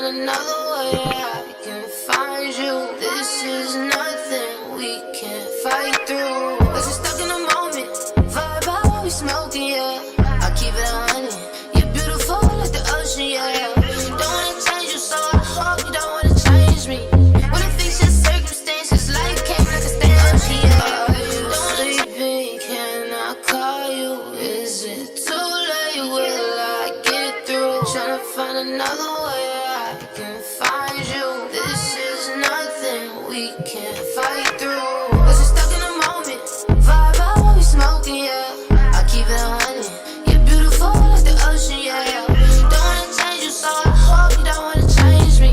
another way I can find you. This is nothing we can't fight through. Cause we're stuck in the moment, vibe out while we smoking, yeah. I keep it 100, you're beautiful like the ocean, yeah. Don't wanna change you, so I hope you don't wanna change me. Wanna fix your circumstances, life came like a stanchion, yeah. Don't wanna sleeping, can I call you? Is it too late? Will I get through? Tryna find another way I can find you. This is nothing we can't fight through. Cause we're stuck in the moment, vibe out while we smoking, yeah. I keep it 100, you're beautiful like the ocean, yeah. Don't wanna change you, so I hope you don't wanna change me.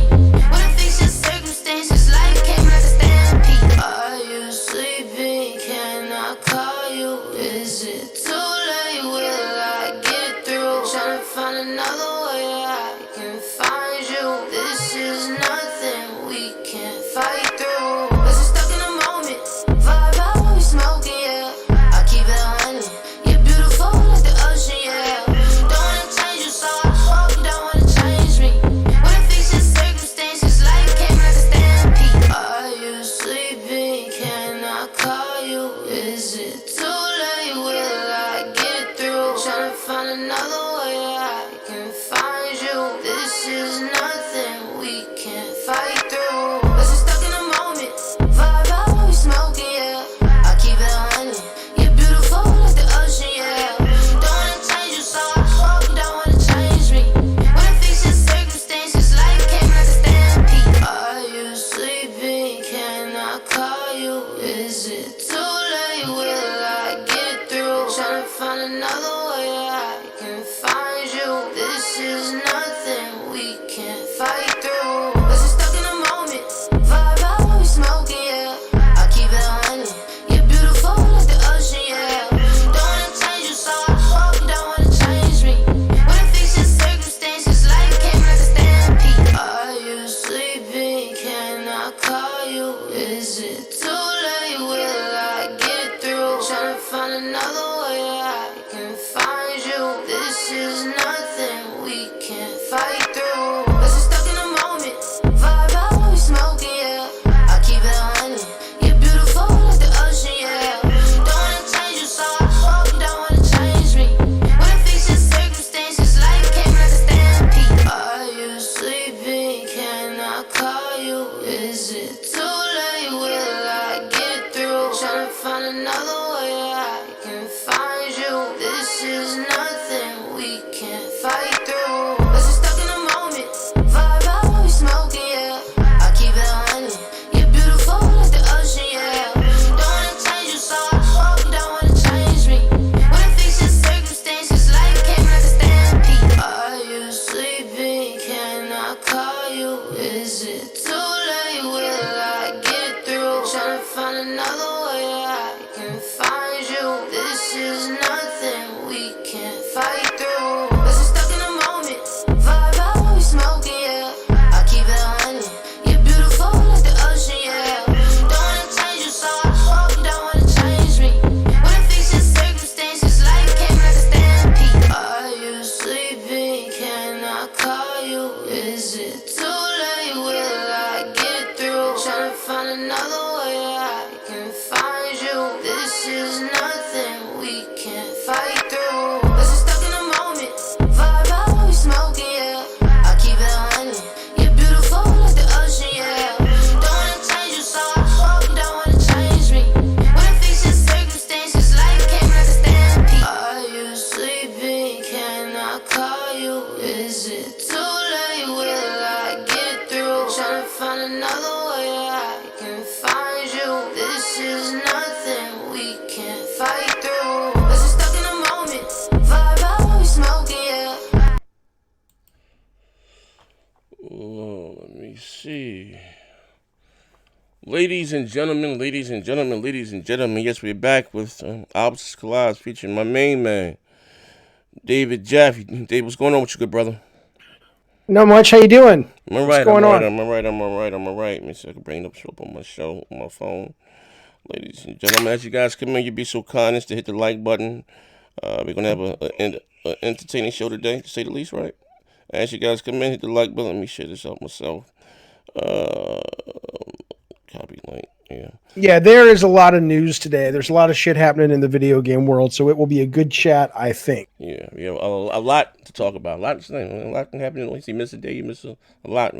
Wanna fix your circumstances, life came like a stampede. Are you sleeping? Can I call you? Is it too late? Will I get through? Tryna find another way I can find you. This is nothing we can't fight through. Cause we're stuck in the moment, vibe out while we smoking, yeah. I keep it 100, you're beautiful like the ocean, yeah. Don't wanna change you, so I hope you don't wanna change me. Wanna fix your circumstances, life came like a stampede. Are you sleeping? Can I call you? Is it too late? Will I get through? Tryna find another way I can find you. This is nothing we can't fight through. Cause we're stuck in the moment, vibe out while we smoking, yeah. I keep it 100, you're beautiful like the ocean, yeah. Don't wanna change you, so I hope you don't wanna change me. Wanna fix your circumstances, life came like a stampede. Are you sleeping? Can I call you? Is it too late? Will I get through? Tryna find another way I can find you. This is nothing we can't fight through. Cause we're stuck in the moment, vibe out while we smoking, yeah. I keep it 100, you're beautiful like the ocean, yeah. Don't wanna change you, so I hope you don't wanna change me. Wanna fix your circumstances, life came like a stampede. Are you sleeping? Can I call you? Is it too late? Will I get through? Tryna find another way I can find you. This is nothing we can't fight through. Cause we're stuck in the moment, vibe out while we smoking, yeah. I keep it 100, you're beautiful like the ocean, yeah. Don't wanna change you, so I hope you don't wanna change me. Wanna fix your circumstances, life came like a stampede. Are you sleeping? Can I call you? Is it too late? Will I get through? Tryna find another way I can find you. This is nothing we can't fight through. Cause we're stuck in the moment, vibe out while we smoking, yeah. I keep it 100, you're beautiful like the ocean, yeah. Don't wanna change you, so I hope you don't wanna change me. Wanna fix your circumstances, life came like a stampede. Are you sleeping? Can I call you? Is it too late? Will I get through? Tryna find another way I can find you. This is nothing we can't fight through. Cause we're stuck in the moment, vibe out while we smoking, yeah. I keep it 100, you're beautiful like the ocean, yeah. Don't wanna change you, so I hope you don't wanna change me. Wanna fix your circumstances, life came like a stampede. Are you sleeping? Can I call you? Is it too late? Will I get through? Tryna find another way I can find you. This is nothing we can't fight through. Cause we're stuck in the moment, vibe out while we smoking, yeah. I keep it 100, you're beautiful like the ocean, yeah. Don't wanna change you, so I hope you don't wanna change me. Wanna fix your circumstances, life came like a stampede. Are you sleeping? Can I call you? Is it too late? Will I get through? Tryna find another way I can find you. This is nothing we can't fight through. Cause we're stuck in the moment, vibe out while we smoking, yeah. Oh, let me see. Ladies and gentlemen, ladies and gentlemen, ladies and gentlemen, yes, we're back with Opposites Collide featuring my main man, David Jaffe. Dave, what's going on with you, good brother? Not much. How you doing? I'm all right. What's going on? I'm all right. Let me see if I can bring it up, show up on my show, on my phone. Ladies and gentlemen, as you guys come in, you'd be so kind as to hit the like button. We're going to have an entertaining show today, to say the least, right? As you guys come in, hit the like button. Let me share this out myself. Uh, Copy link. Yeah. Yeah, there is a lot of news today. There's a lot of shit happening in the video game world, so it will be a good chat, I think. Yeah, we have a lot to talk about. A lot can happen. You miss a day, you miss a lot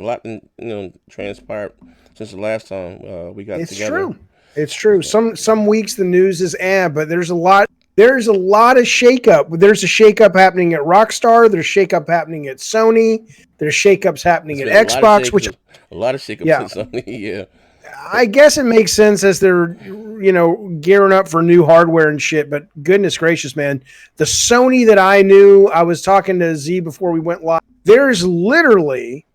transpired since the last time we got together. It's true. Some weeks the news is but there's a lot of shakeup. There's a shakeup happening at Rockstar, there's shakeup happening at Sony, there's shakeups happening at Xbox, a lot of shakeups at Sony, yeah. I guess it makes sense as they're, gearing up for new hardware and shit. But goodness gracious, man, the Sony that I knew, I was talking to Z before we went live. There's literally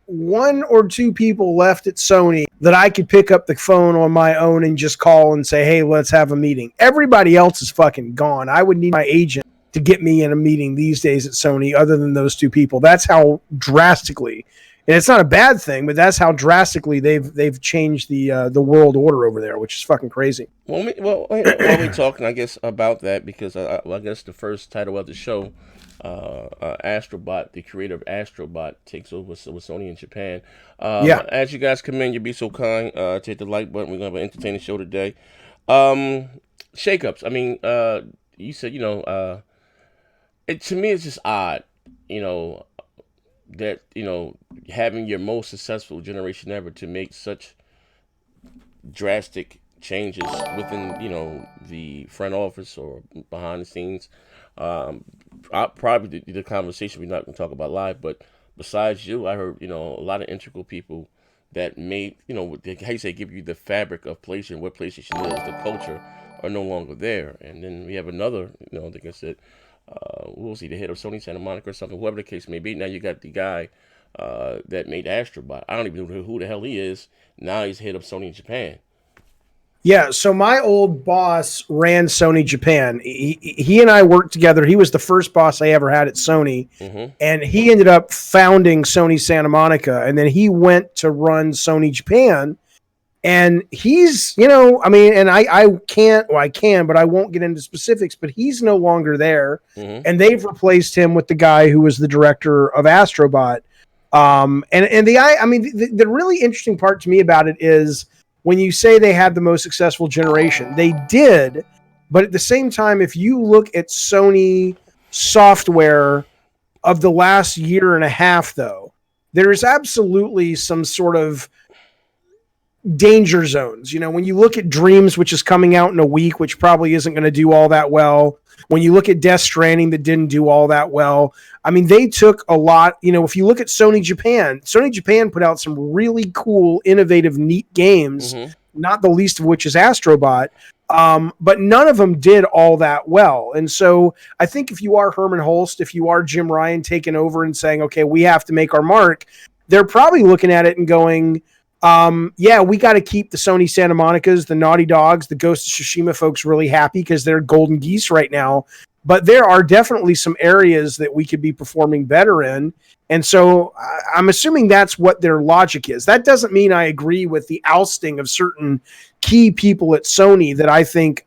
one or two people left at Sony that I could pick up the phone on my own and just call and say, hey, let's have a meeting. Everybody else is fucking gone. I would need my agent to get me in a meeting these days at Sony other than those two people. That's how drastically. And it's not a bad thing, but that's how drastically they've changed the world order over there, which is fucking crazy. While we're talking, I guess, about that, because I guess the first title of the show, Astrobot, the creator of Astrobot, takes over with Sony in Japan. As you guys come in, you'd be so kind, hit the like button. We're going to have an entertaining show today. Shakeups. I mean, you said, to me, it's just odd, that having your most successful generation ever to make such drastic changes within the front office or behind the scenes. Probably the conversation we're not going to talk about live, but besides you, I heard a lot of integral people that made how you say, give you the fabric of PlayStation, what PlayStation is, the culture, are no longer there. And then we have another, like I said, we'll see, the head of Sony Santa Monica or something, whoever the case may be. Now you got the guy that made Astrobot. I don't even know who the hell he is. Now he's head of Sony Japan. Yeah, so my old boss ran Sony Japan. He and I worked together. He was the first boss I ever had at Sony, and he ended up founding Sony Santa Monica, and then he went to run Sony Japan. And he's, I can, but I won't get into specifics, but he's no longer there. And they've replaced him with the guy who was the director of Astrobot. The really interesting part to me about it is when you say they had the most successful generation, they did. But at the same time, if you look at Sony software of the last year and a half, though, there's absolutely some sort of danger zones. When you look at Dreams, which is coming out in a week, which probably isn't going to do all that well. When you look at Death Stranding, that didn't do all that well. I mean, they took a lot. If you look at Sony Japan put out some really cool, innovative, neat games, not the least of which is Astrobot. But none of them did all that well. And so I think if you are Herman Holst, if you are Jim Ryan taking over and saying, okay, we have to make our mark, they're probably looking at it and going, we got to keep the Sony Santa Monicas, the Naughty Dogs, the Ghost of Tsushima folks really happy because they're golden geese right now. But there are definitely some areas that we could be performing better in. And so I'm assuming that's what their logic is. That doesn't mean I agree with the ousting of certain key people at Sony that I think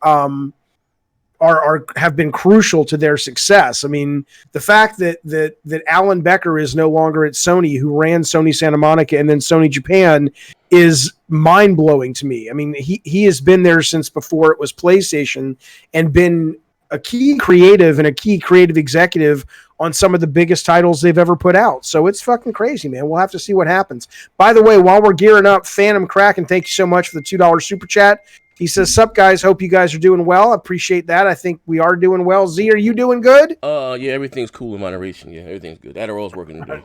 have been crucial to their success. I mean, the fact that Alan Becker is no longer at Sony, who ran Sony Santa Monica and then Sony Japan, is mind-blowing to me. I mean, he has been there since before it was PlayStation and been a key creative and a key creative executive on some of the biggest titles they've ever put out. So it's fucking crazy, man. We'll have to see what happens. By the way, while we're gearing up, Phantom Kraken, thank you so much for the $2 super chat. He says, sup, guys? Hope you guys are doing well. I appreciate that. I think we are doing well. Z, are you doing good? Yeah, everything's cool in moderation. Yeah, everything's good. Adderall's working today.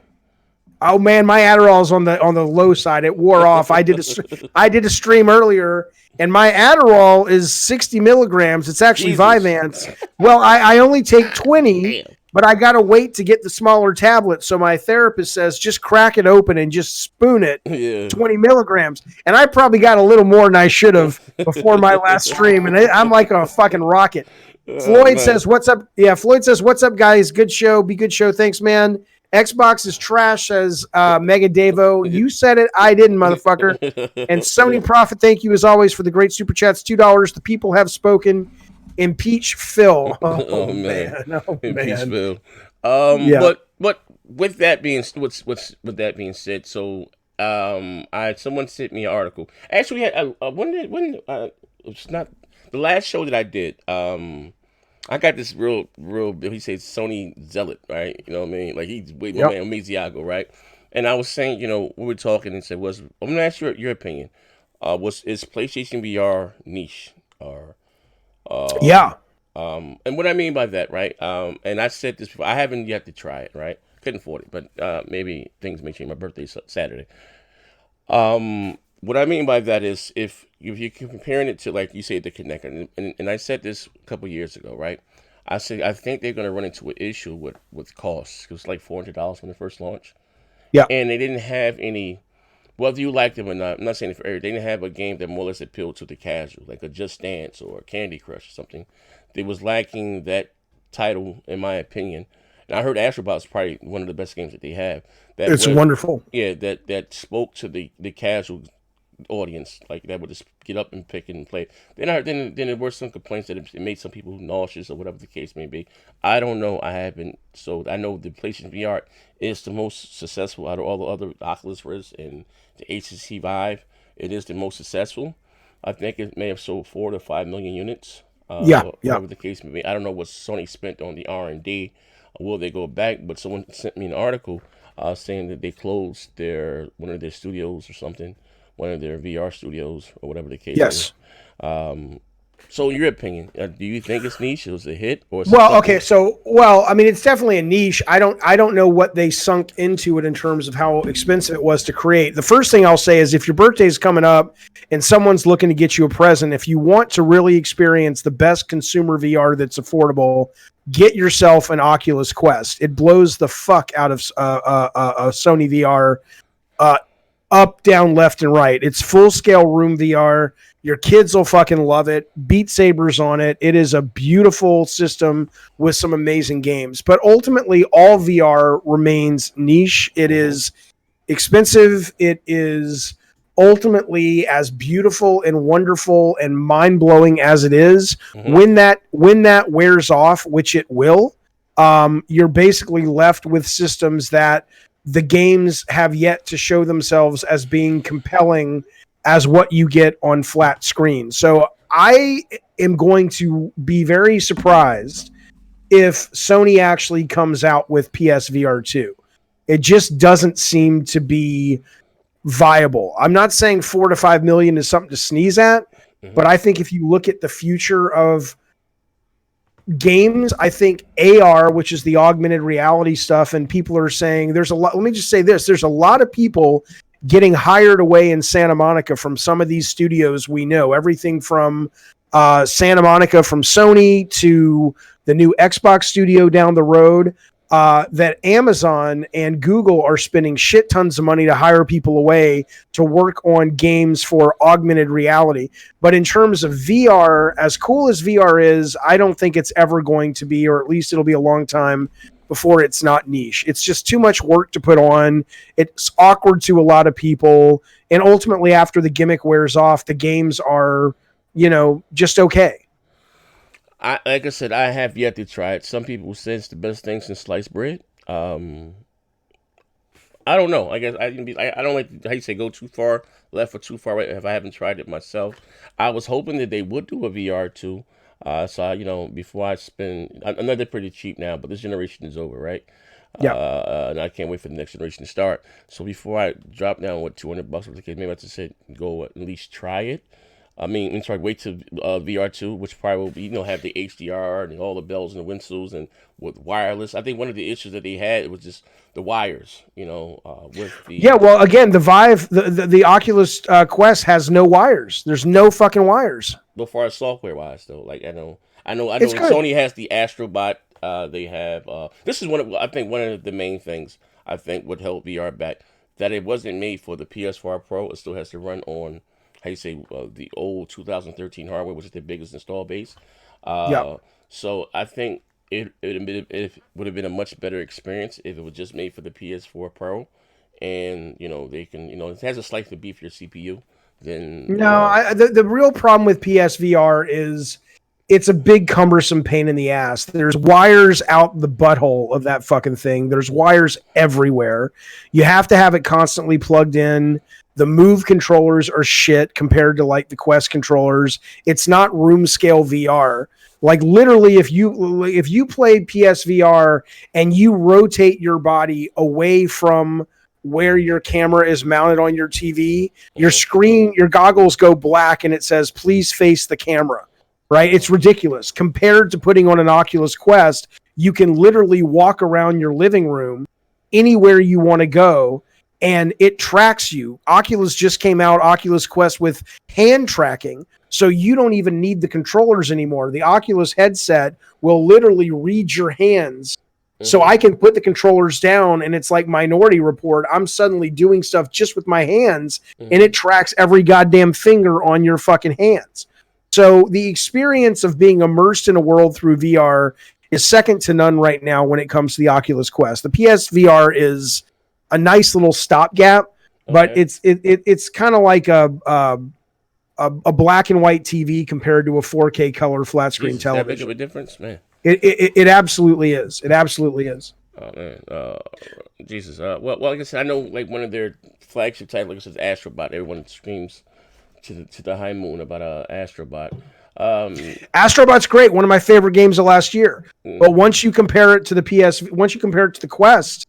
Oh, man, my Adderall's on the low side. It wore off. I did a stream earlier, and my Adderall is 60 milligrams. It's actually Vyvanse. Well, I only take 20, but I got to wait to get the smaller tablet. So my therapist says, just crack it open and just spoon it, 20 milligrams. And I probably got a little more than I should have before my last stream, and I'm like a fucking rocket. Floyd says, what's up? Yeah, Floyd says, what's up, guys? Good show. Be good show. Thanks, man. Xbox is trash, says Mega Davo. You said it. I didn't, motherfucker. And Sony Profit, thank you as always for the great super chats. $2. The people have spoken. Impeach Phil. Oh Oh man, man. Oh man. impeachment. Yeah. But with that being with that being said, so I someone sent me an article. Actually, it's not the last show that I did. I got this real. He says Sony zealot, right? You know what I mean? Like he's my Yep. man Miziago, right? And I was saying, we were talking and said, I'm gonna ask your opinion. Is PlayStation VR niche or Yeah. and what I mean by that, right? And I said this before. I haven't yet to try it, right? Couldn't afford it, but maybe things may change. My birthday's Saturday. What I mean by that is if you're comparing it to like you say the Kinect, and I said this a couple years ago, right? I said I think they're going to run into an issue with costs. It was like $400 when it first launched, Yeah. and they didn't have any. Whether you liked them or not, I'm not saying it for everyone. They didn't have a game that more or less appealed to the casual, like a Just Dance or Candy Crush or something. They was lacking that title, in my opinion. And I heard Astrobot is probably one of the best games that they have. That It's was, wonderful. yeah, that spoke to the casual audience, like that would just get up and pick it and play. Then there were some complaints that it made some people nauseous or whatever the case may be. I don't know. I haven't. So I know the PlayStation VR is the most successful out of all the other Oculus Rift and the HTC Vive. It is the most successful. I think it may have sold 4 to 5 million units. Yeah. Yeah. Whatever the case may be. I don't know what Sony spent on the R&D. Will they go back? But someone sent me an article saying that they closed one of their studios or something, one of their VR studios or whatever the case Yes. is. So, in your opinion, do you think it's niche? It was a hit, or is it Well, something? okay, so I mean, it's definitely a niche. I don't know what they sunk into it in terms of how expensive it was to create. The first thing I'll say is if your birthday's coming up and someone's looking to get you a present, if you want to really experience the best consumer VR that's affordable, get yourself an Oculus Quest. It blows the fuck out of Sony VR. Up, down, left, and right. It's full scale room VR. Your kids will fucking love it. Beat Saber's on it. It is a beautiful system with some amazing games. But ultimately, all VR remains niche. It is expensive. It is ultimately as beautiful and wonderful and mind blowing as it is. When that wears off, which it will, you're basically left with systems that the games have yet to show themselves as being compelling as what you get on flat screen. So I am going to be very surprised if Sony actually comes out with PSVR 2. It just doesn't seem to be viable. I'm not saying 4 to 5 million is something to sneeze at, but I think if you look at the future of games, I think AR, which is the augmented reality stuff, and people are saying there's a lot. Let me just say this: there's a lot of people getting hired away in Santa Monica from some of these studios we know. Everything from Santa Monica from Sony to the new Xbox studio down the road. That Amazon and Google are spending shit tons of money to hire people away to work on games for augmented reality. But in terms of VR, as cool as VR is, I don't think it's ever going to be, or at least it'll be a long time before it's not niche. It's just too much work to put on. It's awkward to a lot of people. And ultimately, after the gimmick wears off, the games are, just okay. Like I said, I have yet to try it. Some people say it's the best thing since sliced bread. I don't know. I guess I don't like how you say go too far left or too far right. If I haven't tried it myself, I was hoping that they would do a VR too. So before I spend, I know they're pretty cheap now, but this generation is over, right? Yeah. And I can't wait for the next generation to start. So before I drop down with $200, maybe I just said go at least try it. I mean, I'm sorry, wait to VR2, which probably will be, have the HDR and all the bells and the whistles and with wireless. I think one of the issues that they had was just the wires, with the... Yeah, well, again, the Vive, the Oculus Quest has no wires. There's no fucking wires. But far as software-wise, though, like, I know It's good. Sony has the Astrobot. They have... this is one of the main things I think would help VR back, that it wasn't made for the PS4 Pro. It still has to run on... how you say, the old 2013 hardware, which is the biggest install base. So I think it would have been a much better experience if it was just made for the PS4 Pro, and they can it has a slightly beefier CPU than No, the real problem with PSVR is it's a big cumbersome pain in the ass. There's wires out the butthole of that fucking thing. There's wires everywhere. You have to have it constantly plugged in. The Move controllers are shit compared to like the Quest controllers. It's not room scale VR. Like literally, if you played PSVR and you rotate your body away from where your camera is mounted on your TV, your screen, your goggles go black and it says, "Please face the camera." Right? It's ridiculous. Compared to putting on an Oculus Quest, you can literally walk around your living room anywhere you want to go, and it tracks you. Oculus just came out, Oculus Quest, with hand tracking, so you don't even need the controllers anymore. The Oculus headset will literally read your hands. So I can put the controllers down, and it's like Minority Report. I'm suddenly doing stuff just with my hands, and it tracks every goddamn finger on your fucking hands. So the experience of being immersed in a world through VR is second to none right now when it comes to the Oculus Quest. The PSVR is a nice little stopgap, but it's kind of like a black and white TV compared to a 4K color flat screen television. That big of a difference, man. It absolutely is. It absolutely is. Oh man, Jesus. Well, like I said, I know like one of their flagship titles is Astrobot. Everyone screams to the high moon about Astrobot. Astrobot's great. One of my favorite games of last year. But once you compare it to the Quest,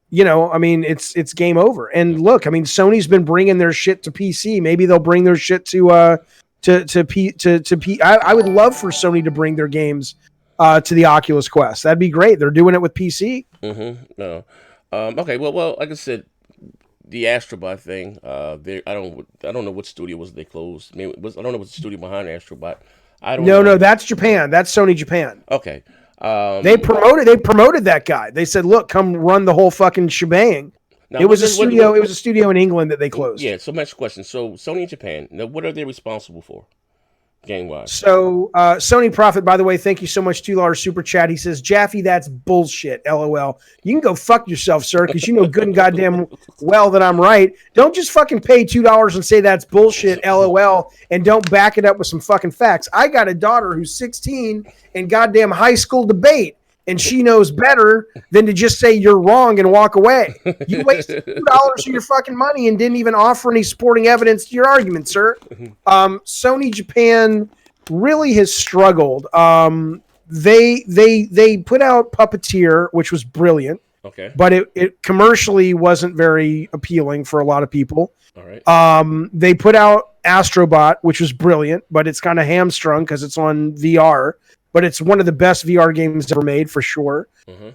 you know, I mean, it's game over. And look, I mean, Sony's been bringing their shit to PC. Maybe they'll bring their shit to P. I would love for Sony to bring their games to the Oculus Quest. That'd be great. They're doing it with PC. No. Okay. Well, like I said, the Astrobot thing. I don't know what studio was they closed. Maybe I don't know what the studio behind Astrobot. I don't know. No, that's Japan. That's Sony Japan. Okay. They promoted that guy. They said, "Look, come run the whole fucking shebang." Now, it was a studio in England that they closed. Yeah. So next question. So Sony Japan. Now, what are they responsible for, game wise? So Sony Profit, by the way, thank you so much. $2 super chat. He says, "Jaffe, that's bullshit. LOL. You can go fuck yourself, sir, because you know good and goddamn well that I'm right. Don't just fucking pay $2 and say that's bullshit. LOL, and don't back it up with some fucking facts. I got a daughter who's 16 in goddamn high school debate, and she knows better than to just say you're wrong and walk away. You wasted $2 of your fucking money and didn't even offer any supporting evidence to your argument, sir." Sony Japan really has struggled. They put out Puppeteer, which was brilliant. Okay. But it commercially wasn't very appealing for a lot of people. All right. They put out Astrobot, which was brilliant, but it's kind of hamstrung because it's on VR. But it's one of the best VR games ever made, for sure.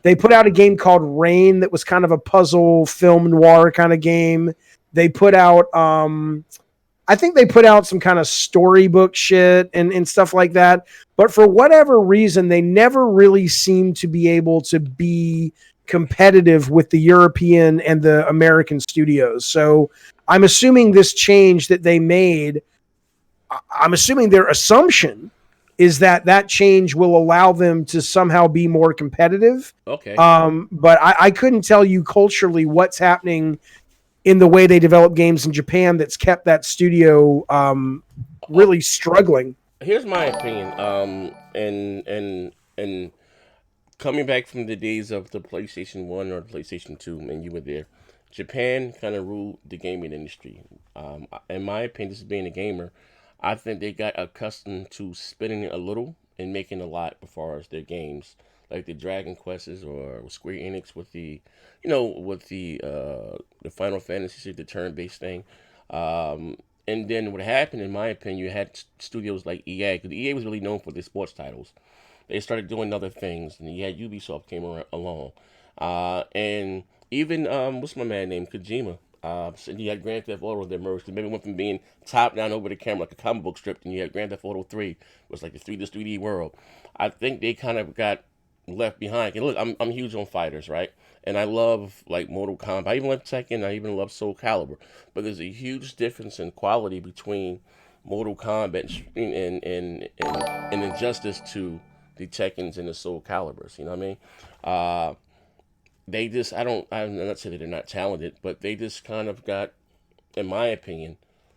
They put out a game called Rain that was kind of a puzzle film noir kind of game. They put out, I think they put out some kind of storybook shit and stuff like that. But for whatever reason, they never really seemed to be able to be competitive with the European and the American studios. So I'm assuming this change that they made, I'm assuming their assumption is that change will allow them to somehow be more competitive. Okay. But I couldn't tell you culturally what's happening in the way they develop games in Japan that's kept that studio really struggling. Here's my opinion. And coming back from the days of the PlayStation 1 or the PlayStation 2, and you were there, Japan kind of ruled the gaming industry. In my opinion, this is being a gamer, I think they got accustomed to spending a little and making a lot as far as their games, like the Dragon Quests or Square Enix with the Final Fantasy, the turn-based thing. And then what happened, in my opinion, you had studios like EA, because EA was really known for their sports titles. They started doing other things, and you had Ubisoft came along. And even, what's my man named? Kojima. So you had Grand Theft Auto that merged. Maybe went from being top down over the camera like a comic book strip, and you had Grand Theft Auto 3 was like the 3D world. I think they kind of got left behind. And look, I'm huge on fighters, right? And I love like Mortal Kombat. I even love Tekken. I even love Soul Calibur. But there's a huge difference in quality between Mortal Kombat and injustice to the Tekkens and the Soul Caliburs. You know what I mean? They just, I'm not saying that they're not talented, but they just kind of got, in my opinion,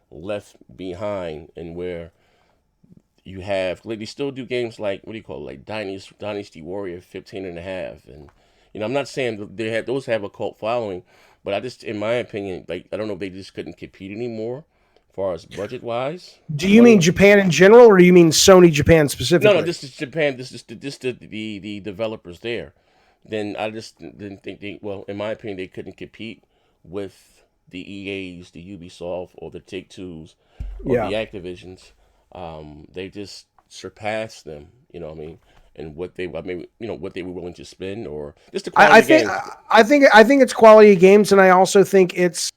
left behind, and where You have like, they still do games like what do you call it, like Dynasty Warrior 15 and a half, and I'm not saying that those have a cult following, but I just, in my opinion, like I don't know if they just couldn't compete anymore, as far as budget wise. Do you mean Japan in general, or do you mean Sony Japan specifically? No, this is Japan. This is the developers there. Then I just didn't think well, in my opinion, they couldn't compete with the EAs, the Ubisoft, or the Take-Two's, or the Activisions. They just surpassed them. You know what I mean? And what they what they were willing to spend, or just the quality of games. I think it's quality of games, and I also think it's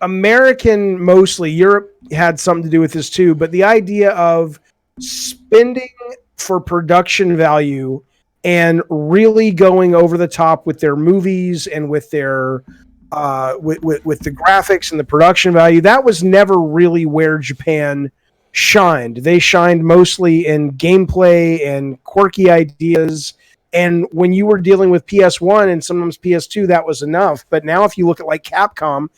American mostly. Europe had something to do with this too, but the idea of spending for production value and really going over the top with their movies and with their with the graphics and the production value, that was never really where Japan shined. They shined mostly in gameplay and quirky ideas. And when you were dealing with PS1 and sometimes PS2, that was enough. But now if you look at like Capcom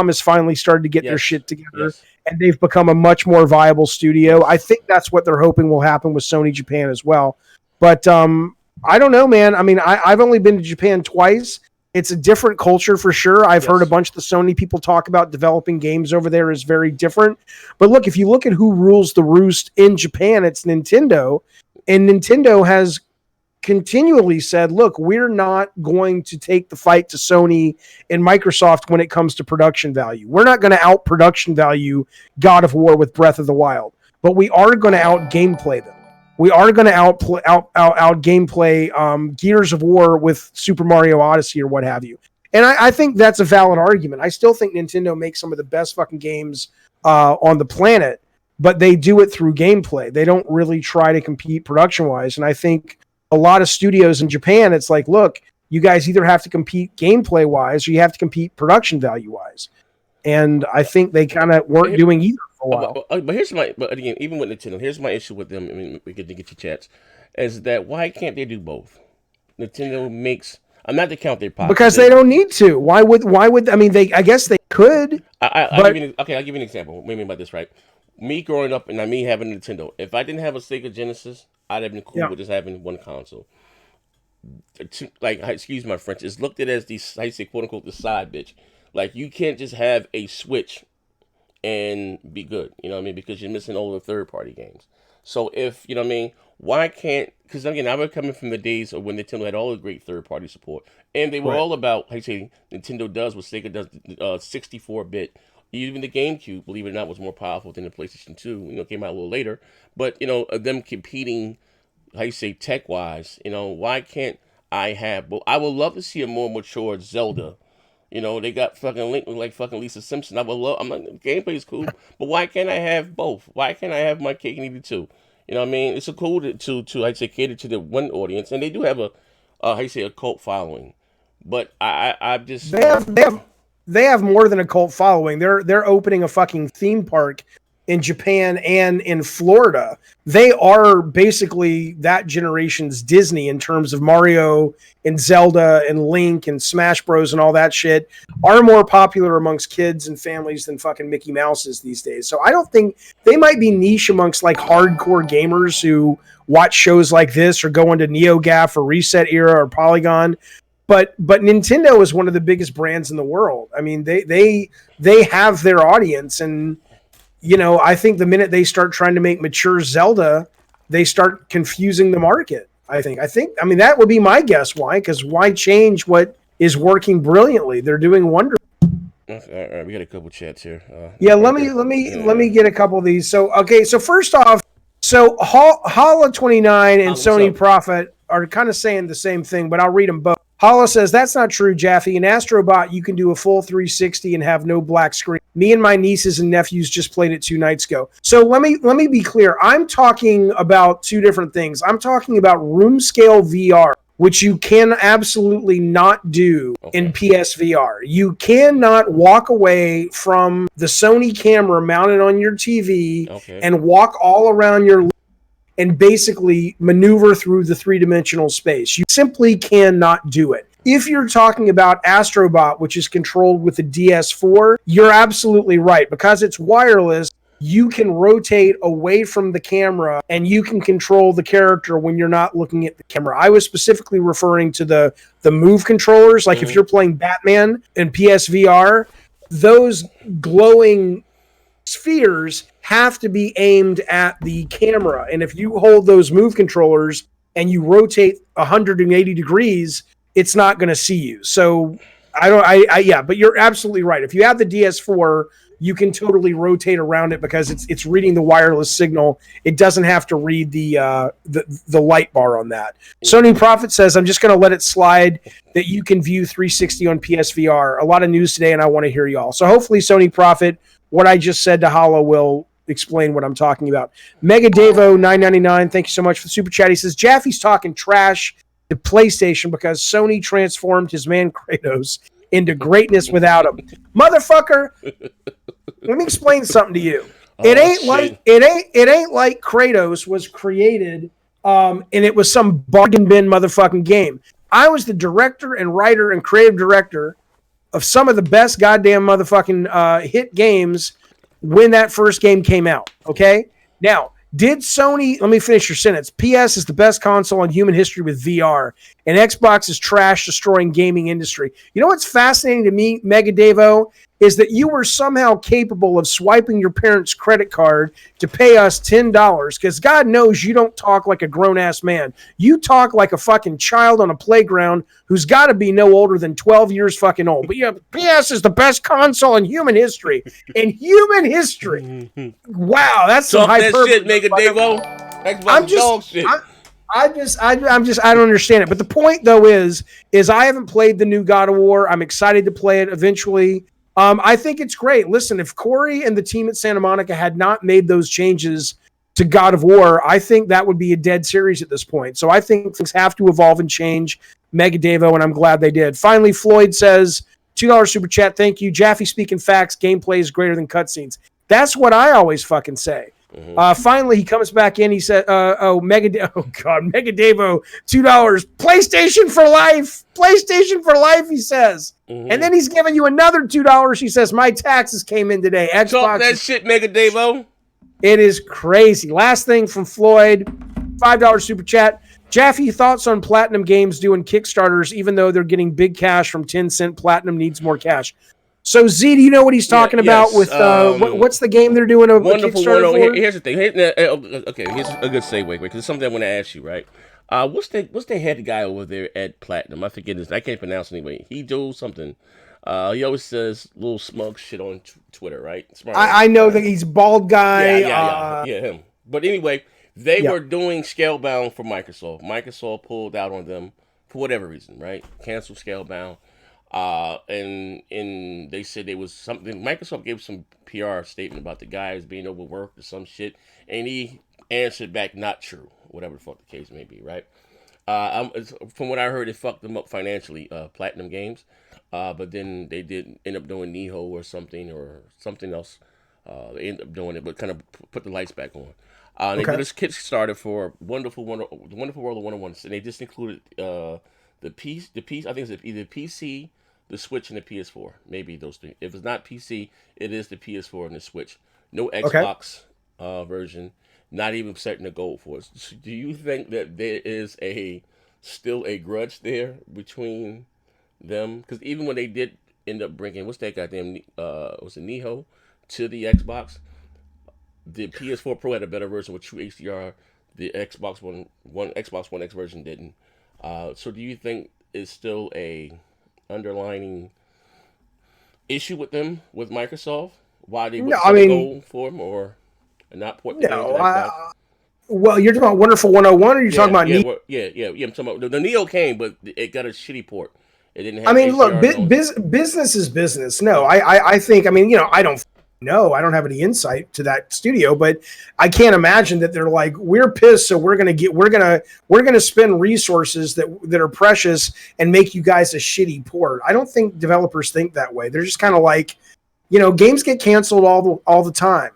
has finally started to get their shit together, and they've become a much more viable studio. I think that's what they're hoping will happen with Sony Japan as well. But I don't know, man. I mean, I've only been to Japan twice. It's a different culture for sure. I've heard a bunch of the Sony people talk about developing games over there is very different. But look, if you look at who rules the roost in Japan, it's Nintendo. And Nintendo has continually said, look, we're not going to take the fight to Sony and Microsoft when it comes to production value. We're not going to out production value God of War with Breath of the Wild, but we are going to out gameplay them. We are going to out gameplay Gears of War with Super Mario Odyssey or what have you. And I think that's a valid argument. I still think Nintendo makes some of the best fucking games on the planet, but they do it through gameplay. They don't really try to compete production-wise. And I think a lot of studios in Japan, it's like, look, you guys either have to compete gameplay-wise or you have to compete production value-wise. And I think they kind of weren't doing either for a while. But again, even with Nintendo, here's my issue with them. I mean, we get to get your chats. Is that why can't they do both? Nintendo makes. I'm not to count their pockets. Because they don't need to. Why would? I mean, I guess they could. I'll give you an example. What do you mean by this, right? Me growing up and me having a Nintendo. If I didn't have a Sega Genesis, I'd have been cool with just having one console. Like, excuse my French, it's looked at as the, I say, quote unquote, the side bitch. Like, you can't just have a Switch and be good, you know what I mean? Because you're missing all the third-party games. So if, you know what I mean, why can't, because again, I was coming from the days of when Nintendo had all the great third-party support. And they were all about, I say, Nintendo does what Sega does, 64-bit. Even the GameCube, believe it or not, was more powerful than the PlayStation 2, came out a little later. But, them competing, how you say, tech-wise, why can't I have, but I would love to see a more mature Zelda. They got fucking Link with like fucking Lisa Simpson. I'm like, gameplay is cool, but why can't I have both? Why can't I have my cake and eat it too? You know what I mean? It's a cool to I'd say cater to the one audience, and they do have a cult following. But I just they have more than a cult following. They're opening a fucking theme park in Japan and in Florida. They are basically that generation's Disney in terms of Mario and Zelda and Link and Smash Bros and all that shit are more popular amongst kids and families than fucking Mickey Mouse's these days. So I don't think they might be niche amongst like hardcore gamers who watch shows like this or go into NeoGAF or Reset Era or Polygon. But Nintendo is one of the biggest brands in the world. I mean, they have their audience, and I think the minute they start trying to make mature Zelda, they start confusing the market. I mean, that would be my guess. Why? Because why change what is working brilliantly? They're doing wonderful. All right, we got a couple chats here. Let me get a couple of these. So first off, Hala29 and Sony Profit are kind of saying the same thing, but I'll read them both. Hala says, that's not true, Jaffe. In Astrobot, you can do a full 360 and have no black screen. Me and my nieces and nephews just played it 2 nights ago. So let me be clear. I'm talking about two different things. I'm talking about room scale VR, which you can absolutely not do in PSVR. You cannot walk away from the Sony camera mounted on your TV and walk all around your and basically maneuver through the 3-dimensional space. You simply cannot do it. If you're talking about Astrobot, which is controlled with the DS4, you're absolutely right. Because it's wireless, you can rotate away from the camera and you can control the character when you're not looking at the camera. I was specifically referring to the move controllers. Like if you're playing Batman in PSVR, those glowing spheres have to be aimed at the camera. And if you hold those move controllers and you rotate 180 degrees, it's not going to see you. So yeah, but you're absolutely right. If you have the DS4, you can totally rotate around it because it's reading the wireless signal. It doesn't have to read the light bar on that. Sony Prophet says, I'm just going to let it slide that you can view 360 on PSVR. A lot of news today, and I want to hear y'all. So hopefully, Sony Prophet, what I just said to Hollow will explain what I'm talking about. Mega Devo 999, thank you so much for the super chat. He says, Jaffe's talking trash to PlayStation because Sony transformed his man Kratos into greatness without him. Motherfucker, let me explain something to you. It ain't like Kratos was created and it was some bargain bin motherfucking game. I was the director and writer and creative director of some of the best goddamn motherfucking hit games when that first game came out. Okay? Now, did Sony, let me finish your sentence. PS is the best console in human history with VR, and Xbox is trash, destroying gaming industry. You know what's fascinating to me, Mega Devo, is that you were somehow capable of swiping your parents' credit card to pay us $10, because God knows you don't talk like a grown-ass man. You talk like a fucking child on a playground who's got to be no older than 12 years fucking old. But yeah, PS is the best console in human history. In human history. Wow, that's some hyperbole. Talk that shit, Mega Devo. Xbox dog shit. I don't understand it. But the point though is I haven't played the new God of War. I'm excited to play it eventually. I think it's great. Listen, if Corey and the team at Santa Monica had not made those changes to God of War, I think that would be a dead series at this point. So I think things have to evolve and change. Mega Devo, and I'm glad they did. Finally, Floyd says, $2 super chat. Thank you. Jaffe speaking facts. Gameplay is greater than cutscenes. That's what I always fucking say. Finally, he comes back in. He said, Mega Devo, $2. PlayStation for life. PlayStation for life, he says. And then he's giving you another $2. He says, my taxes came in today. Xbox. Talk that shit, Mega Devo. It is crazy. Last thing from Floyd, $5 super chat. Jaffe, thoughts on Platinum Games doing Kickstarters, even though they're getting big cash from 10 Cent? Platinum needs more cash. So, Z, do you know what he's talking about with what's the game they're doing? Wonderful Kickstarter for? Here's the thing. Okay, here's a good segue because it's something I want to ask you, right? What's the head guy over there at Platinum? I forget his. I can't pronounce it anyway. He do something. He always says little smug shit on Twitter, right? I know that he's bald guy. Yeah, him. But anyway, they were doing Scalebound for Microsoft. Microsoft pulled out on them for whatever reason, right? Canceled Scalebound. And they said there was something. Microsoft gave some PR statement about the guys being overworked or some shit, and he answered back, "Not true." Whatever the fuck the case may be, right? From what I heard, it fucked them up financially. Platinum Games, but then they did end up doing Niho or something else. They ended up doing it, but kind of put the lights back on. They did this Kickstarter for Wonderful World of 101, and they just included the piece. I think it's either PC, the Switch, and the PS4. Maybe those three. If it's not PC, it is the PS4 and the Switch. No Xbox version. Not even setting a goal for us. So do you think that there is still a grudge there between them? Because even when they did end up bringing, what's that goddamn, was it Niho to the Xbox? The PS4 Pro had a better version with true HDR. The Xbox One X version didn't. So do you think it's still a underlining issue with them, with Microsoft? Why they wouldn't go for them or not port the game to Xbox? Well, you're talking about Wonderful 101, or you're talking about Neo? I'm talking about the Neo came, but it got a shitty port. It didn't have. I mean, look, business is business. No, I think. I mean, I don't know. I don't have any insight to that studio, but I can't imagine that they're like, we're pissed, so we're gonna spend resources that are precious and make you guys a shitty port. I don't think developers think that way. They're just kind of like, games get canceled all the time.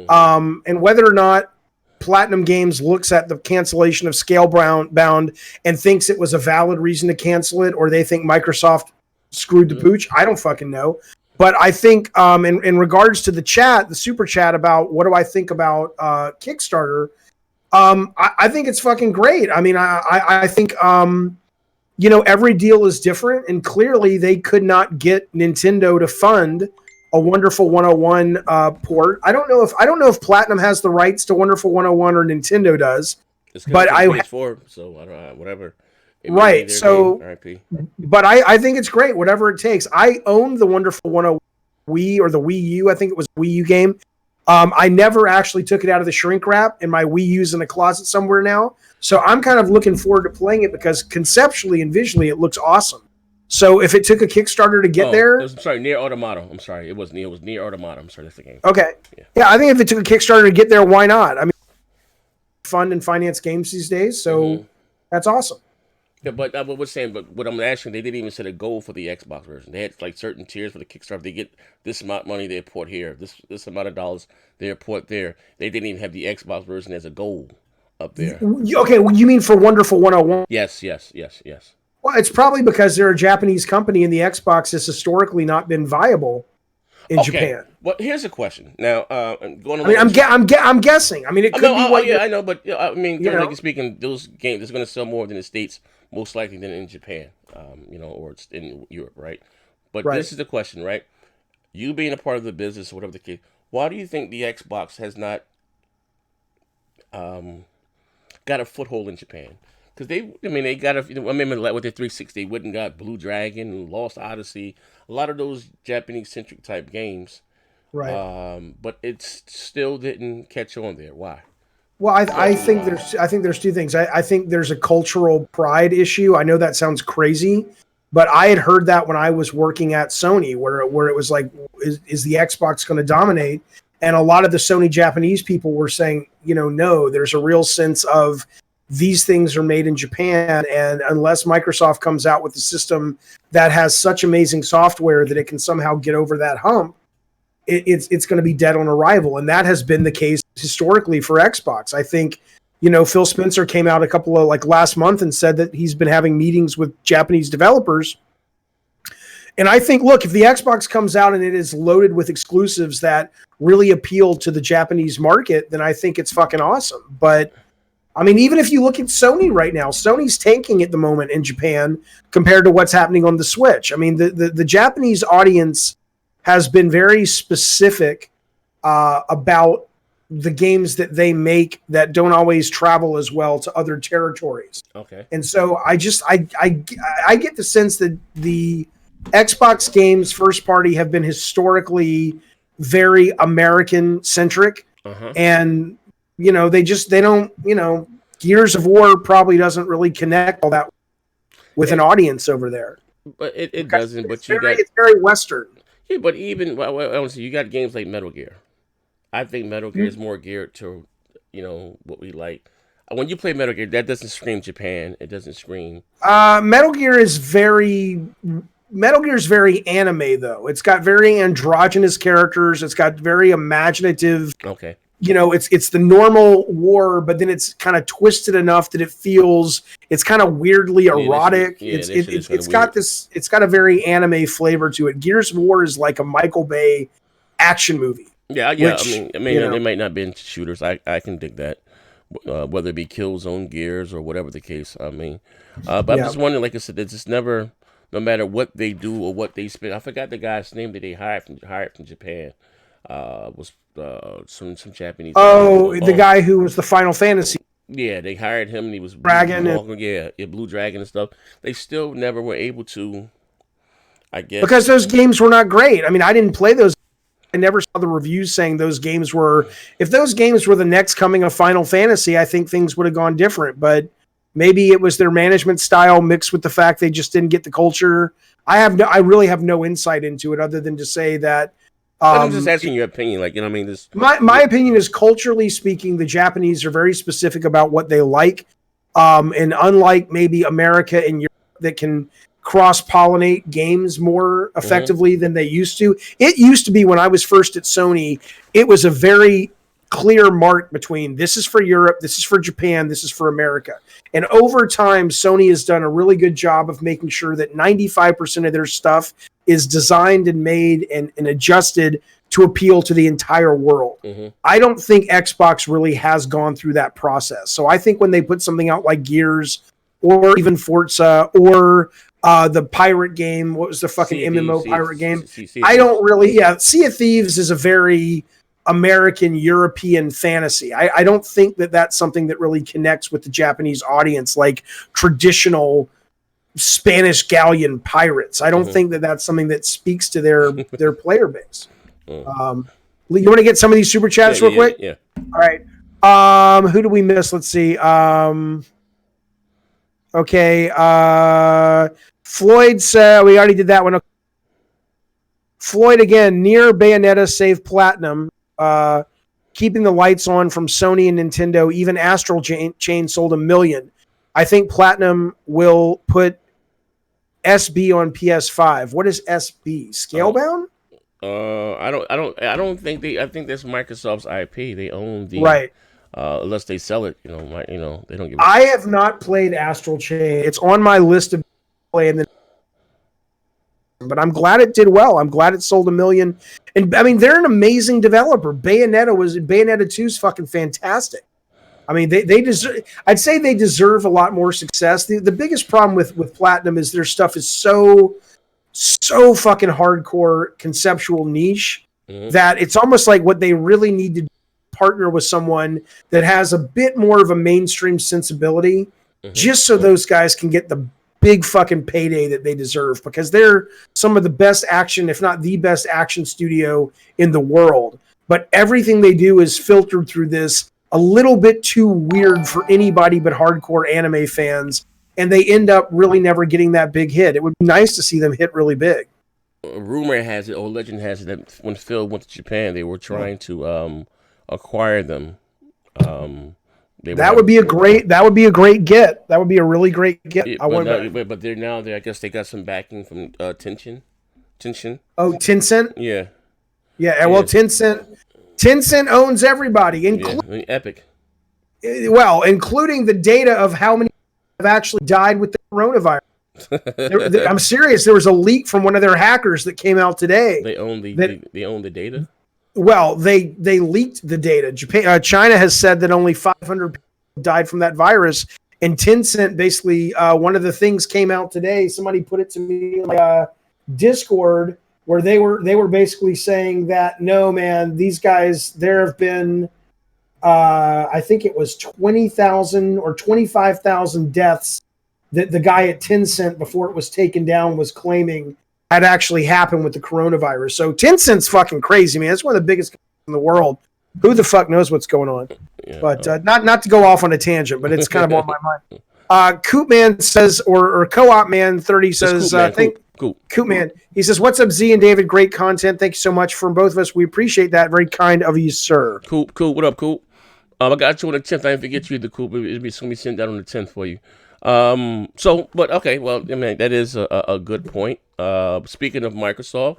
And whether or not Platinum Games looks at the cancellation of Scalebound and thinks it was a valid reason to cancel it, or they think Microsoft screwed the pooch, I don't fucking know. But I think in regards to the chat, the super chat about what do I think about Kickstarter, I think it's fucking great. I mean, I think every deal is different, and clearly they could not get Nintendo to fund a Wonderful 101 port. I don't know if Platinum has the rights to Wonderful 101 or Nintendo does. It's But PS4, so I don't know, whatever. Right. So, RIP. but I think it's great, whatever it takes. I owned the Wonderful 101 Wii or the Wii U. I think it was a Wii U game. I never actually took it out of the shrink wrap, and my Wii U's in a closet somewhere now. So I'm kind of looking forward to playing it because conceptually and visually it looks awesome. So if it took a Kickstarter to get there, I'm sorry, Near Automata. I'm sorry, it was Near Automata. I'm sorry, that's the game. Okay, yeah, I think if it took a Kickstarter to get there, why not? I mean, fund and finance games these days, so that's awesome. Yeah, but I was saying, but what I'm asking, they didn't even set a goal for the Xbox version. They had like certain tiers for the Kickstarter. If they get this amount of money, they port here. This amount of dollars, they port there. They didn't even have the Xbox version as a goal up there. Okay, well, you mean for Wonderful 101? Yes. Well, it's probably because they're a Japanese company and the Xbox has historically not been viable in Japan. Well, here's a question. Now, going. I mean, I'm guessing. I mean, it could be what. I know, but I mean, generally speaking, those games is going to sell more in the States, most likely than in Japan, or it's in Europe, right? But this is the question, right? You being a part of the business, or whatever the case, why do you think the Xbox has not got a foothold in Japan? Because they got I remember with their 360, they went and got Blue Dragon and Lost Odyssey, a lot of those Japanese-centric type games. Right. But it still didn't catch on there. Why? Well, I think there's two things. I think there's a cultural pride issue. I know that sounds crazy, but I had heard that when I was working at Sony, where it was like, is the Xbox going to dominate? And a lot of the Sony Japanese people were saying, no, there's a real sense of these things are made in Japan, and unless Microsoft comes out with a system that has such amazing software that it can somehow get over that hump, it's going to be dead on arrival. And that has been the case historically for Xbox. I think, Phil Spencer came out a couple of last month and said that he's been having meetings with Japanese developers. And I think, look, if the Xbox comes out and it is loaded with exclusives that really appeal to the Japanese market, then I think it's fucking awesome. But I mean, even if you look at Sony right now, Sony's tanking at the moment in Japan compared to what's happening on the Switch. I mean, the Japanese audience has been very specific about the games that they make that don't always travel as well to other territories. Okay. And so I get the sense that the Xbox games first party have been historically very American centric. And they don't, Gears of War probably doesn't really connect all that with an audience over there. But it doesn't. But it's very Western. Yeah, but even honestly, you got games like Metal Gear. I think Metal Gear is more geared to, what we like. When you play Metal Gear, that doesn't scream Japan. It doesn't scream. Metal Gear is very anime though. It's got very androgynous characters. It's got very imaginative. Okay. It's the normal war, but then it's kind of twisted enough that it's kind of weirdly erotic. It's got a very anime flavor to it. Gears of War is like a Michael Bay action movie. Yeah. I mean, they might not be into shooters. I can dig that, whether it be Killzone, Gears, or whatever the case. I mean, but I'm just wondering, like I said, it's just never, no matter what they do or what they spend. I forgot the guy's name that they hired from Japan. Was some Japanese. The guy who was the Final Fantasy. Yeah, they hired him and he was Dragon. Blue Dragon and stuff. They still never were able to, I guess, because those games were not great. I mean, I didn't play those. I never saw the reviews saying those games were. If those games were the next coming of Final Fantasy, I think things would have gone different. But maybe it was their management style mixed with the fact they just didn't get the culture. I really have no insight into it other than to say that. I'm just asking your opinion, My opinion is, culturally speaking, the Japanese are very specific about what they like, and unlike maybe America and Europe that can cross-pollinate games more effectively than they used to. It used to be when I was first at Sony, it was a very clear mark between this is for Europe, this is for Japan, this is for America. And over time, Sony has done a really good job of making sure that 95% of their stuff is designed and made and adjusted to appeal to the entire world. Mm-hmm. I don't think Xbox really has gone through that process. So I think when they put something out like Gears or even Forza or the pirate game, what was the fucking MMO pirate game? I don't really, Sea of Thieves is a very American, European fantasy. I don't think that that's something that really connects with the Japanese audience like traditional Spanish galleon pirates. I don't think that that's something that speaks to their player base. You want to get some of these super chats real quick? Yeah. All right. Who do we miss? Let's see. Okay. Floyd said we already did that one. Floyd again. Near Bayonetta saved Platinum. Keeping the lights on from Sony and Nintendo. Even Astral Chain sold 1 million. I think Platinum will put SB on PS5. What is SB? Scalebound? I don't think they. I think that's Microsoft's IP. They own the right. Unless they sell it, they don't give. I have not played Astral Chain. It's on my list of playing, but I'm glad it did well. I'm glad it sold 1 million. And I mean, they're an amazing developer. Bayonetta 2 is fucking fantastic. I mean, they deserve. I'd say they deserve a lot more success. The biggest problem with Platinum is their stuff is so fucking hardcore conceptual niche that it's almost like what they really need to partner with someone that has a bit more of a mainstream sensibility, just so those guys can get the big fucking payday that they deserve, because they're some of the best action, if not the best action studio in the world. But everything they do is filtered through this a little bit too weird for anybody but hardcore anime fans, and they end up really never getting that big hit. It would be nice to see them hit really big. Rumor has it, or legend has it, that when Phil went to Japan, they were trying to acquire them. That would be a great get. That would be a really great get. But they're now there. I guess they got some backing from Tencent. Oh, Tencent. Yeah. Well, Tencent owns everybody, including Epic. Well, including the data of how many have actually died with the coronavirus. I'm serious. There was a leak from one of their hackers that came out today. They own the data. Well, they leaked the data. China has said that only 500 people died from that virus, and Tencent basically one of the things came out today. Somebody put it to me like Discord, where they were basically saying that no, man, these guys, there have been I think it was 20,000 or 25,000 deaths that the guy at Tencent, before it was taken down, was claiming had actually happened with the coronavirus. So Tencent's fucking crazy, man. It's one of the biggest in the world. Who the fuck knows what's going on? Yeah, but not to go off on a tangent, but it's kind of on my mind. Coopman says, or Co-op Man 30 says, Coopman. He says, "What's up, Z and David? Great content. Thank you so much from both of us. We appreciate that. Very kind of you, sir." Cool. What up, Coop? I got you on the 10th. I didn't forget you, the Coop. It's going to be sent out on the 10th for you. But okay, well, I mean, that is a good point. Speaking of Microsoft,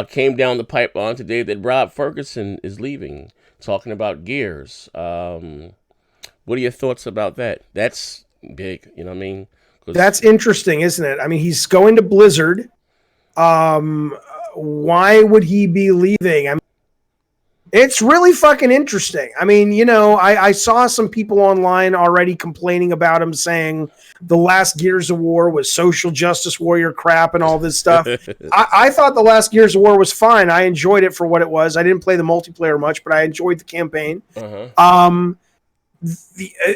came down the pipeline today that Rob Fergusson is leaving, talking about Gears. What are your thoughts about that? That's big, you know what I mean? That's interesting, isn't it? I mean, he's going to Blizzard. Why would he be leaving? I mean, it's really fucking interesting. I mean, I saw some people online already complaining about him, saying the last Gears of War was social justice warrior crap and all this stuff. I thought the last Gears of War was fine. I enjoyed it for what it was. I didn't play the multiplayer much, but I enjoyed the campaign.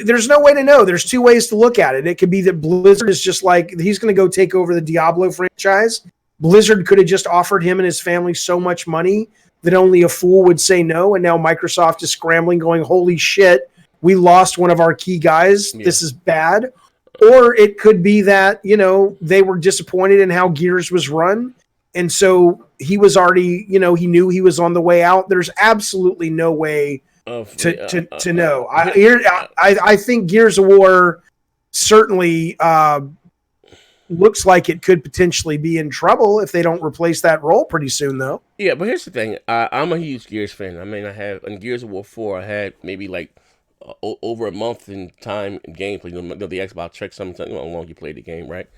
There's no way to know. There's two ways to look at it. It could be that Blizzard is just like, he's going to go take over the Diablo franchise. Blizzard could have just offered him and his family so much money that only a fool would say no, and now Microsoft is scrambling, going, holy shit, we lost one of our key guys. Yeah. This is bad. Or it could be that, they were disappointed in how Gears was run, and so he was already, he knew he was on the way out. There's absolutely no way to know. I think Gears of War certainly looks like it could potentially be in trouble if they don't replace that role pretty soon, though. Yeah, but here's the thing. I'm a huge Gears fan. I mean, in Gears of War 4, I had maybe like over a month in time in gameplay. The Xbox check sometimes how long you played the game, right?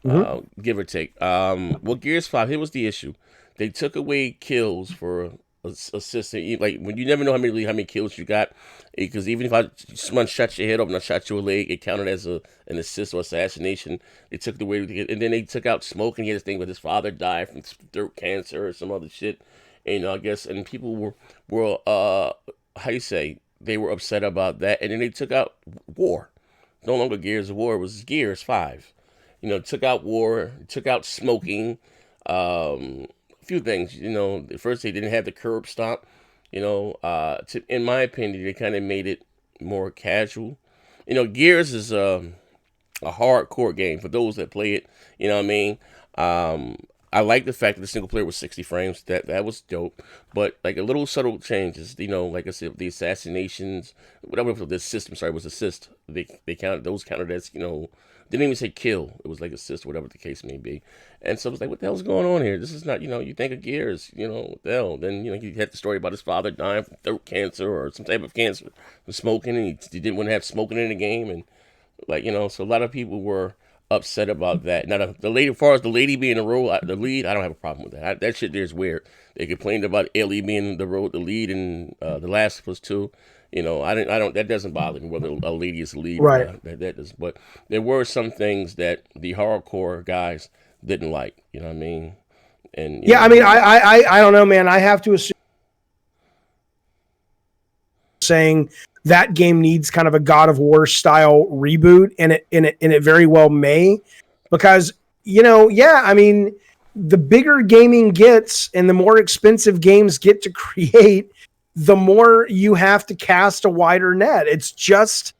give or take. Well, Gears 5, here was the issue. They took away kills for assistant. Like when you never know how many kills you got, because even if someone shot your head off and I shot your leg, it counted as an assist or assassination. They took it away, and then they took out Smoke, and he had this thing with his father died from throat cancer or some other shit. And I guess, and people were how you say, they were upset about that, and then they took out War. No longer Gears of War, it was Gears 5. Took out War, took out smoking, a few things. At first they didn't have the curb stomp. In my opinion, they kind of made it more casual. Gears is a hardcore game for those that play it. You know what I mean? I like the fact that the single player was 60 frames. That was dope. But like a little subtle changes, like I said, the assassinations, whatever the system, was assist. They counted as, didn't even say kill. It was like assist, whatever the case may be. And so I was like, what the hell's going on here? This is not, you think of Gears, what the hell? Then, he had the story about his father dying from throat cancer or some type of cancer from smoking, and he didn't want to have smoking in the game. And so a lot of people were upset about that. Now, the lady, as far as the lady being the lead, I don't have a problem with that. That shit there is weird. They complained about Ellie being the lead in The Last of Us 2. That doesn't bother me whether a lady is the lead. Right. That does. But there were some things that the hardcore guys didn't like. You know what I mean? And I mean, I don't know, man. I have to assume saying that game needs kind of a God of War style reboot, and it very well may, because I mean, the bigger gaming gets and the more expensive games get to create, the more you have to cast a wider net. It's just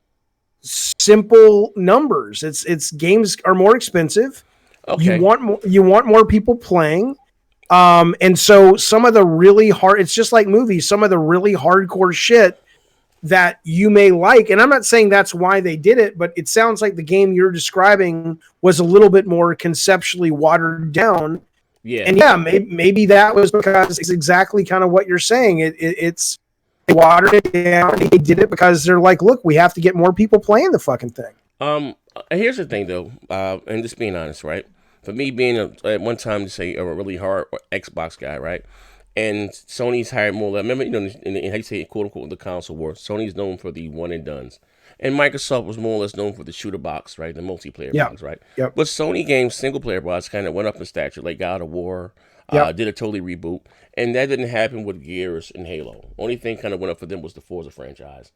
simple numbers. It's games are more expensive. Okay. You want more people playing. And so some of the really hard, it's just like movies, some of the really hardcore shit that you may like, and I'm not saying that's why they did it, but it sounds like the game you're describing was a little bit more conceptually watered down. Yeah. And maybe that was because it's exactly kind of what you're saying. It's they watered it down. They did it because they're like, look, we have to get more people playing the fucking thing. Here's the thing though, and just being honest, right? For me being at one time to say a really hard Xbox guy, right? And Sony's hired more. Remember, in how you say, quote unquote, the console war, Sony's known for the one and dones, and Microsoft was more or less known for the shooter box, right, the multiplayer box, right. Yep. But Sony games single player box kind of went up in stature, like God of War, did a totally reboot, and that didn't happen with Gears and Halo. Only thing kind of went up for them was the Forza franchise.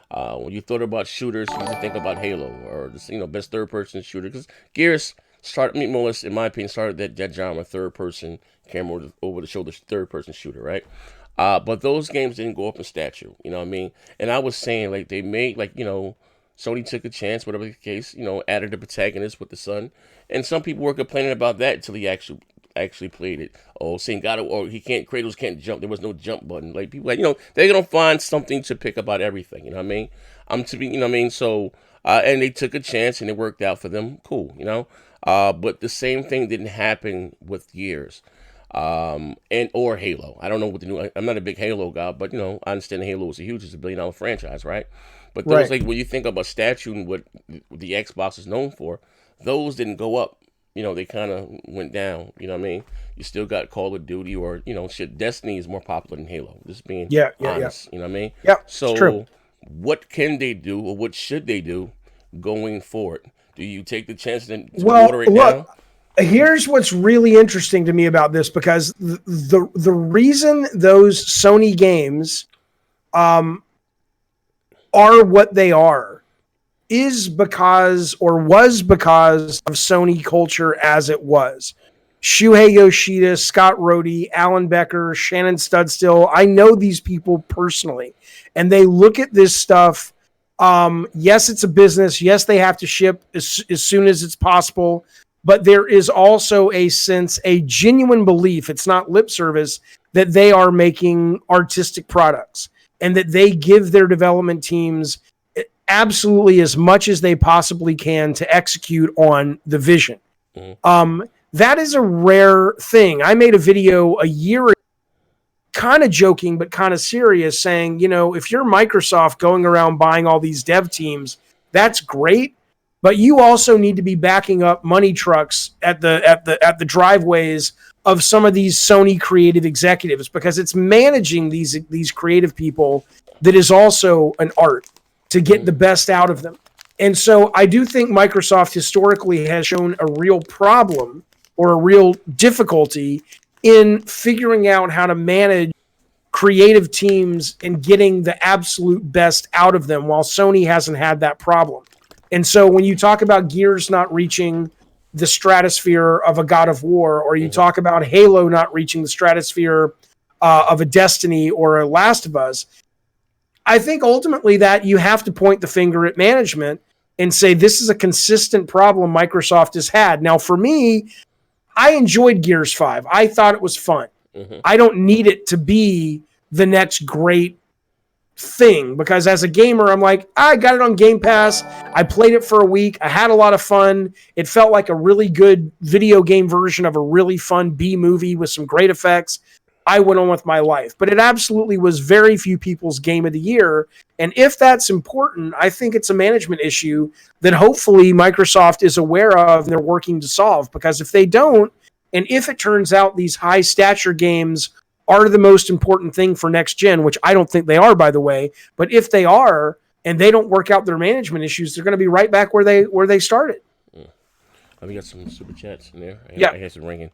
When you thought about shooters, you usually think about Halo or the best third person shooter, because Gears started, more or less, in my opinion, started that genre, third person camera over the shoulder third person shooter, right? But those games didn't go up in stature, you know what I mean? And I was saying, like, they made, like, Sony took a chance, whatever the case, added a protagonist with the son, and some people were complaining about that until he actually played it. Oh, saying Kratos can't jump. There was no jump button. Like, people, like, they're gonna find something to pick about everything. You know what I mean? You know what I mean? So, and they took a chance and it worked out for them. Cool, But the same thing didn't happen with Gears. Or Halo. I don't know what the new. I'm not a big Halo guy, but I understand Halo is it's $1 billion franchise, right? But those, like, when you think about statute and what the Xbox is known for, those didn't go up. They kind of went down. You know what I mean? You still got Call of Duty or shit. Destiny is more popular than Halo. Just being honest. You know what I mean? Yeah. So true. What can they do, or what should they do going forward? Do you take the chance to water it down? Here's what's really interesting to me about this, because the reason those Sony games are what they are is because, or was because, of Sony culture as it was. Shuhei Yoshida, Scott Rhodey, Alan Becker, Shannon Studstill. I know these people personally, and they look at this stuff. Yes, it's a business. Yes, they have to ship as soon as it's possible. But there is also a genuine belief, it's not lip service, that they are making artistic products and that they give their development teams absolutely as much as they possibly can to execute on the vision. Mm-hmm. That is a rare thing. I made a video a year ago, kind of joking, but kind of serious, saying, if you're Microsoft going around buying all these dev teams, that's great. but you also need to be backing up money trucks at the driveways of some of these Sony creative executives, because it's managing these creative people that is also an art to get the best out of them. And so I do think Microsoft historically has shown a real problem or a real difficulty in figuring out how to manage creative teams and getting the absolute best out of them, while Sony hasn't had that problem. And so when you talk about Gears not reaching the stratosphere of a God of War, or you talk about Halo not reaching the stratosphere of a Destiny or a Last of Us, I think ultimately that you have to point the finger at management and say, this is a consistent problem Microsoft has had. Now, for me, I enjoyed Gears 5. I thought it was fun. I don't need it to be the next great thing, because as a gamer, I'm like, I got it on Game Pass. I played it for a week. I had a lot of fun. It felt like a really good video game version of a really fun B movie with some great effects. I went on with my life, but it absolutely was very few people's game of the year. And if that's important, I think it's a management issue that hopefully Microsoft is aware of and they're working to solve, because if they don't, and if it turns out these high stature games are the most important thing for next gen, which I don't think they are, by the way, but if they are, and they don't work out their management issues, they're going to be right back where they started. We got some super chats in there. I hear some ringing.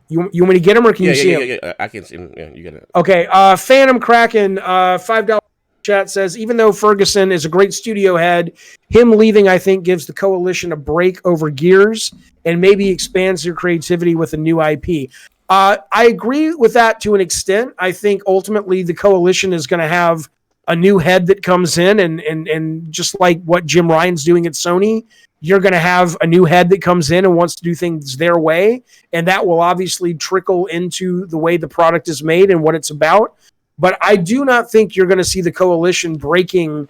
You want me to get them, or can you see them? Yeah. I can see them. Yeah, you got it. Okay. Phantom Kraken, $5 chat says, even though Fergusson is a great studio head, him leaving, I think, gives the coalition a break over Gears and maybe expands their creativity with a new IP. I agree with that to an extent. I think ultimately the coalition is going to have a new head that comes in, and just like what Jim Ryan's doing at Sony, you're going to have a new head that comes in and wants to do things their way, and that will obviously trickle into the way the product is made and what it's about. But I do not think you're going to see the coalition breaking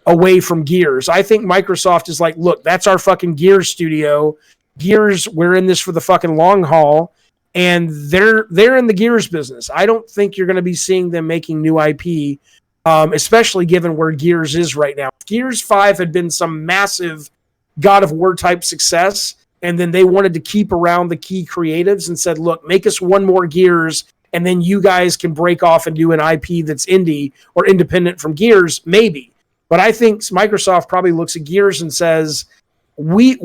away from Gears. I think Microsoft is like, look, that's our fucking Gears studio. Gears, we're in this for the fucking long haul, and they're in the Gears business. I don't think you're going to be seeing them making new IP, especially given where Gears is right now. If Gears 5 had been some massive God of War type success, and then they wanted to keep around the key creatives and said, look, make us one more Gears, and then you guys can break off and do an IP that's indie or independent from Gears, maybe. But I think Microsoft probably looks at Gears and says, we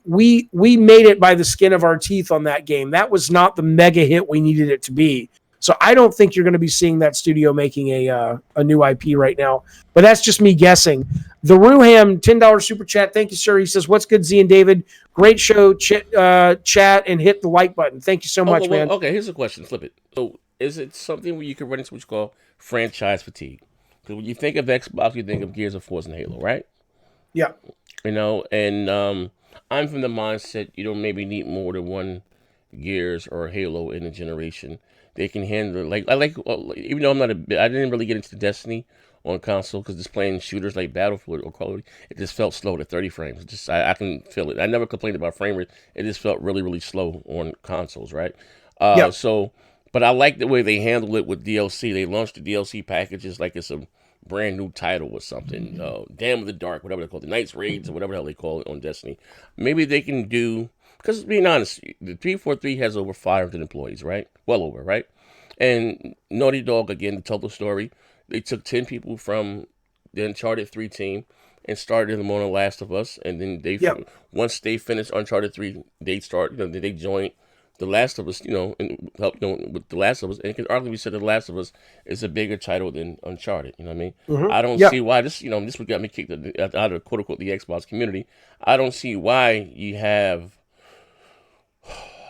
made it by the skin of our teeth on that game. That was not the mega hit we needed it to be. So I don't think you're going to be seeing that studio making a new IP right now. But that's just me guessing. The Ruham, $10 super chat. Thank you, sir. He says, what's good, Z and David? Great show. Chat and hit the like button. Thank you so much, man. Okay, here's a question. Flip it. So is it something where you can run into what you call franchise fatigue? Because when you think of Xbox, you think of Gears of Force and Halo, right? Yeah. You know, and I'm from the mindset you don't maybe need more than one Gears or Halo in a generation. They can handle even though I didn't really get into Destiny on console, because just playing shooters like Battlefield or Call of Duty, it just felt slow at 30 frames. I can feel it. I never complained about frame rate. It just felt really, really slow on consoles, right? So, but I like the way they handle it with DLC. They launched the DLC packages like it's a brand new title or something. Dam of the Dark, whatever they call it, the Knights Raids or whatever the hell they call it on Destiny. Maybe they can do, because being honest, the 343 has over 500 employees, right? Well over, right? And Naughty Dog, again, to tell the story, they took 10 people from the Uncharted 3 team and started them on The Last of Us. And then once they finished Uncharted 3, they joined The Last of Us, and helped with The Last of Us. And it can arguably be said The Last of Us is a bigger title than Uncharted. You know what I mean? Mm-hmm. I don't see why this would got me kicked out of quote unquote the Xbox community. I don't see why you have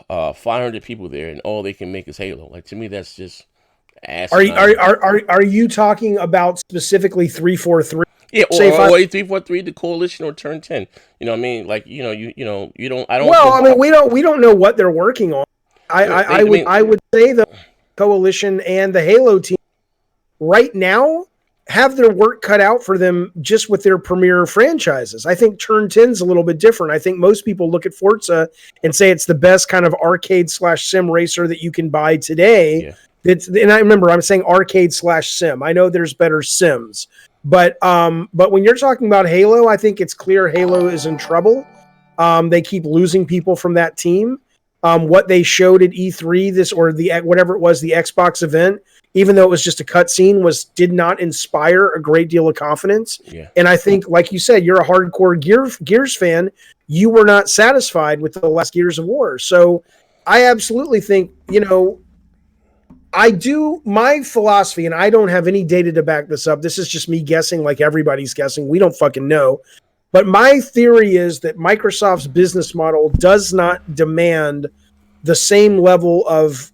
500 people there and all they can make is Halo. Like, to me, that's just asinine. Are you talking about specifically 343? Yeah, or 343, the coalition, or Turn 10. You know what I mean? Like, you don't. I don't. Well, I mean, we don't know what they're working on. I would say the coalition and the Halo team right now have their work cut out for them just with their premier franchises. I think Turn 10's a little bit different. I think most people look at Forza and say it's the best kind of arcade/sim racer that you can buy today. Yeah. And I remember I'm saying arcade/sim. I know there's better sims, but when you're talking about Halo, I think it's clear Halo is in trouble. They keep losing people from that team. What they showed at E3, whatever it was, the Xbox event, even though it was just a cutscene, did not inspire a great deal of confidence. Yeah. And I think, like you said, you're a hardcore Gears fan. You were not satisfied with the last Gears of War. So I absolutely think, my philosophy, and I don't have any data to back this up. This is just me guessing like everybody's guessing. We don't fucking know. But my theory is that Microsoft's business model does not demand the same level of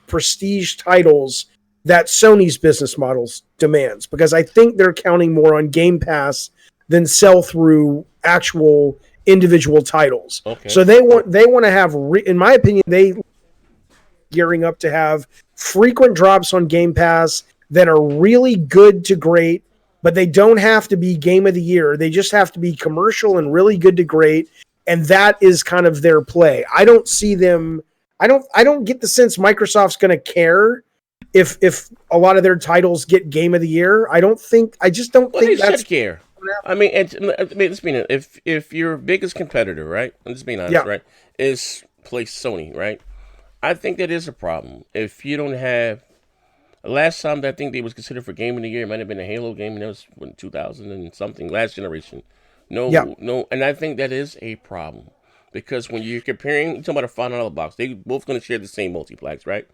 prestige titles that Sony's business models demands, because I think they're counting more on Game Pass than sell through actual individual titles. Okay. So they want to have, in my opinion, they gearing up to have frequent drops on Game Pass that are really good to great. But they don't have to be game of the year. They just have to be commercial and really good to great. And that is kind of their play. I don't see them. I don't get the sense Microsoft's going to care if a lot of their titles get game of the year. I just don't think they that's should care. I mean, let's be honest. If your biggest competitor, right? Let's be honest, right, is Sony, right? I think that is a problem. If you don't have. Last time that I think they was considered for Game of the Year, it might have been a Halo game, and that was in 2000 and something, last generation. No, and I think that is a problem. Because when you're comparing, you're talking about a $5 box, they both going to share the same multiplex, right?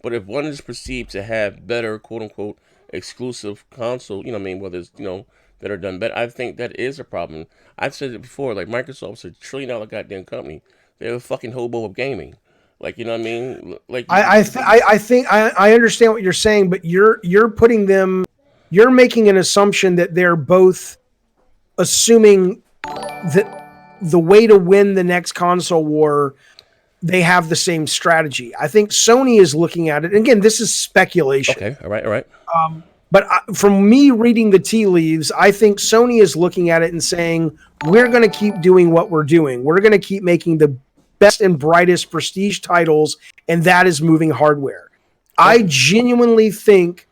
But if one is perceived to have better, quote-unquote, exclusive console, whether it's, that are done better, I think that is a problem. I've said it before, like Microsoft's $1 trillion goddamn company. They're a fucking hobo of gaming. Like, you know what I mean? Like, I think I understand what you're saying, but you're making an assumption that they're both assuming that the way to win the next console war, they have the same strategy. I think Sony is looking at it. And again, this is speculation. Okay. All right. But from me reading the tea leaves, I think Sony is looking at it and saying, we're going to keep doing what we're doing. We're going to keep making the best and brightest prestige titles, and that is moving hardware. I genuinely think,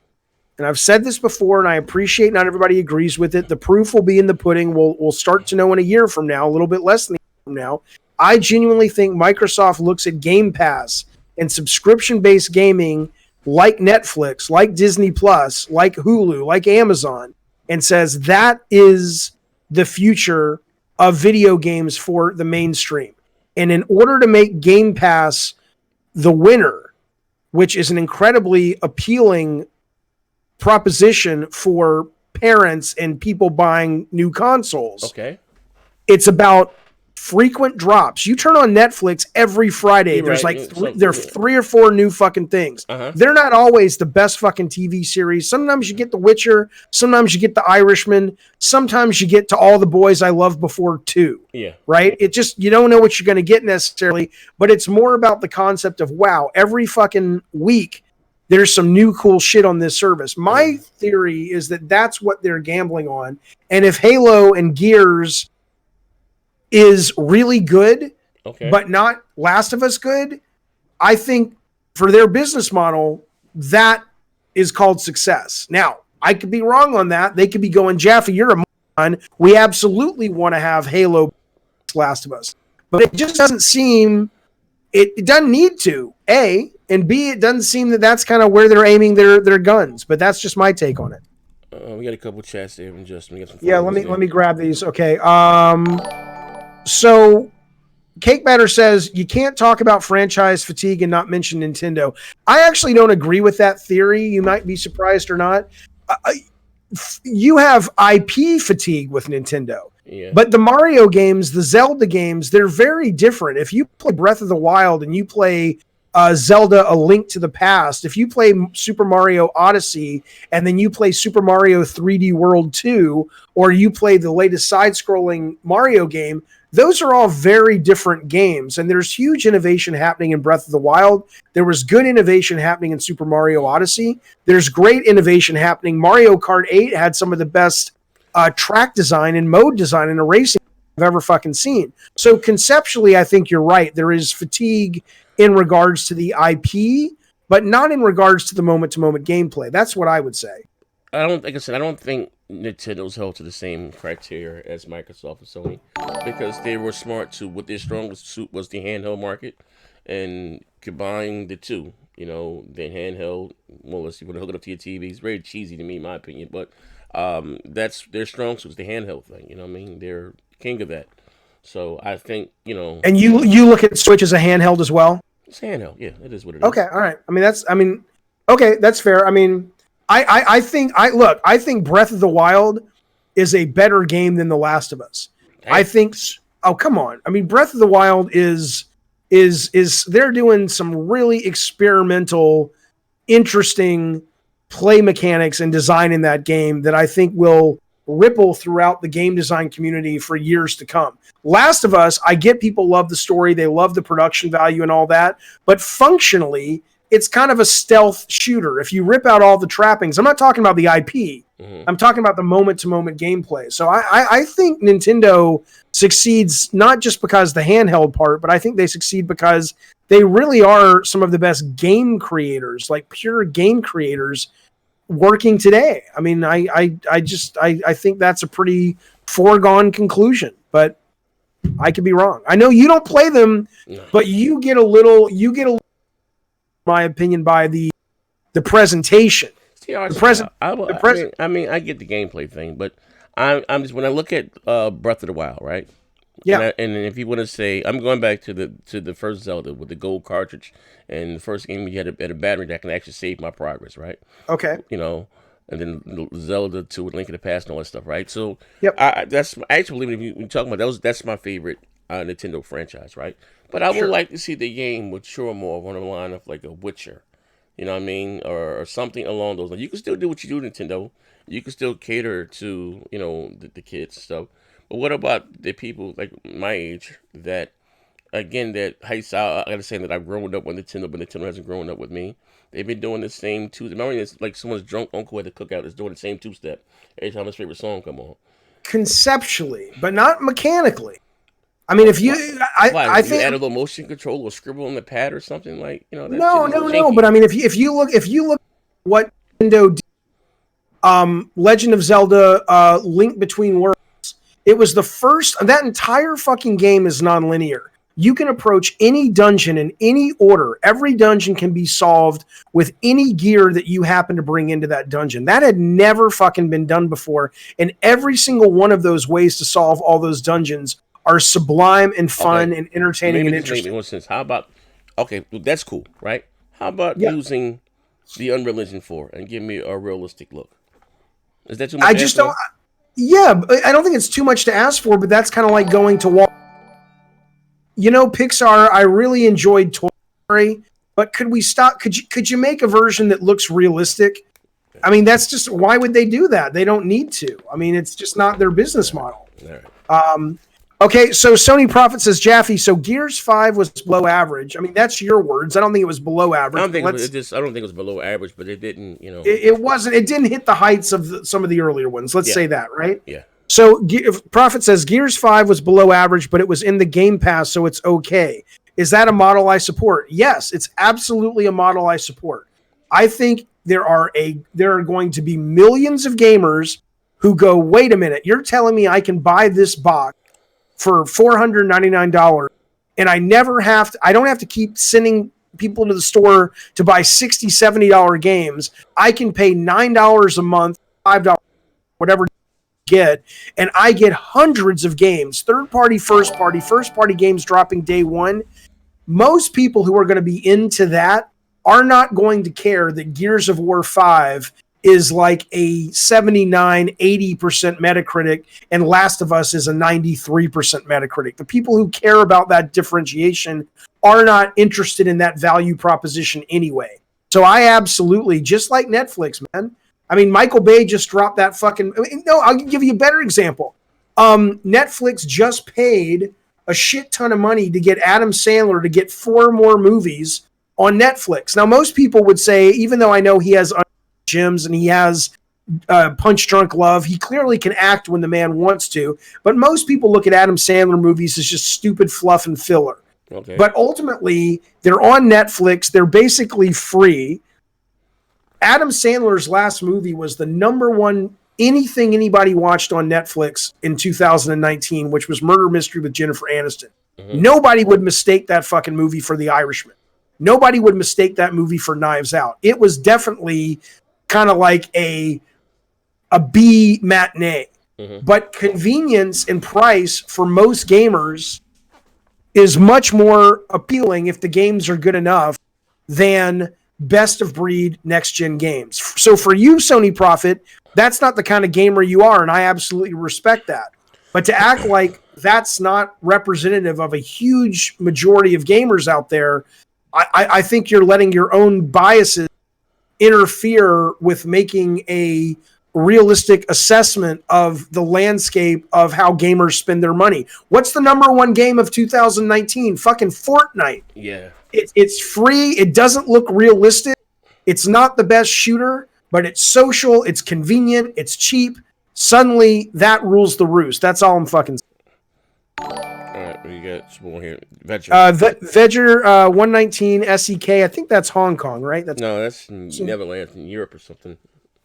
and I've said this before, and I appreciate not everybody agrees with it. The proof will be in the pudding. We'll start to know in a year from now, a little bit less than a year from now. I genuinely think Microsoft looks at Game Pass and subscription-based gaming like Netflix, like Disney Plus, like Hulu, like Amazon, and says that is the future of video games for the mainstream. And in order to make Game Pass the winner, which is an incredibly appealing proposition for parents and people buying new consoles, okay, it's about frequent drops. You turn on Netflix every Friday. You're there's right. there are 3 or 4 new fucking things. Uh-huh. They're not always the best fucking TV series. Sometimes you get The Witcher. Sometimes you get The Irishman. Sometimes you get To All the Boys I Loved Before 2. Yeah. Right? It just, you don't know what you're going to get necessarily, but it's more about the concept of, wow, every fucking week there's some new cool shit on this service. My theory is that that's what they're gambling on. And if Halo and Gears is really good, but not Last of Us good, I think for their business model, that is called success. Now, I could be wrong on that. They could be going, Jaffe, you're a moron. We absolutely want to have Halo Last of Us. But it just doesn't seem, it doesn't need to, A, and B, it doesn't seem that that's kind of where they're aiming their guns. But that's just my take on it. We got a couple chats there in just. Let me grab these. Okay. So Cake Batter says you can't talk about franchise fatigue and not mention Nintendo. I actually don't agree with that theory. You might be surprised or not. You have IP fatigue with Nintendo. Yeah. But the Mario games, the Zelda games, they're very different. If you play Breath of the Wild and you play Zelda A Link to the Past, if you play Super Mario Odyssey and then you play Super Mario 3D World 2, or you play the latest side-scrolling Mario game, those are all very different games, and there's huge innovation happening in Breath of the Wild. There was good innovation happening in Super Mario Odyssey. There's great innovation happening. Mario Kart 8 had some of the best track design and mode design in a racing I've ever fucking seen. So conceptually, I think you're right. There is fatigue in regards to the IP, but not in regards to the moment-to-moment gameplay. That's what I would say. I don't think Nintendo's held to the same criteria as Microsoft and Sony because they were smart to what their strongest suit was the handheld market, and combine the two. The handheld. Well, let's see, when you hook it up to your TV, it's very cheesy to me, in my opinion, but that's their strong suit, is the handheld thing. You know what I mean? They're king of that. So I think And you look at Switch as a handheld as well. it's handheld. Yeah, it is what it is. Okay, all right. Okay, that's fair. I think Breath of the Wild is a better game than The Last of Us. Hey. I think. Oh, come on. Breath of the Wild is they're doing some really experimental, interesting play mechanics and design in that game that I think will ripple throughout the game design community for years to come. Last of Us, I get people love the story, they love the production value and all that, but functionally, it's kind of a stealth shooter. If you rip out all the trappings, I'm not talking about the IP. Mm-hmm. I'm talking about the moment-to-moment gameplay. So I think Nintendo succeeds not just because the handheld part, but I think they succeed because they really are some of the best game creators, like pure game creators working today. I think that's a pretty foregone conclusion, but I could be wrong. I know you don't play them, but you get a little, my opinion, by the presentation. See, I get the gameplay thing, but I'm just, when I look at Breath of the Wild, right? Yeah. And if you want to say, I'm going back to the first Zelda with the gold cartridge, and the first game you had a battery that can actually save my progress, right? Okay. And then Zelda 2 with Link to the Past and all that stuff, right? So yep. I actually believe if you talk about that's my favorite Nintendo franchise, right? But I would like to see the game mature more on the line of like a Witcher, you know what I mean, or something along those lines. You can still do what you do, Nintendo. You can still cater to the kids and stuff. But what about the people like my age that, again, I gotta say that I've grown up with Nintendo, but Nintendo hasn't grown up with me. They've been doing the same two-step. Remember, it's like someone's drunk uncle at the cookout is doing the same two-step every time his favorite song come on. Conceptually, but not mechanically. If you, I think you add a little motion control or scribble on the pad or something like no. But if you look what Nintendo did, Legend of Zelda, Link Between Worlds, it was the first. That entire fucking game is non-linear. You can approach any dungeon in any order. Every dungeon can be solved with any gear that you happen to bring into that dungeon. That had never fucking been done before. And every single one of those ways to solve all those dungeons are sublime and fun and entertaining and interesting. Maybe sense. How about, that's cool, right? How about using the Unreal Engine 4 and give me a realistic look? Is that too much? I just don't. Yeah, I don't think it's too much to ask for, but that's kind of like going to Walt. Pixar, I really enjoyed Toy Story, but could we stop? Could you make a version that looks realistic? That's just, why would they do that? They don't need to. It's just not their business model. Right. Okay, so Sony Prophet says, Jaffe, so Gears 5 was below average. That's your words. I don't think it was below average. I don't think it was below average, but it didn't, It wasn't. It didn't hit the heights of some of the earlier ones. Let's say that, right? Yeah. So Prophet says Gears 5 was below average, but it was in the Game Pass, so it's okay. Is that a model I support? Yes, it's absolutely a model I support. I think there are going to be millions of gamers who go, wait a minute, you're telling me I can buy this box for $499 and I don't have to keep sending people to the store to buy $60, $70 games. I can pay $9 a month, $5, whatever get, and I get hundreds of games, third-party, first-party games dropping day one. Most people who are going to be into that are not going to care that Gears of War 5 is like a 79, 80% Metacritic, and Last of Us is a 93% Metacritic. The people who care about that differentiation are not interested in that value proposition anyway. So I absolutely, just like Netflix, man. Michael Bay just dropped that fucking... No, I'll give you a better example. Netflix just paid a shit ton of money to get Adam Sandler to get 4 more movies on Netflix. Now, most people would say, even though I know he has gyms and he has Punch Drunk Love, he clearly can act when the man wants to, but most people look at Adam Sandler movies as just stupid fluff and filler. Okay. But ultimately, they're on Netflix. They're basically free. Adam Sandler's last movie was the number one anything anybody watched on Netflix in 2019, which was Murder Mystery with Jennifer Aniston, nobody would mistake that fucking movie for The Irishman. Nobody would mistake that movie for Knives Out. It was definitely kind of like a B matinee. But convenience and price for most gamers is much more appealing if the games are good enough than best of breed next gen games. So for you, Sony Profit, that's not the kind of gamer you are, and I absolutely respect that. But to act like that's not representative of a huge majority of gamers out there, I think you're letting your own biases interfere with making a realistic assessment of the landscape of how gamers spend their money. What's the number one game of 2019? Fucking Fortnite. Yeah. It's free. It doesn't look realistic. It's not the best shooter, but it's social. It's convenient. It's cheap. Suddenly, that rules the roost. That's all I'm fucking saying. All right, we got some more here. Vector. Vector 119 SEK. I think that's Hong Kong, right? That's Netherlands in Europe or something.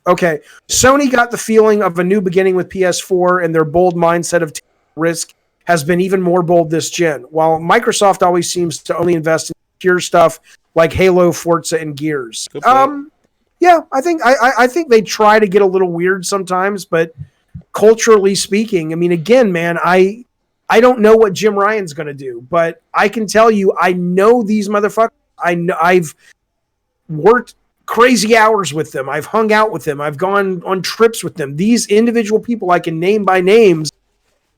Okay. Sony got the feeling of a new beginning with PS4, and their bold mindset of risk has been even more bold this gen. While Microsoft always seems to only invest in pure stuff like Halo, Forza, and Gears. Yeah, I think they try to get a little weird sometimes, but culturally speaking, I mean, again, man, I don't know what Jim Ryan's going to do, but I can tell you, I know these motherfuckers. I've worked crazy hours with them. I've hung out with them. I've gone on trips with them. These individual people I can name by names.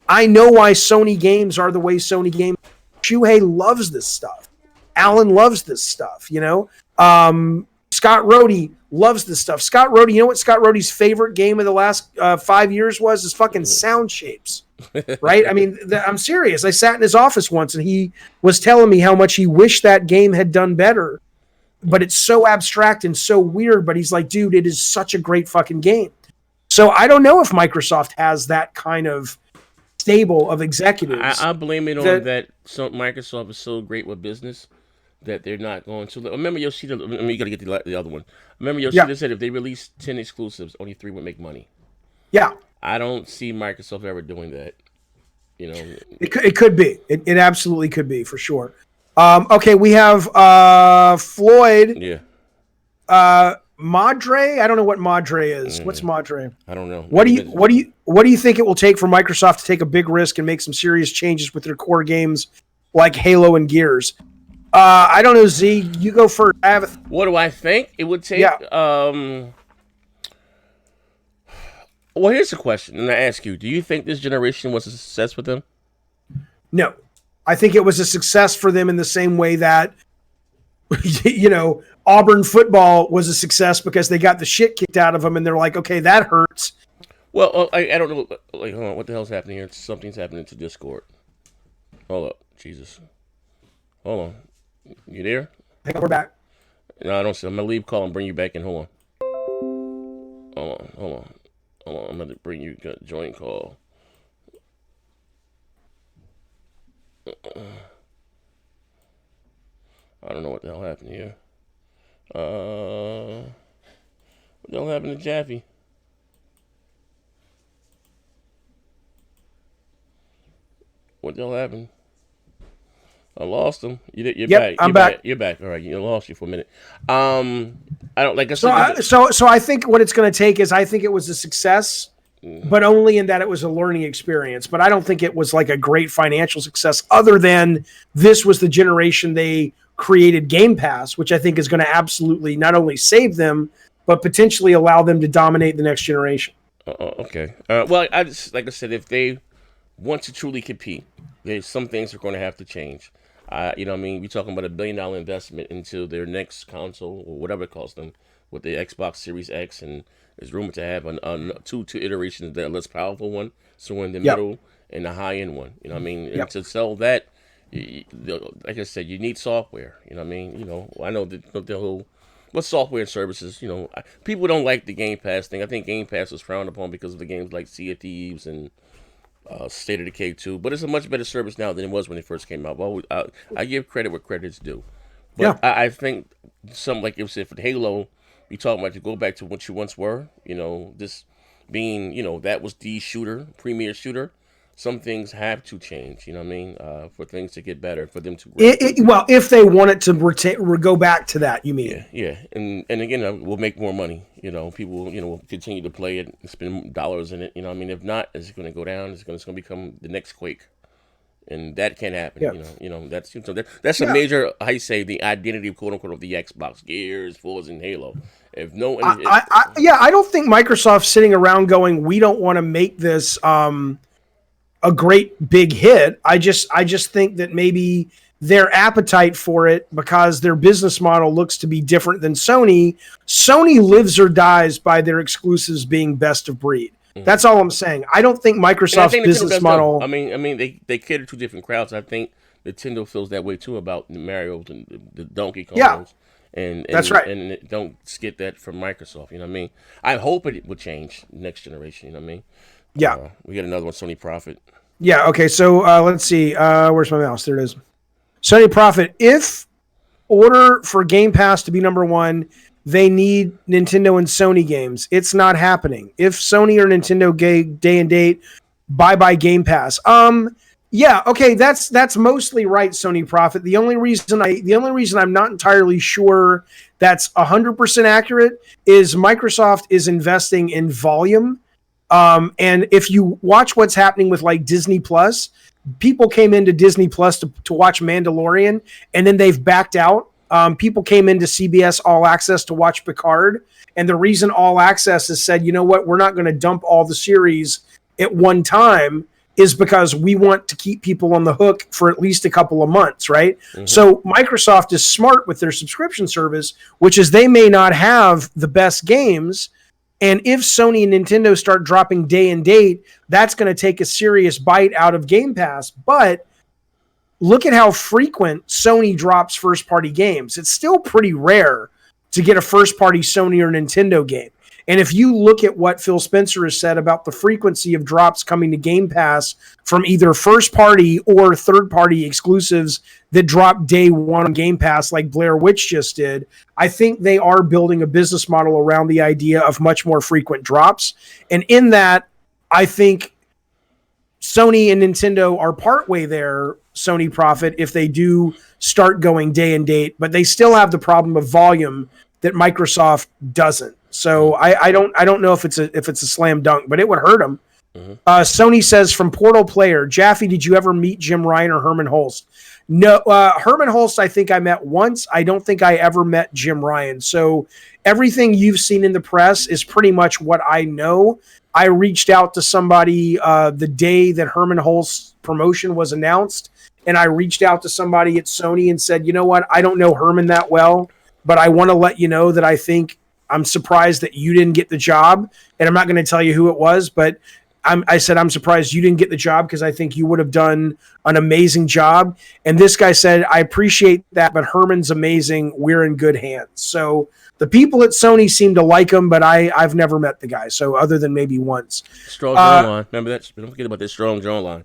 I know why Sony games are the way Sony games. Shuhei loves this stuff. Alan loves this stuff, you know? Scott Rohde loves this stuff. Scott Rohde, you know what Scott Rohde's favorite game of the last 5 years was? Is fucking Sound Shapes, right? I mean, I'm serious. I sat in his office once and he was telling me how much he wished that game had done better, but it's so abstract and so weird. But he's like, dude, it is such a great fucking game. So I don't know if Microsoft has that kind of stable of executives. I blame it on that Microsoft is so great with business that they're not going to. Remember Yoshida, I mean, you got to get the other one. Remember Yoshida said if they release 10 exclusives, only 3 would make money. Yeah. I don't see Microsoft ever doing that. You know, it could be. It absolutely could be, for sure. Okay, we have Floyd. Yeah. Madre. I don't know what Madre is. What's Madre? I don't know. What do you think it will take for Microsoft to take a big risk and make some serious changes with their core games like Halo and Gears? I don't know, Z. You go first. What do I think it would take? Yeah. Well, here's the question, and I ask you: do you think this generation was a success for them? No, I think it was a success for them in the same way that, you know, Auburn football was a success because they got the shit kicked out of them, and they're like, okay, that hurts. Well, I don't know. Like, hold on, what the hell's happening here? Something's happening to Discord. Hold up, Jesus. Hold on. You there? Hang on, we're back. No, I don't see. I'm gonna leave call and bring you back in. Hold on. I'm gonna bring you joint call. I don't know what the hell happened here. What the hell happened to Jaffe? What the hell happened? I lost him. You're back. I'm back. You're back. All right, you lost you for a minute. I don't like I said. So I think what it's going to take is I think it was a success, but only in that it was a learning experience. But I don't think it was like a great financial success. Other than this was the generation they created Game Pass, which I think is going to absolutely not only save them, but potentially allow them to dominate the next generation. Okay. Well, I just, like I said, if they want to truly compete, there's some things are going to have to change. You know what I mean? We're talking about $1 billion investment into their next console, or whatever it calls them, with the Xbox Series X, and there's rumored to have two iterations, the less powerful one, so in the middle, and the high-end one. You know what I mean? And to sell that, like I said, you need software. You know what I mean? You know, I know the whole, but software and services, you know, people don't like the Game Pass thing. I think Game Pass was frowned upon because of the games like Sea of Thieves and State of Decay 2, but it's a much better service now than it was when it first came out. Well, I give credit where credit's due. But I think something like you said for Halo, we talking about to go back to what you once were. You know, this being, that was the premier shooter. Some things have to change, you know what I mean, for things to get better, for them to grow. Well, if they want it to go back to that, you mean? Yeah. And again, we'll make more money. People, will continue to play it and spend dollars in it. You know what I mean? If not, it's going to go down. It's going to become the next Quake. And that can't happen. Yeah. That's a major, I say, the identity, quote unquote, of the Xbox, Gears, Forza, and Halo. If no, I don't think Microsoft's sitting around going, we don't want to make this a great big hit. I just think that maybe their appetite for it, because their business model looks to be different than Sony. Sony lives or dies by their exclusives being best of breed. That's all I'm saying. I don't think Microsoft's business model. I mean, they cater to different crowds. I think Nintendo feels that way too about the Mario and the Donkey Kong. Yeah, and that's right. And don't get that from Microsoft. You know what I mean? I hope it would change next generation. You know what I mean? Yeah. We got another one, Sony Profit. Yeah. Okay. So let's see. Where's my mouse? There it is. Sony Profit. If order for Game Pass to be number one, they need Nintendo and Sony games. It's not happening. If Sony or Nintendo day and date, bye Game Pass. Yeah, okay, that's mostly right, Sony Profit. The only reason I'm not entirely sure that's 100% accurate is Microsoft is investing in volume. And if you watch what's happening with like Disney Plus, people came into Disney Plus to watch Mandalorian, and then they've backed out. People came into CBS All Access to watch Picard, and the reason All Access has said, you know what, we're not going to dump all the series at one time is because we want to keep people on the hook for at least a couple of months, right? Mm-hmm. So Microsoft is smart with their subscription service, which is they may not have the best games, and if Sony and Nintendo start dropping day and date, that's going to take a serious bite out of Game Pass. But look at how frequent Sony drops first-party games. It's still pretty rare to get a first-party Sony or Nintendo game. And if you look at what Phil Spencer has said about the frequency of drops coming to Game Pass from either first-party or third-party exclusives that drop day one on Game Pass like Blair Witch just did, I think they are building a business model around the idea of much more frequent drops. And in that, I think Sony and Nintendo are partway there, Sony Profit, if they do start going day and date, but they still have the problem of volume that Microsoft doesn't. So I don't know if it's a slam dunk, but it would hurt them. Mm-hmm. Sony says from Portal Player, Jaffe, did you ever meet Jim Ryan or Herman Holst? No, Herman Holst I think I met once. I don't think I ever met Jim Ryan. So everything you've seen in the press is pretty much what I know. I reached out to somebody the day that Herman Holst's promotion was announced, and I reached out to somebody at Sony and said, you know what, I don't know Herman that well, but I want to let you know that I think I'm surprised that you didn't get the job. And I'm not going to tell you who it was, but I said, I'm surprised you didn't get the job because I think you would have done an amazing job. And this guy said, I appreciate that, but Herman's amazing. We're in good hands. So the people at Sony seem to like him, but I've never met the guy. So other than maybe once. Strong line. Remember that? Don't forget about that strong jaw line.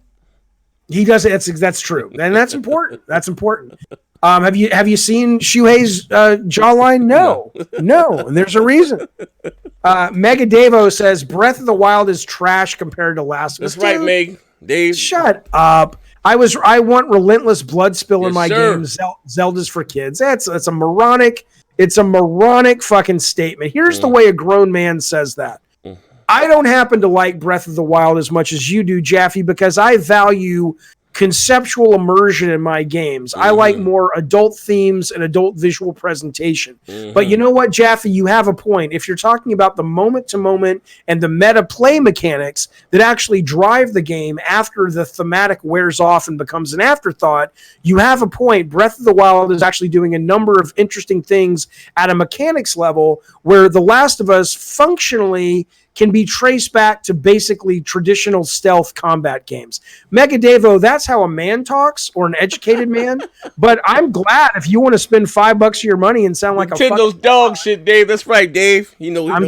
He does it. That's true. And that's important. That's important. Have you seen Shuhei's jawline? No. And there's a reason. Mega Devo says Breath of the Wild is trash compared to Last of Us. That's right, Meg. Dave. Shut up. I want relentless blood spill in my game. Zelda's for kids. It's a moronic fucking statement. Here's the way a grown man says that. I don't happen to like Breath of the Wild as much as you do, Jaffe, because I value conceptual immersion in my games. I like more adult themes and adult visual presentation. But you know what, Jaffe, you have a point. If you're talking about the moment-to-moment and the meta play mechanics that actually drive the game after the thematic wears off and becomes an afterthought, you have a point. Breath of the Wild is actually doing a number of interesting things at a mechanics level where The Last of Us functionally can be traced back to basically traditional stealth combat games. Mega Devo, that's how a man talks, or an educated man. But I'm glad if you want to spend $5 of your money and sound like Nintendo's dog shit, Dave. That's right, Dave. I'm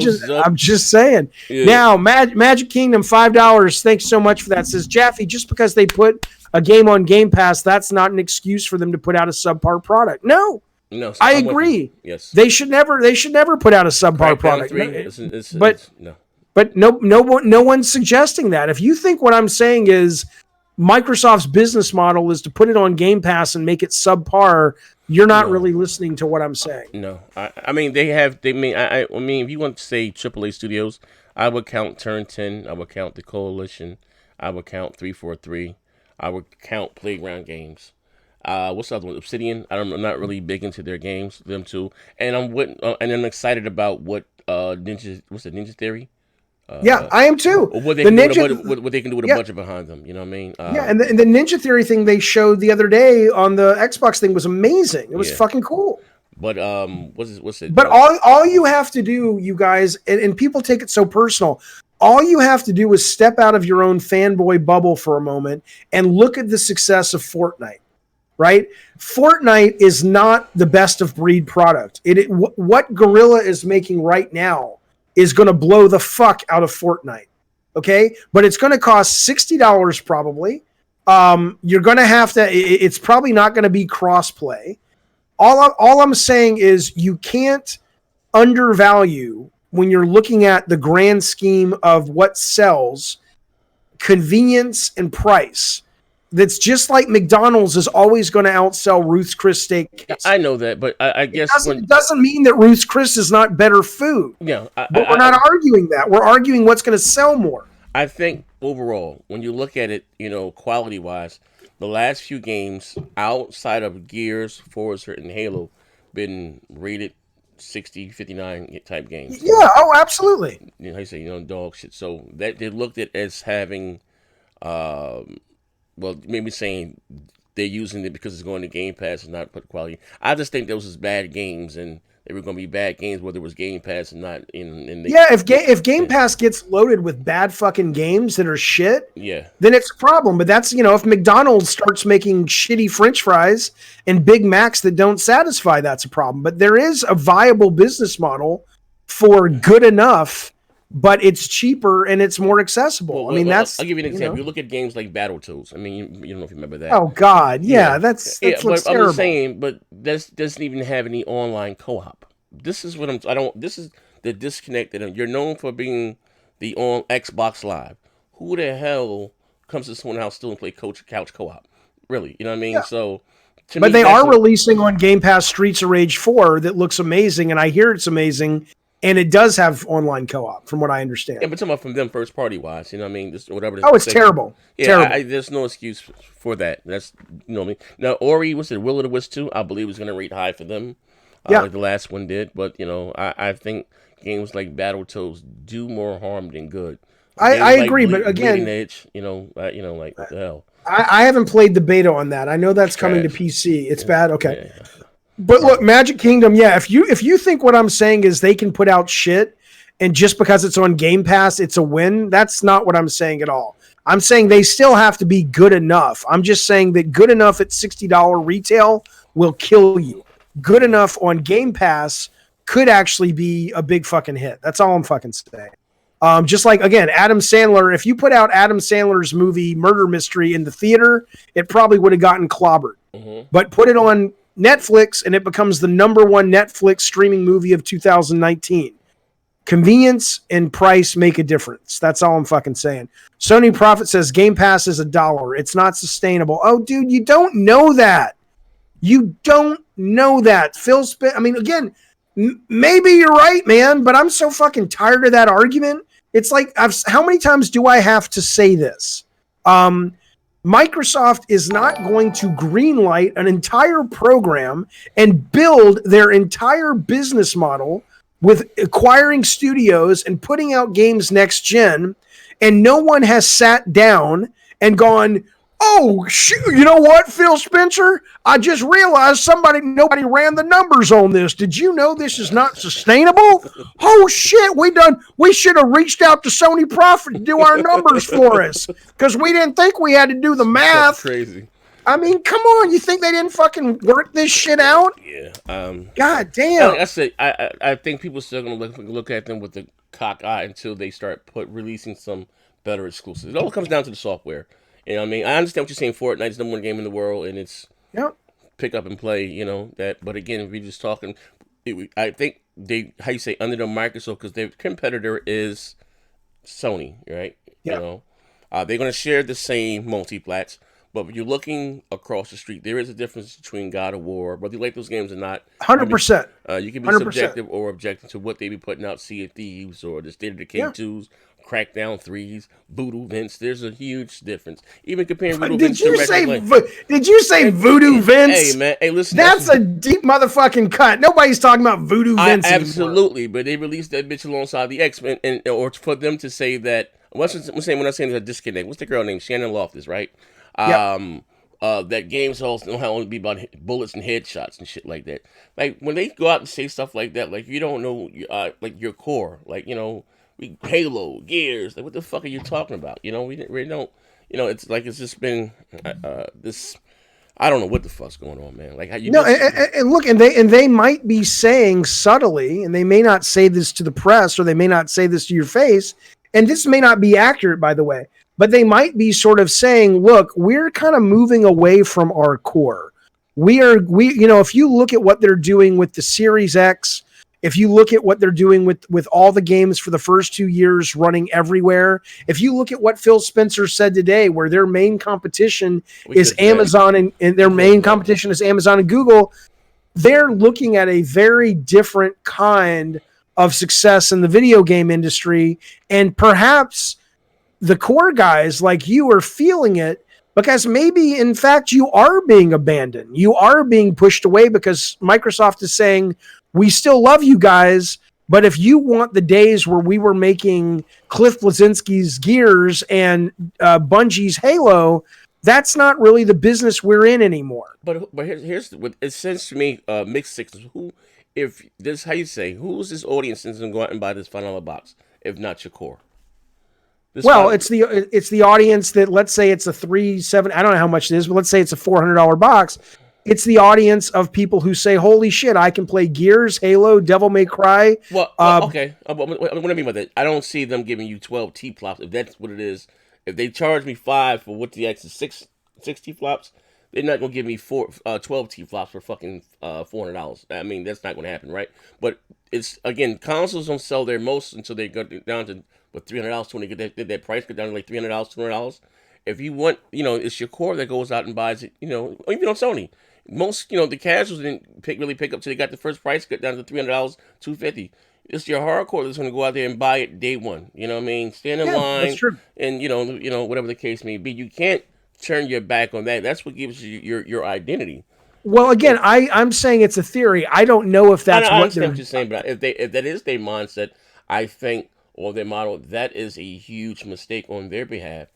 just saying. Yeah. Now, Magic Kingdom, $5. Thanks so much for that. Says Jaffe, just because they put a game on Game Pass, that's not an excuse for them to put out a subpar product. No, I agree. Yes, they should never put out a subpar product. No. But no one's suggesting that. If you think what I'm saying is Microsoft's business model is to put it on Game Pass and make it subpar, you're not really listening to what I'm saying. No, I mean I mean if you want to say AAA studios, I would count Turn 10, I would count the Coalition, I would count 343, I would count Playground Games. What's the other one? Obsidian. I'm not really big into their games, them two, and I'm excited about what Ninja Theory. Yeah, I am too. What they can do with a budget behind them, you know what I mean? And the Ninja Theory thing they showed the other day on the Xbox thing was amazing. It was fucking cool. But what's it? But all you have to do, you guys, and people take it so personal. All you have to do is step out of your own fanboy bubble for a moment and look at the success of Fortnite. Right? Fortnite is not the best of breed product. What Guerrilla is making right now is going to blow the fuck out of Fortnite. Okay? But it's going to cost $60 probably. You're going to have to, it's probably not going to be cross-play. All I'm saying is you can't undervalue when you're looking at the grand scheme of what sells, convenience and price. That's just like McDonald's is always going to outsell Ruth's Chris Steakhouse. I know that, but I guess it doesn't mean that Ruth's Chris is not better food. Yeah, but we're not arguing that. We're arguing what's going to sell more. I think overall, when you look at it, quality-wise, the last few games outside of Gears, Forza, and Halo been rated 60, 59 type games. Yeah, absolutely. How you say, dog shit. So that they looked at as having, maybe saying they're using it because it's going to Game Pass and not put quality. I just think those was bad games, and they were going to be bad games whether it was Game Pass and not. If Game Pass gets loaded with bad fucking games that are shit, then it's a problem. But that's if McDonald's starts making shitty French fries and Big Macs that don't satisfy, that's a problem. But there is a viable business model for good enough. But it's cheaper and it's more accessible. I'll give you an example. You look at games like Battletoads. I mean, you don't know if you remember that. Oh God, that's looks but terrible. I'm saying, but this doesn't even have any online co-op. This is what this is the disconnect that you're known for being the on Xbox Live. Who the hell comes to someone's house still and play couch co-op? Really, you know what I mean? Yeah. So. But they are releasing on Game Pass Streets of Rage 4 that looks amazing, and I hear it's amazing. And it does have online co-op, from what I understand. Yeah, but talking about from them first party wise, you know what I mean? Just whatever. It's terrible. Yeah, terrible. There's no excuse for that. That's what I mean. Now Ori, Will o' the Wisp 2, I believe was going to rate high for them. Like the last one did. But I think games like Battletoads do more harm than good. I agree, but again, Edge, what the hell? I haven't played the beta on that. I know that's coming to PC. It's bad. Okay. Yeah. But look, Magic Kingdom, if you think what I'm saying is they can put out shit and just because it's on Game Pass, it's a win, that's not what I'm saying at all. I'm saying they still have to be good enough. I'm just saying that good enough at $60 retail will kill you. Good enough on Game Pass could actually be a big fucking hit. That's all I'm fucking saying. Just like, again, Adam Sandler, if you put out Adam Sandler's movie Murder Mystery in the theater, it probably would have gotten clobbered. Mm-hmm. But put it on Netflix and it becomes the #1 Netflix streaming movie of 2019. Convenience and price make a difference. That's all I'm fucking saying. Sony Profit says Game Pass is $1. It's not sustainable. Oh, dude, you don't know that. You don't know that. Again, maybe you're right, man, but I'm so fucking tired of that argument. It's like, how many times do I have to say this? Microsoft is not going to greenlight an entire program and build their entire business model with acquiring studios and putting out games next gen, and no one has sat down and gone, oh, shoot, you know what, Phil Spencer? I just realized nobody ran the numbers on this. Did you know this is not sustainable? Oh, shit, we should have reached out to Sony Profit to do our numbers for us because we didn't think we had to do the math. That's crazy. I mean, come on. You think they didn't fucking work this shit out? Yeah. God damn. Like I said, I think people are still going to look at them with the cock eye until they start releasing some better exclusives. It all comes down to the software. You know what I mean? I understand what you're saying. Fortnite's the #1 game in the world, and it's pick up and play, that. But again, if we're just talking, I think under the Microsoft, because their competitor is Sony, right? Yeah. You know, they're going to share the same multi-plats, but when you're looking across the street, there is a difference between God of War, whether you like those games or not. 100%. You can be 100%. subjective or objective to what they be putting out, Sea of Thieves or the State of Decay Yeah. 2s, Crackdown 3s, Voodoo Vince. There's a huge difference. Even comparing Voodoo Did Vince you to say? Ratchet Did you say Voodoo Vince? Hey man, hey listen, That's a deep motherfucking cut. Nobody's talking about Voodoo Vince anymore. absolutely. But they released that bitch alongside the X-Men, and or for them to say that. I'm saying when I'm saying there's a disconnect. What's the girl named Shannon Loftus, right? Yep. That games also only be about bullets and headshots and shit like that. Like when they go out and say stuff like that, like you don't know, like your core, like Halo, Gears, like what the fuck are you talking about? We don't, it's like it's just been this. I don't know what the fuck's going on, man. Like how you and look, and they might be saying subtly, and they may not say this to the press, or they may not say this to your face, and this may not be accurate, by the way. But they might be sort of saying, look, we're kind of moving away from our core. If you look at what they're doing with the Series X, if you look at what they're doing with all the games for the first 2 years running everywhere, if you look at what Phil Spencer said today, where their main competition is Amazon and their main competition is Amazon and Google, they're looking at a very different kind of success in the video game industry. And perhaps the core guys like you are feeling it because maybe, in fact, you are being abandoned. You are being pushed away because Microsoft is saying, we still love you guys, but if you want the days where we were making Cliff Bleszinski's Gears and Bungie's Halo, that's not really the business we're in anymore. But here's what it says to me, mixed signals. Who's this audience that's going to go out and buy this $5 box, if not your core? It's the audience that, let's say it's a 370. I don't know how much it is, but let's say it's a $400 box. It's the audience of people who say, "Holy shit, I can play Gears, Halo, Devil May Cry." Well, okay. What I mean by that, I don't see them giving you 12 T flops if that's what it is. If they charge me 5 for what the X is 6 T flops, they're not gonna give me 12 T flops for fucking $400. I mean, that's not gonna happen, right? But it's again, consoles don't sell their most until they go down to $300 when they get that price, go down to like $300, $200. If you want, it's your core that goes out and buys it, or even on Sony. Most, the casuals didn't really pick up till they got the first price, got down to $300, $250. It's your hardcore that's going to go out there and buy it day one. You know what I mean? Stand in line, that's true. And whatever the case may be, you can't turn your back on that. That's what gives you your identity. Well, again, I'm saying it's a theory. I don't know if that's I understand what you're saying, but if that is their mindset, I think, or their model, that is a huge mistake on their behalf.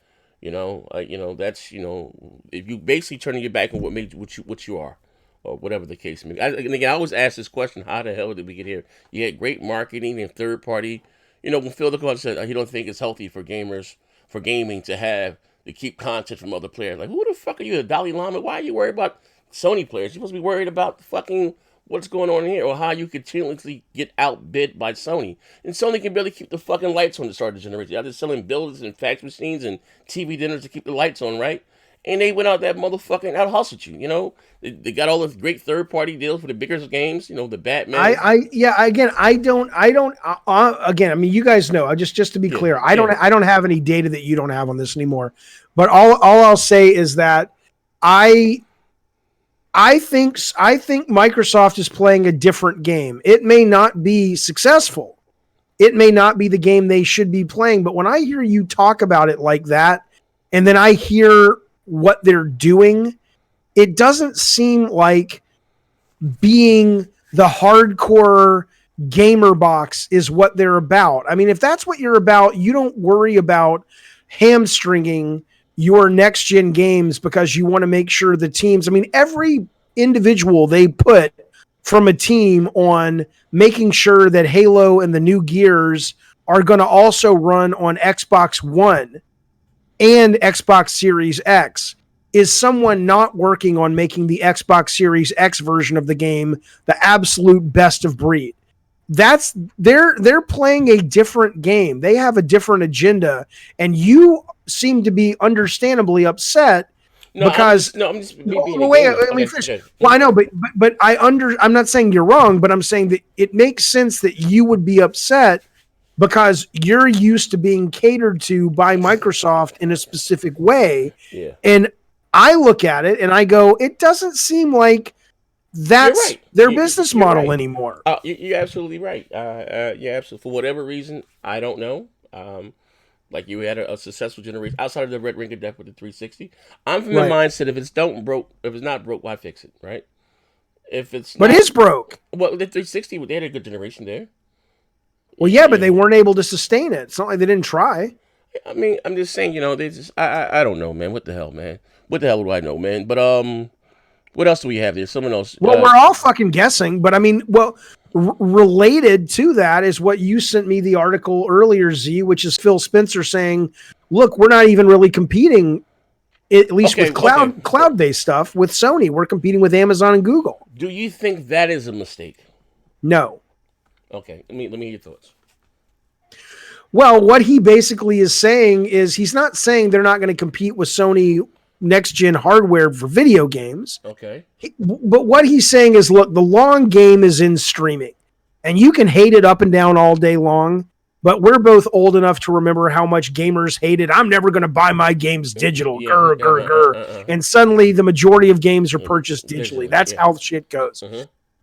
That's if you basically turning your back on what made what you are, or whatever the case may be. And again, I always ask this question: how the hell did we get here? You had great marketing and third party. When Phil DeCote said he don't think it's healthy for gaming to keep content from other players. Like, who the fuck are you, the Dalai Lama? Why are you worried about Sony players? You're supposed to be worried about fucking what's going on here, or how you continuously get outbid by Sony. And Sony can barely keep the fucking lights on to start the generation. They're selling buildings and fax machines and TV dinners to keep the lights on, right? And they went out that motherfucking out hustled you. They got all the great third party deals for the biggest games. The Batman. Again, I don't. Again, I mean, you guys know. Just to be clear, I don't have any data that you don't have on this anymore. But all I'll say is that I think Microsoft is playing a different game. It may not be successful. It may not be the game they should be playing. But when I hear you talk about it like that, and then I hear what they're doing, it doesn't seem like being the hardcore gamer box is what they're about. I mean, if that's what you're about, you don't worry about hamstringing your next gen games because you want to make sure the teams, I mean, every individual they put from a team on making sure that Halo and the new Gears are going to also run on Xbox One and Xbox Series X is someone not working on making the Xbox Series X version of the game the absolute best of breed. They're playing a different game. They have a different agenda, and you seem to be understandably upset because I'm just Well, I know, but I'm not saying you're wrong, but I'm saying that it makes sense that you would be upset because you're used to being catered to by Microsoft in a specific way. Yeah. And I look at it and I go, it doesn't seem like that's their business model anymore. You're absolutely right. Yeah, absolutely. For whatever reason, I don't know. Like you had a successful generation outside of the Red Ring of Death with the 360. I'm from the mindset if it's not broke, why fix it, right? If it's but it's broke. Well, the 360, they had a good generation there. Well, yeah, but they weren't able to sustain it. It's not like they didn't try. I mean, I'm just saying, they just I don't know, man. What the hell, man? What the hell do I know, man? But what else do we have there? Someone else. Well, we're all fucking guessing, but I mean, related to that is what you sent me the article earlier, Z, which is Phil Spencer saying, look, we're not even really competing, at least with cloud-based stuff, with Sony. We're competing with Amazon and Google. Do you think that is a mistake? No. Okay, let me hear your thoughts. Well, what he basically is saying is he's not saying they're not going to compete with Sony next-gen hardware for video games. Okay. But what he's saying is, look, the long game is in streaming. And you can hate it up and down all day long, but we're both old enough to remember how much gamers hated, I'm never going to buy my games digital, And suddenly the majority of games are purchased digitally. That's how shit goes.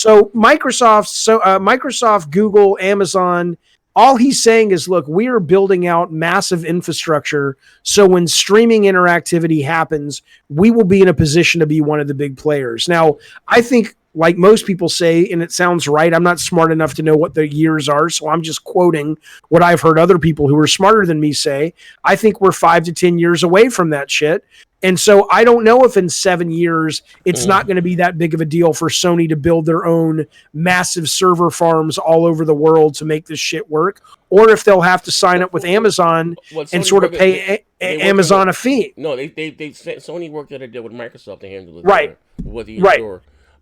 So Microsoft, Google, Amazon, all he's saying is, look, we are building out massive infrastructure. So when streaming interactivity happens, we will be in a position to be one of the big players. Now, I think, like most people say, and it sounds right, I'm not smart enough to know what the years are, so I'm just quoting what I've heard other people who are smarter than me say. I think we're 5 to 10 years away from that shit. And so I don't know if in 7 years it's not going to be that big of a deal for Sony to build their own massive server farms all over the world to make this shit work, or if they'll have to sign up with Amazon and sort of pay Amazon a fee. No, Sony worked out a deal with Microsoft to handle it. Right.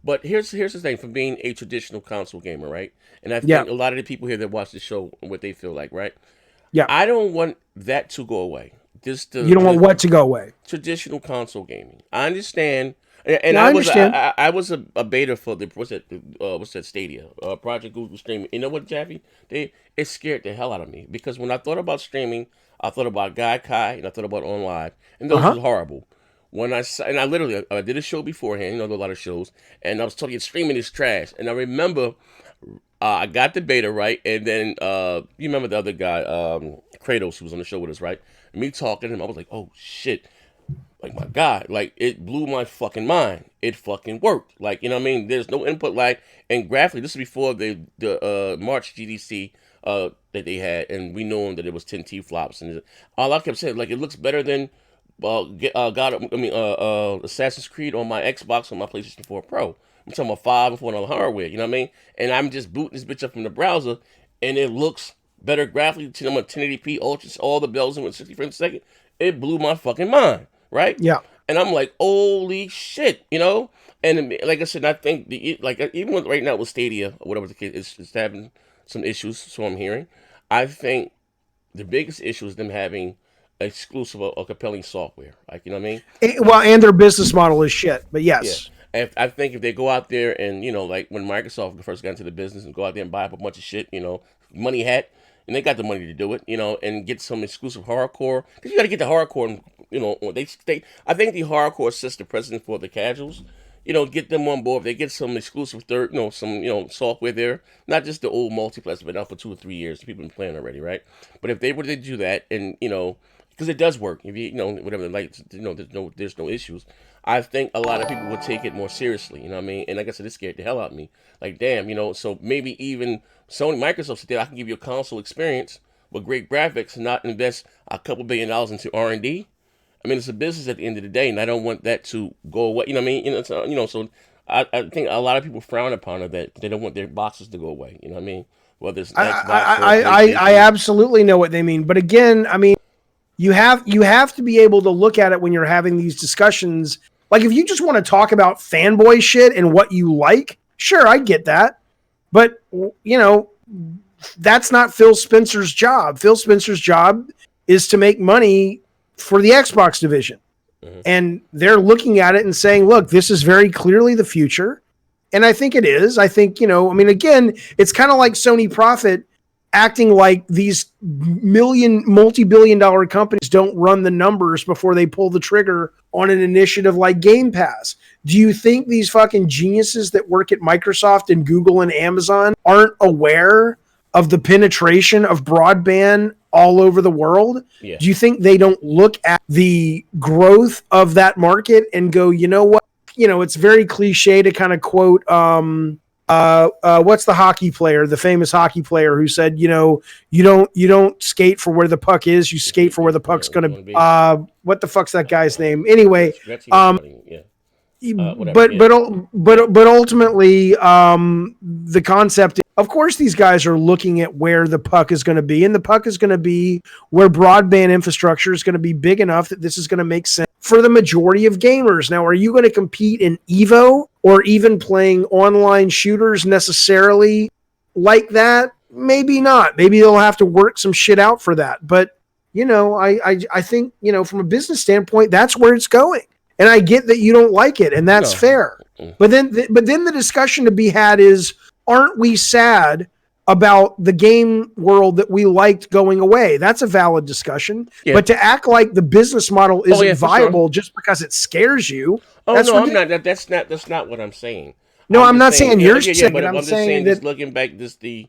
But here's the thing, from being a traditional console gamer, right? And I think a lot of the people here that watch the show, what they feel like, right? Yeah. I don't want that to go away. You don't want what to go away? Traditional console gaming. I understand, and I was a beta for the what's that Stadia Project Google streaming. You know what, Jaffe? It scared the hell out of me, because when I thought about streaming, I thought about Gaikai and I thought about OnLive, and those were horrible. I did a show beforehand, a lot of shows, and I was telling you streaming is trash. And I remember I got the beta, right, and then you remember the other guy, Kratos, who was on the show with us, right? Me talking to him, I was like, oh shit, like my God, like it blew my fucking mind. It fucking worked. Like, you know what I mean? There's no input lag, and graphically, this is before the March GDC that they had, and we knew that it was 10T flops, and all I kept saying, like, it looks better than Assassin's Creed on my Xbox on my PlayStation 4 Pro. I'm talking about 5 and 4 on the hardware, you know what I mean? And I'm just booting this bitch up from the browser, and it looks better graphically. I'm 1080p ultra, all the bells and with 60 frames a second. It blew my fucking mind, right? Yeah. And I'm like, holy shit, And like I said, I think even right now with Stadia or whatever the case, it's having some issues. So I'm hearing. I think the biggest issue is them having exclusive or compelling software. Like, you know what I mean? Well, and their business model is shit. But yes. Yeah. I think if they go out there and, like when Microsoft first got into the business and go out there and buy up a bunch of shit, money hat, and they got the money to do it, and get some exclusive hardcore. Because you got to get the hardcore, I think the hardcore sets the precedent for the casuals. Get them on board. They get some exclusive software there. Not just the old multiplayer, but now for 2 or 3 years. People have been playing already, right? But if they were to do that, and, because it does work, if whatever, like, there's no issues. I think a lot of people would take it more seriously, you know what I mean? And like I said, it scared the hell out of me. Like, damn, so maybe even Microsoft said, I can give you a console experience with great graphics and not invest a couple $1 billion into R&D. I mean, it's a business at the end of the day, and I don't want that to go away. You know what I mean? So I think a lot of people frown upon it, that they don't want their boxes to go away. You know what I mean? Whether it's Xbox I absolutely know what they mean. But again, I mean, you have to be able to look at it when you're having these discussions. Like, if you just want to talk about fanboy shit and what you like, sure, I get that. But, that's not Phil Spencer's job. Phil Spencer's job is to make money for the Xbox division. Mm-hmm. And they're looking at it and saying, look, this is very clearly the future. And I think it is. I think, again, it's kind of like Sony Profit acting like these multi-billion dollar companies don't run the numbers before they pull the trigger on an initiative like Game Pass. Do you think these fucking geniuses that work at Microsoft and Google and Amazon aren't aware of the penetration of broadband all over the world? Yeah. Do you think they don't look at the growth of that market and go, you know what? You know, it's very cliche to kind of quote, what's the hockey player, the famous hockey player who said, you know, you don't skate for where the puck is, you skate for where the puck's going to be. What the fuck's that guy's name? Anyway, but ultimately, the concept, of course, these guys are looking at where the puck is going to be, and the puck is going to be where broadband infrastructure is going to be big enough that this is going to make sense for the majority of gamers. Now, are you going to compete in Evo or even playing online shooters necessarily like that? Maybe not. Maybe they'll have to work some shit out for that. But, you know, I think, you know, from a business standpoint, that's where it's going. And I get that you don't like it, and that's fair. But then the discussion to be had is, aren't we sad about the game world that we liked going away? That's a valid discussion. Yeah. But to act like the business model isn't viable just because it scares you. Oh, no, I'm not. That's not what I'm saying. No, I'm not saying you're saying, but I'm just saying that, just looking back, you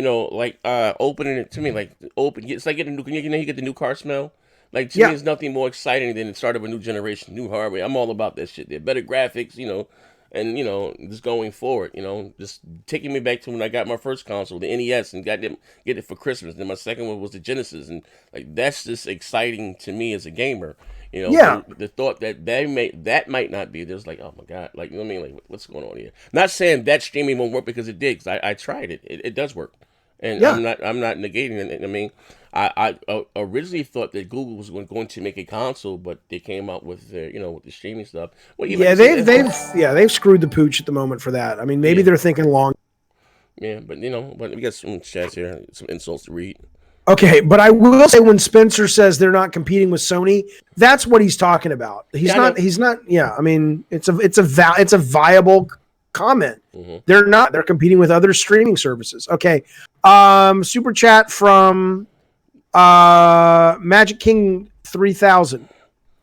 know, like opening it to me, like it's like getting you get the new car smell. Like, to me, there's nothing more exciting than the start of a new generation, new hardware. I'm all about that shit. There, better graphics, you know, and, you know, just going forward, you know, just taking me back to when I got my first console, the NES, and get it for Christmas. Then my second one was the Genesis, and like that's just exciting to me as a gamer. You know, yeah. The thought that might not be. There's like, oh my god, like, you know what I mean, like what's going on here? Not saying that streaming won't work, because it did. Cause I tried it. It does work, and I'm not negating it. I mean, I originally thought that Google was going to make a console, but they came out with their, you know, with the streaming stuff. Well, they've screwed the pooch at the moment for that. I mean, maybe they're thinking long. Yeah, but you know, we got some chats here, some insults to read. Okay, but I will say, when Spencer says they're not competing with Sony, that's what he's talking about. He's not. Yeah, I mean, it's a viable comment. Mm-hmm. They're not. They're competing with other streaming services. Okay, super chat from Magic King 3000.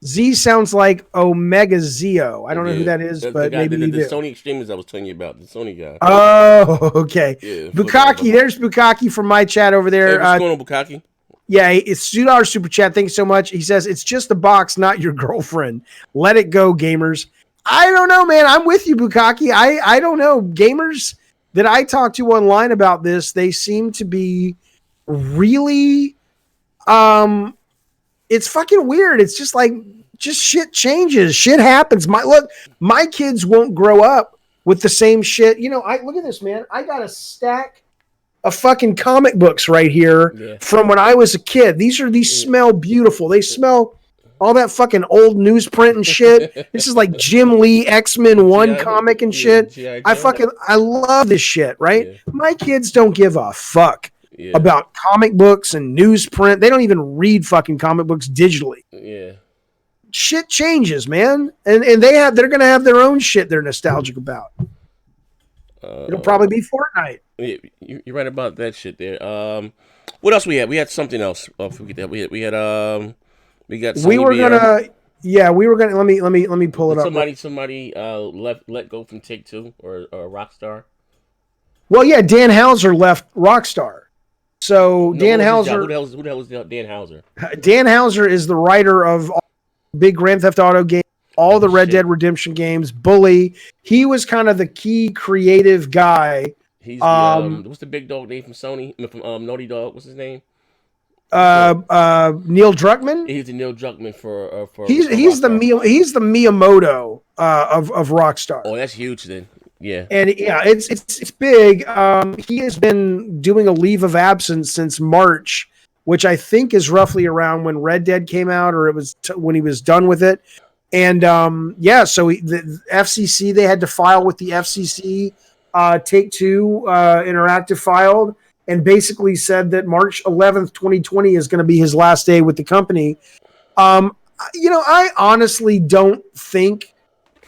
Z sounds like Omega Zio. I don't know who that is, but maybe you do. The Sony Extremist I was telling you about, the Sony guy. Oh, okay. Yeah, Bukaki, there's Bukaki from my chat over there. Hey, what's going on, Bukaki? Yeah, it's $2 super chat. Thanks so much. He says, it's just a box, not your girlfriend. Let it go, gamers. I don't know, man. I'm with you, Bukaki. I don't know. Gamers that I talk to online about this, they seem to be really... it's fucking weird. It's just like, shit changes. Shit happens. My kids won't grow up with the same shit. You know, look at this, man. I got a stack of fucking comic books right here from when I was a kid. These smell beautiful. They smell all that fucking old newsprint and shit. This is like Jim Lee X-Men 1 comic and shit. I love this shit, right? Yeah. My kids don't give a fuck. Yeah. About comic books and newsprint. They don't even read fucking comic books digitally. Yeah. Shit changes, man. And they're gonna have their own shit they're nostalgic about. It'll probably be Fortnite. You're right about that shit there. What else we had? We had something else. Oh, forget that. We got Sony we were VR. We were gonna let me pull it up. Somebody let go from Take-Two or Rockstar. Well, yeah, Dan Houser left Rockstar. So Dan Houser. Who the hell is Dan Houser? Dan Houser is the writer of all big Grand Theft Auto games, all the Red Dead Redemption games, Bully. He was kind of the key creative guy. He's what's the big dog name from Sony? From Naughty Dog. What's his name? Neil Druckmann. He's the Neil Druckmann for he's the Miyamoto of Rockstar. Oh, that's huge then. Yeah, and yeah, it's big. He has been doing a leave of absence since March, which I think is roughly around when Red Dead came out, or it was when he was done with it. And so the FCC, they had to file with the FCC. Take-Two Interactive filed and basically said that March 11th, 2020 is going to be his last day with the company. I honestly don't think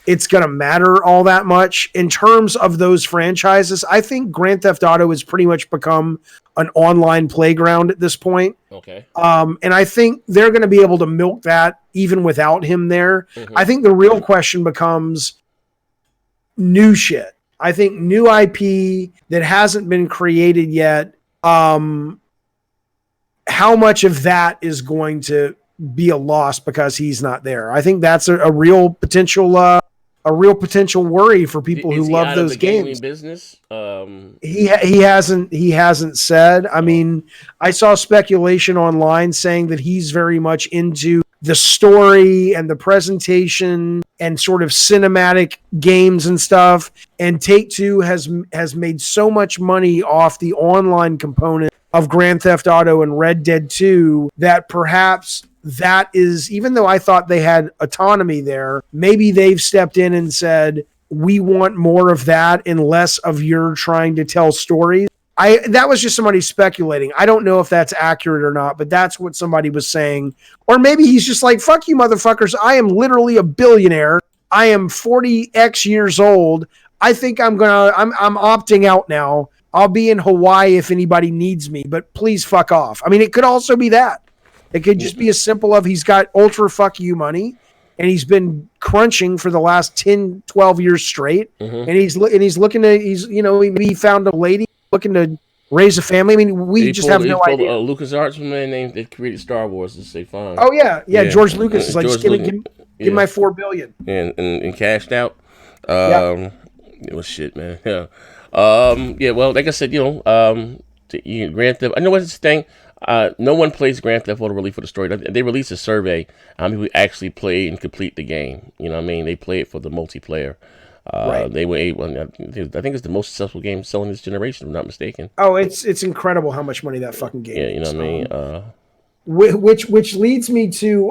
it's going to matter all that much in terms of those franchises. I think Grand Theft Auto has pretty much become an online playground at this point. Okay. And I think they're going to be able to milk that even without him there. Mm-hmm. I think the real question becomes new shit. I think new IP that hasn't been created yet. How much of that is going to be a loss because he's not there? I think that's a real potential worry for people who love those games. Business? He hasn't said. I mean, I saw speculation online saying that he's very much into the story and the presentation and sort of cinematic games and stuff. And Take-Two has made so much money off the online component of Grand Theft Auto and Red Dead 2 that perhaps that is, even though I thought they had autonomy there, maybe they've stepped in and said, we want more of that and less of your trying to tell stories. That was just somebody speculating. I don't know if that's accurate or not, but that's what somebody was saying. Or maybe he's just like, fuck you motherfuckers. I am literally a billionaire. I am 40x years old. I think I'm opting out now. I'll be in Hawaii if anybody needs me, but please fuck off. I mean, it could also be that. It could just be as simple of he's got ultra fuck you money and he's been crunching for the last 10, 12 years straight. Mm-hmm. And he's looking to, he found a lady looking to raise a family. I mean, we just have no idea. LucasArts, man, that created Star Wars, to say fine. Oh yeah. George Lucas is like, just give my $4 billion. And cashed out. It was shit, man. Yeah. Well, like I said, Grand Theft, I know what's the thing. No one plays Grand Theft Auto really for the story. They released a survey how many people actually play and complete the game. You know what I mean? They play it for the multiplayer. Right. They were able, I think it's the most successful game selling this generation, if I'm not mistaken. Oh, it's incredible how much money that fucking game. Yeah, you know what I mean. Which leads me to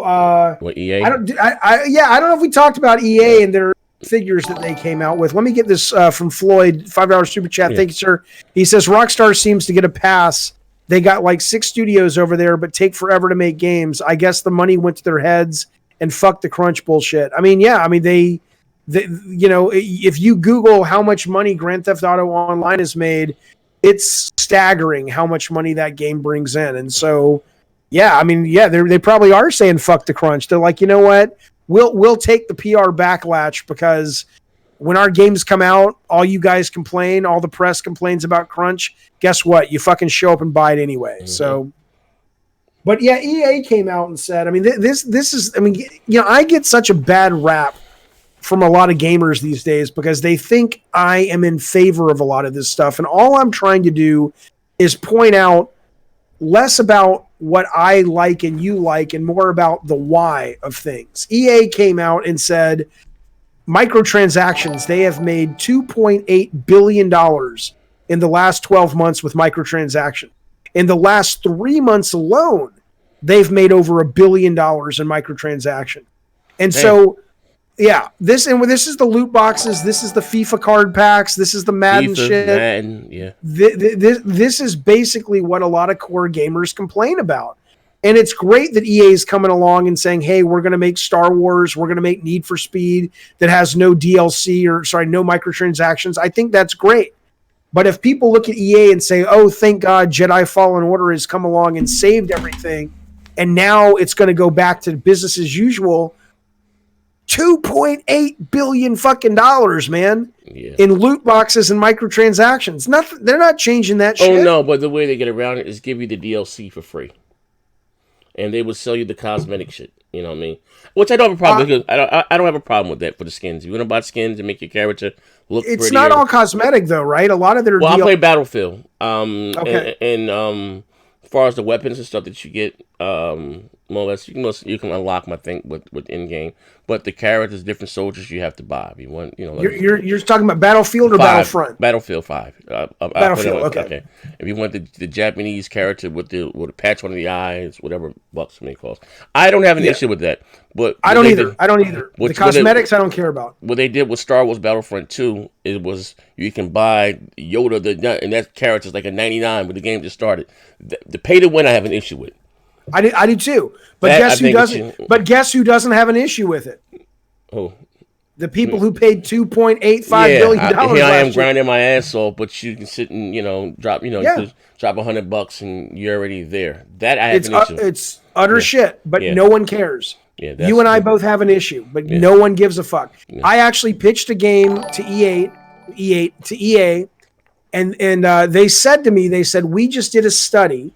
what, EA? I don't know if we talked about EA and their figures that they came out with. Let me get this from Floyd, $5 super chat. Yeah. Thank you, sir. He says Rockstar seems to get a pass. They got like 6 studios over there, but take forever to make games. I guess the money went to their heads and fuck the crunch bullshit. I mean, yeah, they if you Google how much money Grand Theft Auto Online has made, it's staggering how much money that game brings in. And so, yeah, I mean, yeah, they probably are saying fuck the crunch. They're like, you know what? We'll take the PR backlash because when our games come out, all you guys complain, all the press complains about crunch. Guess what? You fucking show up and buy it anyway. Mm-hmm. So, but yeah, EA came out and said, I mean, this is, I mean, I get such a bad rap from a lot of gamers these days because they think I am in favor of a lot of this stuff. And all I'm trying to do is point out less about what I like and you like and more about the why of things. EA came out and said, microtransactions, they have made $2.8 billion in the last 12 months with microtransactions. In the last 3 months alone, they've made over $1 billion in microtransactions. And so, yeah, this is the loot boxes. This is the FIFA card packs. This is the Madden shit. Madden, yeah. This is basically what a lot of core gamers complain about. And it's great that EA is coming along and saying, hey, we're going to make Star Wars. We're going to make Need for Speed that has no DLC no microtransactions. I think that's great. But if people look at EA and say, oh, thank God Jedi Fallen Order has come along and saved everything, and now it's going to go back to business as usual, $2.8 billion fucking dollars, man, in loot boxes and microtransactions. They're not changing that shit. Oh, no, but the way they get around it is give you the DLC for free. And they will sell you the cosmetic shit. You know what I mean? Which I don't have a problem with. I don't have a problem with that for the skins. If you want to buy skins and make your character look prettier. It's not all cosmetic, though, right? A lot of their I play Battlefield. Okay. And as far as the weapons and stuff that you get, more or less, you can unlock, I think, with in-game. But the characters, different soldiers you have to buy. If you want, you're talking about Battlefield or 5, Battlefront? Battlefield 5. Battlefield, okay. If you want the Japanese character with the patch under the eyes, whatever bucks may cost. I don't have an issue with that. But I don't either. The cosmetics I don't care about. What they did with Star Wars Battlefront 2, it was you can buy Yoda, and that character's like a 99 when the game just started. The pay to win I have an issue with. I do too. But guess who doesn't have an issue with it? Oh. The people who paid $2.85 billion here I am last year. grinding my ass off, but you can sit and drop just drop $100 and you're already there. That I have an issue. It's utter shit, but no one cares. Yeah, you and I both have an issue, but no one gives a fuck. Yeah. I actually pitched a game to EA, and they said to me, we just did a study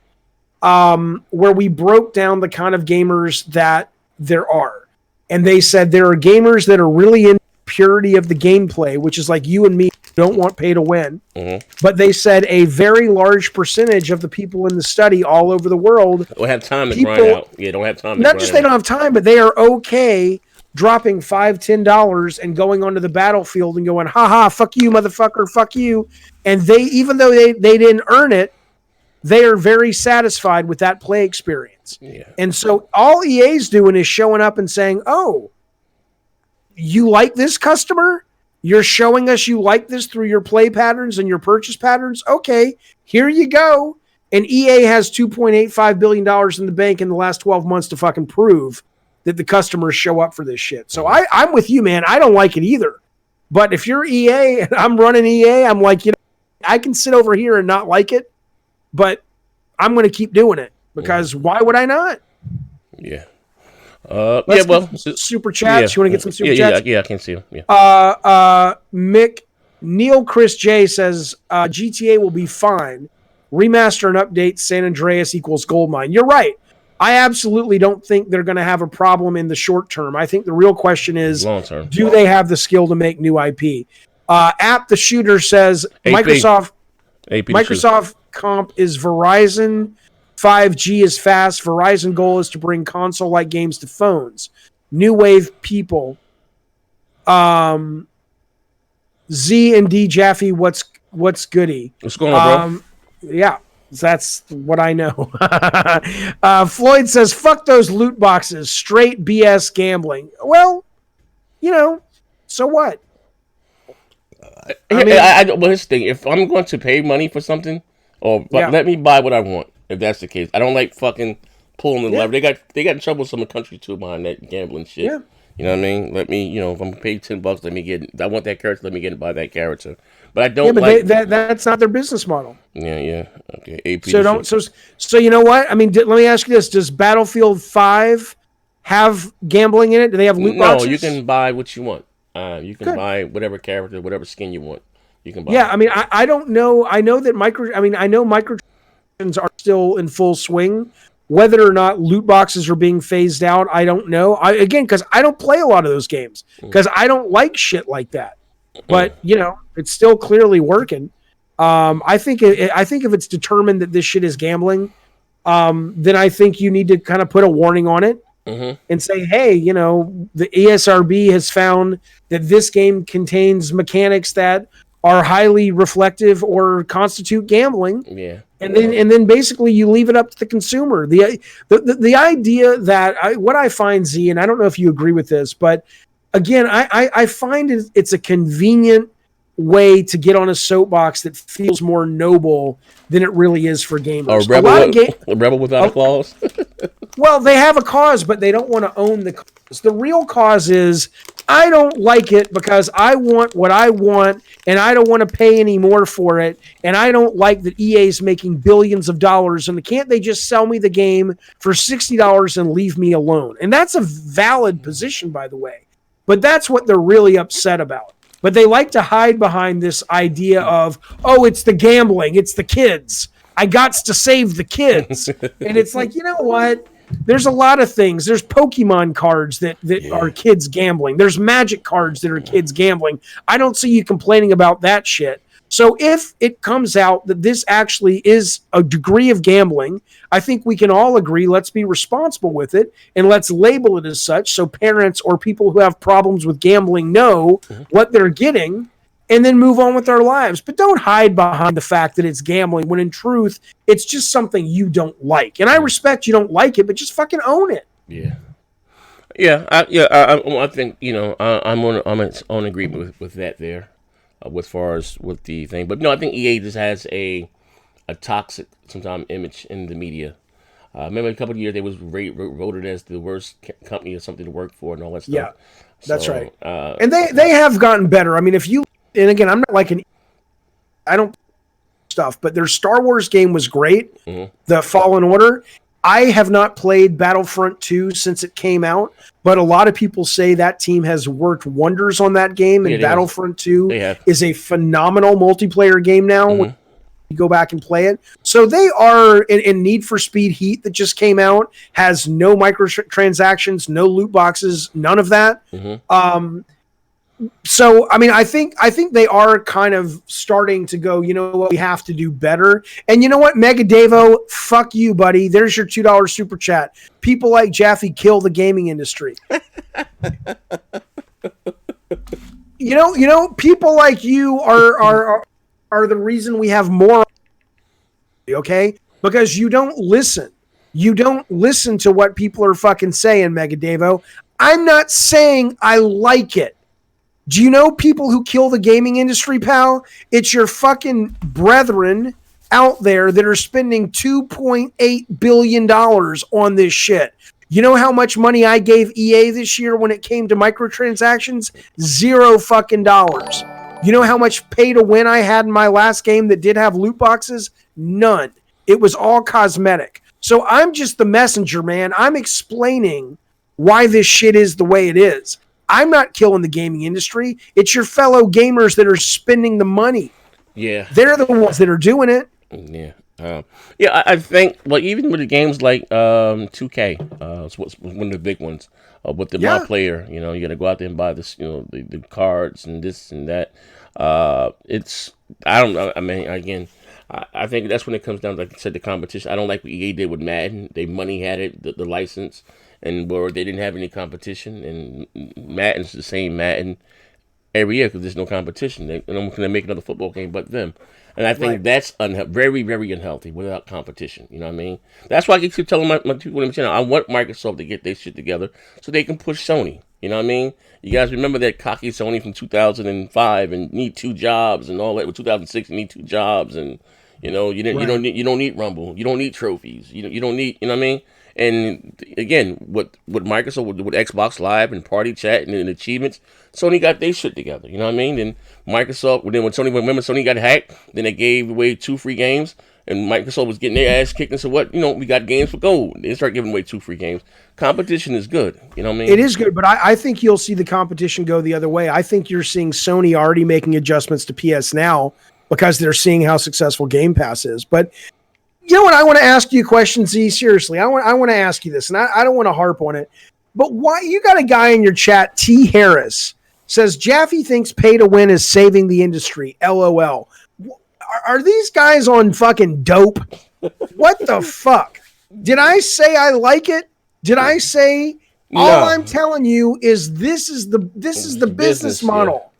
where we broke down the kind of gamers that there are. And they said there are gamers that are really in purity of the gameplay, which is like you and me don't want pay to win. Mm-hmm. But they said a very large percentage of the people in the study all over the world don't have time to grind out. Yeah, don't have time. Not just they don't have time, but they are okay dropping $5-10 and going onto the battlefield and going, haha, fuck you, motherfucker, fuck you. And they, even though they didn't earn it, they are very satisfied with that play experience. Yeah. And so all EA's doing is showing up and saying, oh, you like this customer? You're showing us you like this through your play patterns and your purchase patterns? Okay, here you go. And EA has $2.85 billion in the bank in the last 12 months to fucking prove that the customers show up for this shit. So I'm with you, man. I don't like it either. But if you're EA and I'm running EA, I'm like, I can sit over here and not like it, but I'm going to keep doing it because why would I not? Yeah. Super chats. You want to get some super chats? Yeah, I can see them. Yeah. Neil Chris J says GTA will be fine. Remaster and update San Andreas equals Goldmine. You're right. I absolutely don't think they're going to have a problem in the short term. I think the real question is, long term, do they have the skill to make new IP? App the Shooter says Microsoft comp is Verizon. 5G is fast. Verizon goal is to bring console-like games to phones. New wave people. Z and D Jaffe, what's goody? What's going on, bro? Yeah, that's what I know. Floyd says, fuck those loot boxes. Straight BS gambling. Well, so what? Well, here's the thing. If I'm going to pay money for something, let me buy what I want. If that's the case, I don't like fucking pulling the lever. They got in trouble in some countries too behind that gambling shit. Yeah. You know what I mean? Let me, if I'm paid $10, let me get. I want that character. Let me get and buy that character. But I don't. Yeah, but that's not their business model. Yeah. Okay. AP So you know what? I mean, let me ask you this: does Battlefield 5 have gambling in it? Do they have loot boxes? No, you can buy what you want. You can buy whatever character, whatever skin you want. You can buy. Yeah, I mean, I don't know. I know that microtransactions are still in full swing. Whether or not loot boxes are being phased out, I don't know. Because I don't play a lot of those games because I don't like shit like that. But it's still clearly working. I think if it's determined that this shit is gambling, then I think you need to kind of put a warning on it and say, hey, the ESRB has found that this game contains mechanics that are highly reflective or constitute gambling. Yeah. And then basically you leave it up to the consumer. The idea that what I find, Z, and I don't know if you agree with this, but again, I find it's a convenient way to get on a soapbox that feels more noble than it really is for gamers. A rebel without a cause. Well, they have a cause, but they don't want to own the cause. The real cause is I don't like it because I want what I want, and I don't want to pay any more for it, and I don't like that EA's making billions of dollars, and can't they just sell me the game for $60 and leave me alone? And that's a valid position, by the way. But that's what they're really upset about. But they like to hide behind this idea of, oh, it's the gambling, it's the kids. I gots to save the kids. And it's like, you know what? There's a lot of things. There's Pokemon cards that are kids gambling. There's Magic cards that are kids gambling. I don't see you complaining about that shit. So if it comes out that this actually is a degree of gambling, I think we can all agree, let's be responsible with it and let's label it as such so parents or people who have problems with gambling know what they're getting and then move on with their lives. But don't hide behind the fact that it's gambling when in truth, it's just something you don't like. And I respect you don't like it, but just fucking own it. Yeah. I think, I'm on agreement with that there. As far as with the thing, but no, I think EA just has a toxic sometimes image in the media. Remember a couple of years they was voted as the worst company or something to work for and all that stuff. Yeah, that's right. Uh, And they have gotten better. I mean, if you, and again, I'm not like I don't stuff, but their Star Wars game was great. Mhm. The Fallen Order. I have not played Battlefront 2 since it came out, but a lot of people say that team has worked wonders on that game, and Battlefront 2 is a phenomenal multiplayer game now. Mhm. You go back and play it. So they are in Need for Speed Heat that just came out, has no microtransactions, no loot boxes, none of that. Mhm. So I mean, I think they are kind of starting to go, you know what, we have to do better. And you know what, Mega Devo, fuck you, buddy. There's your $2 super chat. People like Jaffe kill the gaming industry. you know, people like you are the reason we have more. Okay, because you don't listen. You don't listen to what people are fucking saying, Mega Devo. I'm not saying I like it. Do you know people who kill the gaming industry, pal? It's your fucking brethren out there that are spending $2.8 billion on this shit. You know how much money I gave EA this year when it came to microtransactions? $0 fucking dollars. You know how much pay to win I had in my last game that did have loot boxes? None. It was all cosmetic. So I'm just the messenger, man. I'm explaining why this shit is the way it is. I'm not killing the gaming industry. It's your fellow gamers that are spending the money. Yeah. They're the ones that are doing it. Yeah. I think, well, even with the games like 2K, it's one of the big ones, with the multiplayer, you know, you got to go out there and buy this, you know, the cards and this and that. It's, I don't know. I mean, again, I think that's when it comes down to, like I said, the competition. I don't like what EA did with Madden. They money had it, the license, and where they didn't have any competition. And Madden's the same Madden every year because there's no competition. They're not going to make another football game but them. And I think that's very, very unhealthy without competition. You know what I mean? That's why I keep telling my people on the channel, I want Microsoft to get their shit together so they can push Sony. You know what I mean? You guys remember that cocky Sony from 2005 and need 2 jobs and all that. With 2006, you need 2 jobs, and you know you don't need Rumble. You don't need trophies. You don't need, you know what I mean? And again, with Microsoft, with Xbox Live and Party Chat and achievements, Sony got their shit together. You know what I mean? And Microsoft, when Sony got hacked, then they gave away 2 free games, and Microsoft was getting their ass kicked. And so what? You know, we got games for gold. They start giving away 2 free games. Competition is good. You know what I mean? It is good, but I think you'll see the competition go the other way. I think you're seeing Sony already making adjustments to PS Now because they're seeing how successful Game Pass is. But you know what? I want to ask you a question, Z. Seriously, I want to ask you this, and I don't want to harp on it. But why you got a guy in your chat, T. Harris, says Jaffe thinks pay to win is saving the industry. LOL. Are these guys on fucking dope? What the fuck? Did I say I like it? Did I say all I'm telling you is this is the business model.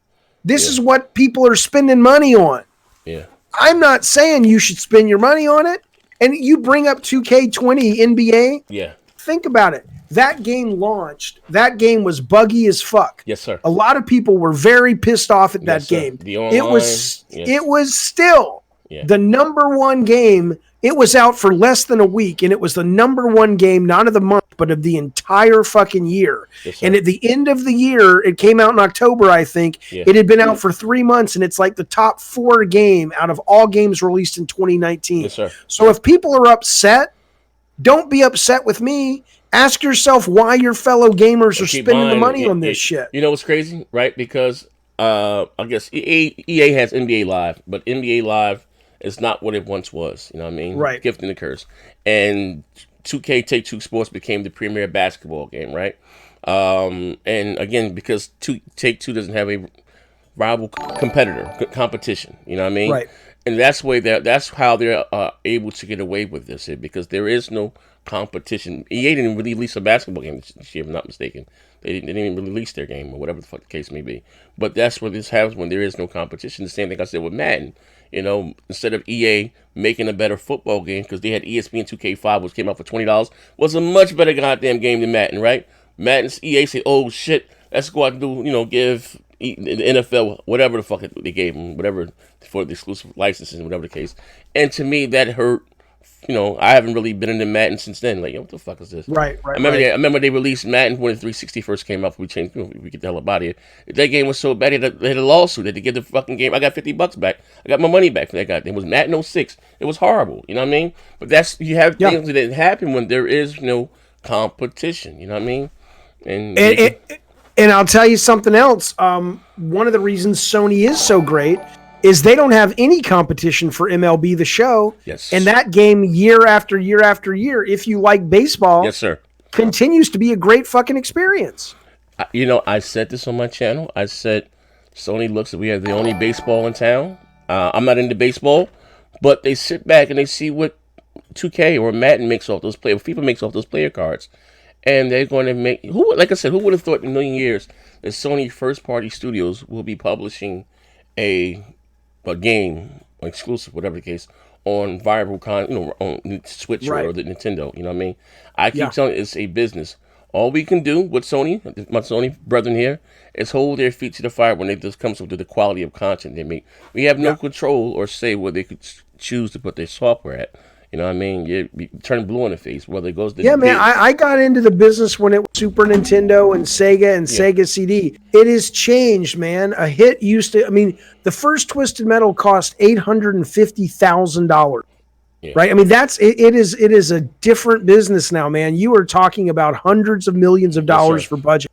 This is what people are spending money on. Yeah. I'm not saying you should spend your money on it. And you bring up 2K20 NBA. Yeah. Think about it. That game launched. That game was buggy as fuck. Yes, sir. A lot of people were very pissed off at that game. It was still the number 1 game. It was out for less than a week, and it was the number 1 game, not of the month, but of the entire fucking year. Yes, and at the end of the year, it came out in October, I think. Yeah. It had been out for 3 months, and it's like the top 4 game out of all games released in 2019. Yes, sir. So if people are upset, don't be upset with me. Ask yourself why your fellow gamers are spending the money on this shit. You know what's crazy, right? Because I guess EA has NBA Live, but NBA Live is not what it once was. You know what I mean? Right. Gift and the curse. And 2K Take-Two Sports became the premier basketball game, right? And again, because Take-Two doesn't have a rival competition. You know what I mean? Right. And that's how they're able to get away with this, because there is no competition. EA didn't release a basketball game this year, if I'm not mistaken. They didn't even release their game, or whatever the fuck the case may be. But that's what this happens when there is no competition. The same thing I said with Madden. You know, instead of EA making a better football game, because they had ESPN 2K5, which came out for $20, was a much better goddamn game than Madden, right? Madden's EA said, oh shit, let's go out and do, give the NFL whatever the fuck they gave them, whatever, for the exclusive licenses, whatever the case. And to me, that hurt I haven't really been into Madden since then. Like, what the fuck is this? Right. I remember they released Madden when the 360 first came out. We changed. We get the hell up out of here. That game was so bad they had a lawsuit. They had to give the fucking game. I got $50 back. I got my money back for that goddamn. It was Madden 06. It was horrible. You know what I mean? But you have things that happen when there is competition. You know what I mean? And I'll tell you something else. One of the reasons Sony is so great is they don't have any competition for MLB The Show. Yes. And that game, year after year after year, if you like baseball, yes, sir, continues to be a great fucking experience. I said this on my channel. I said Sony looks at we have the only baseball in town. I'm not into baseball, but they sit back and they see what 2K or Madden makes off those FIFA makes off those player cards. And they're going to make like I said, who would have thought in a million years that Sony first party studios will be publishing a game, exclusive, whatever the case, on viable on Switch or the Nintendo. You know what I mean? I keep telling you, it's a business. All we can do with Sony, my Sony brethren here, is hold their feet to the fire when it just comes to the quality of content they make. We have no control or say where they could choose to put their software at. You know what I mean? You turn blue in the face, whether it goes to man, I got into the business when it was Super Nintendo and Sega and Sega CD. It has changed, man. A hit used to, the first Twisted Metal cost $850,000. Yeah. Right? It is a different business now, man. You are talking about hundreds of millions of dollars for budget.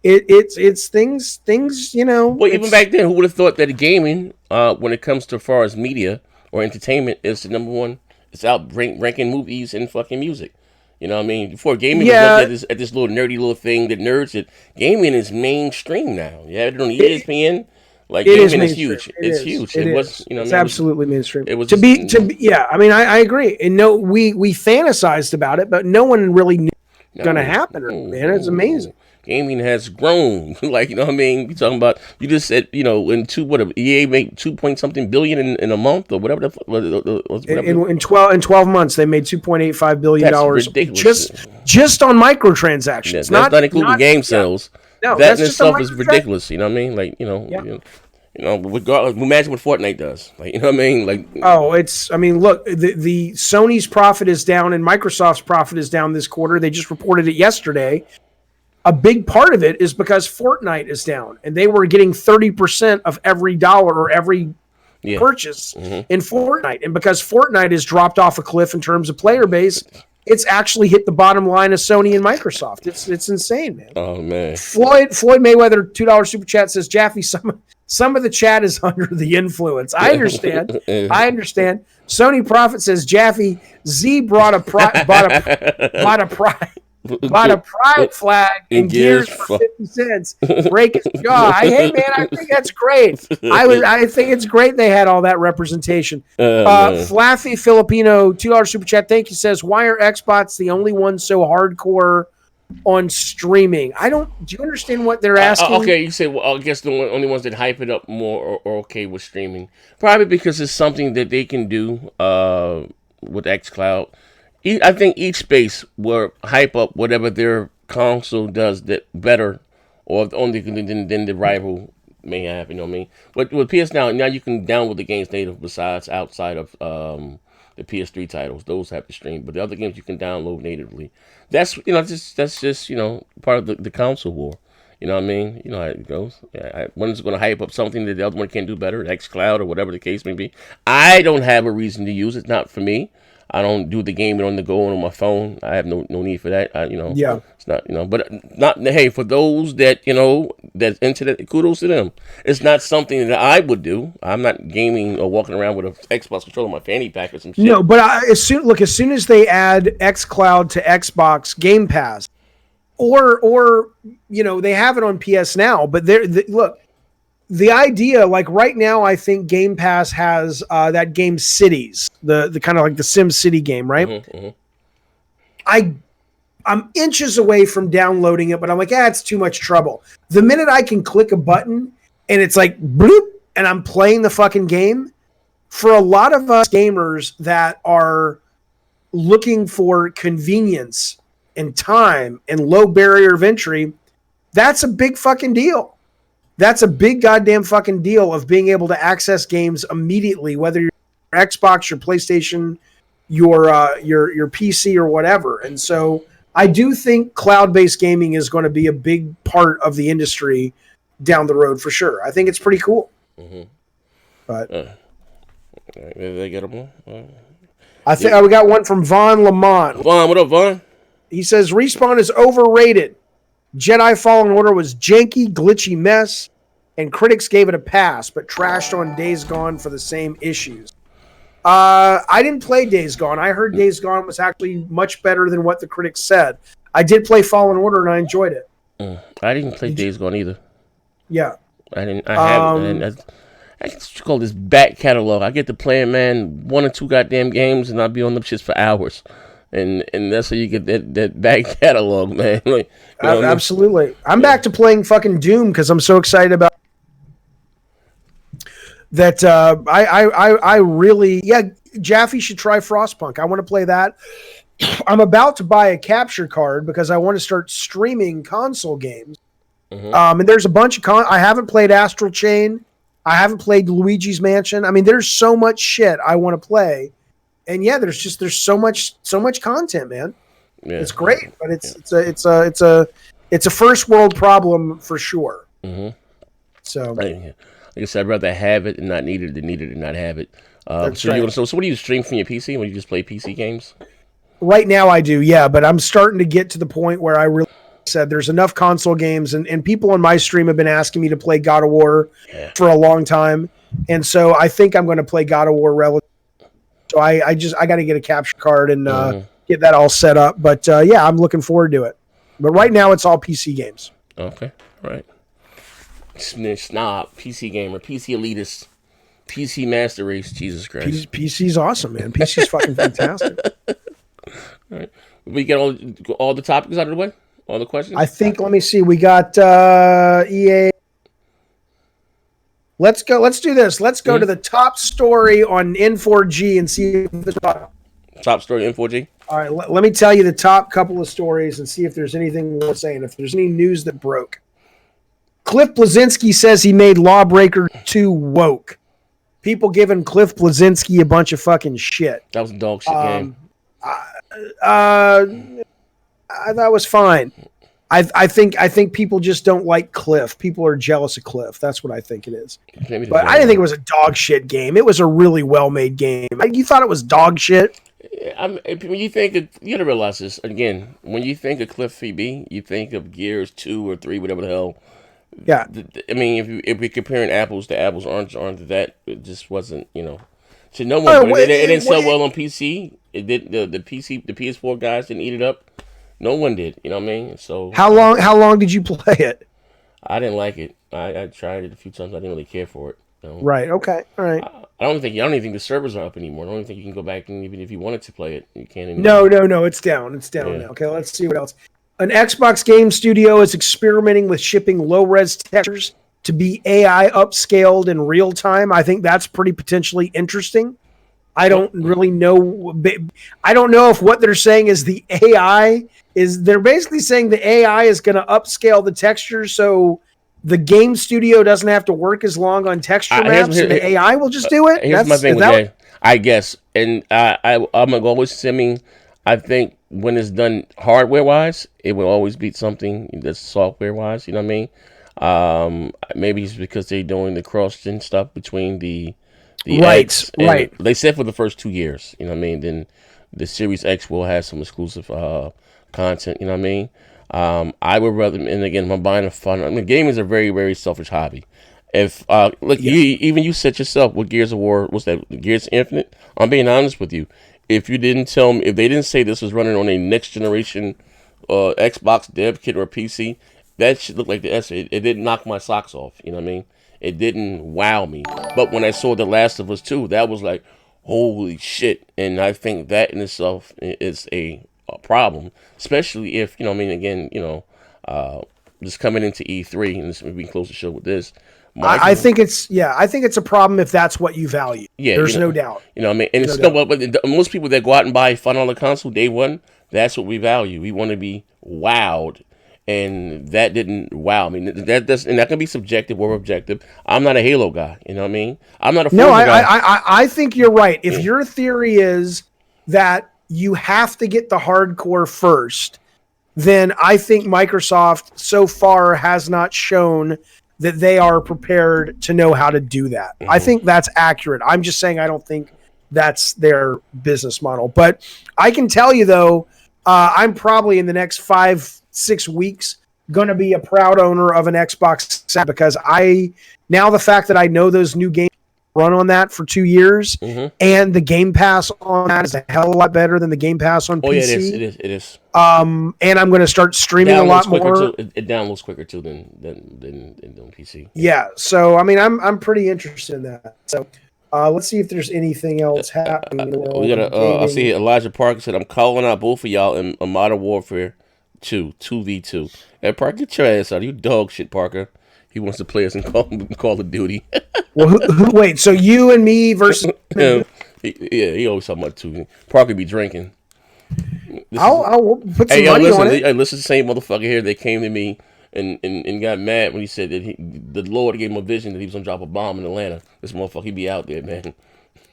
It's things, Well, even back then, who would have thought that gaming, when it comes to as far as media or entertainment, is the number one. It's out ranking movies and fucking music. You know what I mean? Before gaming was at this little nerdy little thing that nerds. Gaming is mainstream now. You have it on ESPN. Like gaming is huge. It's huge. It's absolutely mainstream. It was I agree. And we fantasized about it, but no one really knew it was going to happen. Man, it's amazing. Gaming has grown. Like, you know what I mean? You're talking about, you just said, EA made 2 billion in a month or whatever. In 12 months, they made $2.85 billion. That's ridiculous. Just on microtransactions. That's not including game sales. No, that in itself is ridiculous. You know what I mean? Like, regardless, imagine what Fortnite does. Like, you know what I mean? Like, look, the Sony's profit is down and Microsoft's profit is down this quarter. They just reported it yesterday. A big part of it is because Fortnite is down, and they were getting 30% of every dollar or every purchase in Fortnite. And because Fortnite has dropped off a cliff in terms of player base, it's actually hit the bottom line of Sony and Microsoft. It's insane, man. Oh man. Floyd Mayweather $2 super chat says, Jaffe, some of the chat is under the influence. I understand. Sony Profit says, Jaffe, Z bought a pride flag and gears for 50 cents. Break his jaw. I think that's great. I think it's great they had all that representation. Flaffy Filipino, $2 super chat. Thank you. Says, why are Xbots the only ones so hardcore on streaming? Do you understand what they're asking? Okay, you say, well, I guess the only ones that hype it up more are okay with streaming. Probably because it's something that they can do with xCloud. I think each space will hype up whatever their console does that better or only than the rival may have, you know what I mean? But with PS now you can download the games native besides outside of the PS3 titles. Those have to stream, but the other games you can download natively. That's just part of the console war. You know what I mean? You know how it goes. One is going to hype up something that the other one can't do better, xCloud or whatever the case may be. I don't have a reason to use it. Not for me. I don't do the gaming on the go on my phone. I have no need for that. It's not, but not, hey, for those that, that's into that, kudos to them. It's not something that I would do. I'm not gaming or walking around with an Xbox controller in my fanny pack or some shit. No, but as soon as they add xCloud to Xbox Game Pass, or they have it on PS Now, but look, the idea, like right now, I think Game Pass has that game Cities, the kind of like the Sim City game, right? Mm-hmm. I'm inches away from downloading it, but I'm like, it's too much trouble. The minute I can click a button and it's like bloop, and I'm playing the fucking game, for a lot of us gamers that are looking for convenience and time and low barrier of entry, that's a big fucking deal. That's a big goddamn fucking deal of being able to access games immediately, whether you're Xbox, your PlayStation, your PC or whatever. And so I do think cloud-based gaming is going to be a big part of the industry down the road for sure. I think it's pretty cool. Mm-hmm. But they get them all. I think we got one from Vaughn Lamont. Vaughn, what up, Vaughn? He says Respawn is overrated. Jedi Fallen Order was janky, glitchy mess, and critics gave it a pass, but trashed on Days Gone for the same issues. I didn't play Days Gone. I heard Days Gone was actually much better than what the critics said. I did play Fallen Order and I enjoyed it. I didn't play Days Gone either. Yeah. I didn't. I haven't. I just call this back catalog. I get to playing, man, 1 or 2 goddamn games, and I'll be on them shits for hours. And that's how you get that back catalog, man. Like, absolutely. I'm back to playing fucking Doom because I'm so excited about that. I really, Jaffe should try Frostpunk. I want to play that. I'm about to buy a capture card because I want to start streaming console games. Mm-hmm. And there's a bunch of I haven't played Astral Chain. I haven't played Luigi's Mansion. I mean, there's so much shit I want to play. And yeah, there's so much content, man. Yeah. It's great, but it's a first world problem for sure. Mm-hmm. So, like I said, I'd rather have it and not need it than need it and not have it. That's right. So what do you stream from your PC when you just play PC games? Right now, I do, yeah, but I'm starting to get to the point where I really said there's enough console games, and people on my stream have been asking me to play God of War for a long time, and so I think I'm going to play God of War relatively. So I got to get a capture card and get that all set up. But yeah, I'm looking forward to it. But right now, it's all PC games. Okay, right. Snob, PC gamer, PC elitist, PC master race. Jesus Christ. PC's awesome, man. PC's fucking fantastic. All right, we get all the topics out of the way. All the questions. I think. Let me see. We got EA. Let's go. Let's do this. Let's go to the top story on N4G and see if the top story N4G. All right. Let me tell you the top couple of stories and see if there's anything worth saying. If there's any news that broke. Cliff Bleszinski says he made Lawbreaker 2 woke. People giving Cliff Bleszinski a bunch of fucking shit. That was a dog shit game. I thought it was fine. I think people just don't like Cliff. People are jealous of Cliff. That's what I think it is. But I didn't think it was a dog shit game. It was a really well made game. You thought it was dog shit? When you think you gotta realize this again. When you think of Cliff PB, you think of Gears 2 or 3, whatever the hell. Yeah. I mean, if we're comparing apples to apples, orange to orange, that it just wasn't, So no one. It didn't sell well on PC. It did. The PS4 guys didn't eat it up. No one did, you know what I mean? So how long did you play it? I didn't like it. I tried it a few times. I didn't really care for it. Right. Okay. All right. I don't even think the servers are up anymore. I don't even think you can go back and even if you wanted to play it, you can't anymore. No. It's down. It's down now. Okay. Let's see what else. An Xbox game studio is experimenting with shipping low-res textures to be AI upscaled in real time. I think that's pretty potentially interesting. I don't really know. I don't know if what they're saying is the AI is. They're basically saying the AI is going to upscale the texture, so the game studio doesn't have to work as long on texture maps, and the AI will just do it. Here's my thing with that. I guess, and I'm always assuming. I think when it's done hardware-wise, it will always beat something that's software-wise. You know what I mean? Maybe it's because they're doing the cross-gen stuff between the X. Right. They said for the first 2 years, you know what I mean? Then the Series X will have some exclusive content, you know what I mean? I would rather, and again, I'm buying a fun. I mean, gaming is a very, very selfish hobby. If you said yourself with Gears of War, what's that? Gears Infinite. I'm being honest with you. If you didn't tell me, if they didn't say this was running on a next generation Xbox dev kit or PC, that should look like the S. It didn't knock my socks off. You know what I mean? It didn't wow me. But when I saw The Last of Us 2, that was like, holy shit. And I think that in itself is a problem, especially if, you know what I mean, again, just coming into E3, and this we can close the show with this. I think it's a problem if that's what you value. Yeah, there's no doubt. You know what I mean? And but most people that go out and buy fun on the console day one, that's what we value. We want to be wowed. And that didn't wow. I mean, that can be subjective or objective. I'm not a Halo guy. You know what I mean? I'm not a Forza guy. I think you're right. If your theory is that you have to get the hardcore first, then I think Microsoft so far has not shown that they are prepared to know how to do that. I think that's accurate. I'm just saying I don't think that's their business model. But I can tell you, though, I'm probably in the next 5-6 weeks going to be a proud owner of an Xbox Series because now the fact that I know those new games run on that for 2 years, and the Game Pass on that is a hell of a lot better than the Game Pass on PC. Oh yeah, it is. And I'm going to start streaming a lot more. It downloads quicker too than on PC. Yeah, so I mean, I'm pretty interested in that. So let's see if there's anything else happening. We got I see Elijah Parker said, "I'm calling out both of y'all in a Modern Warfare 2v2." Hey, Parker, get your ass out! You dog shit, Parker. He wants to play us in Call of Duty. Well, wait, so you and me versus... he always talking about two. Parker be drinking. I'll put some money on it. Hey, listen to the same motherfucker here that came to me and got mad when he said that the Lord gave him a vision that he was going to drop a bomb in Atlanta. This motherfucker, he be out there, man.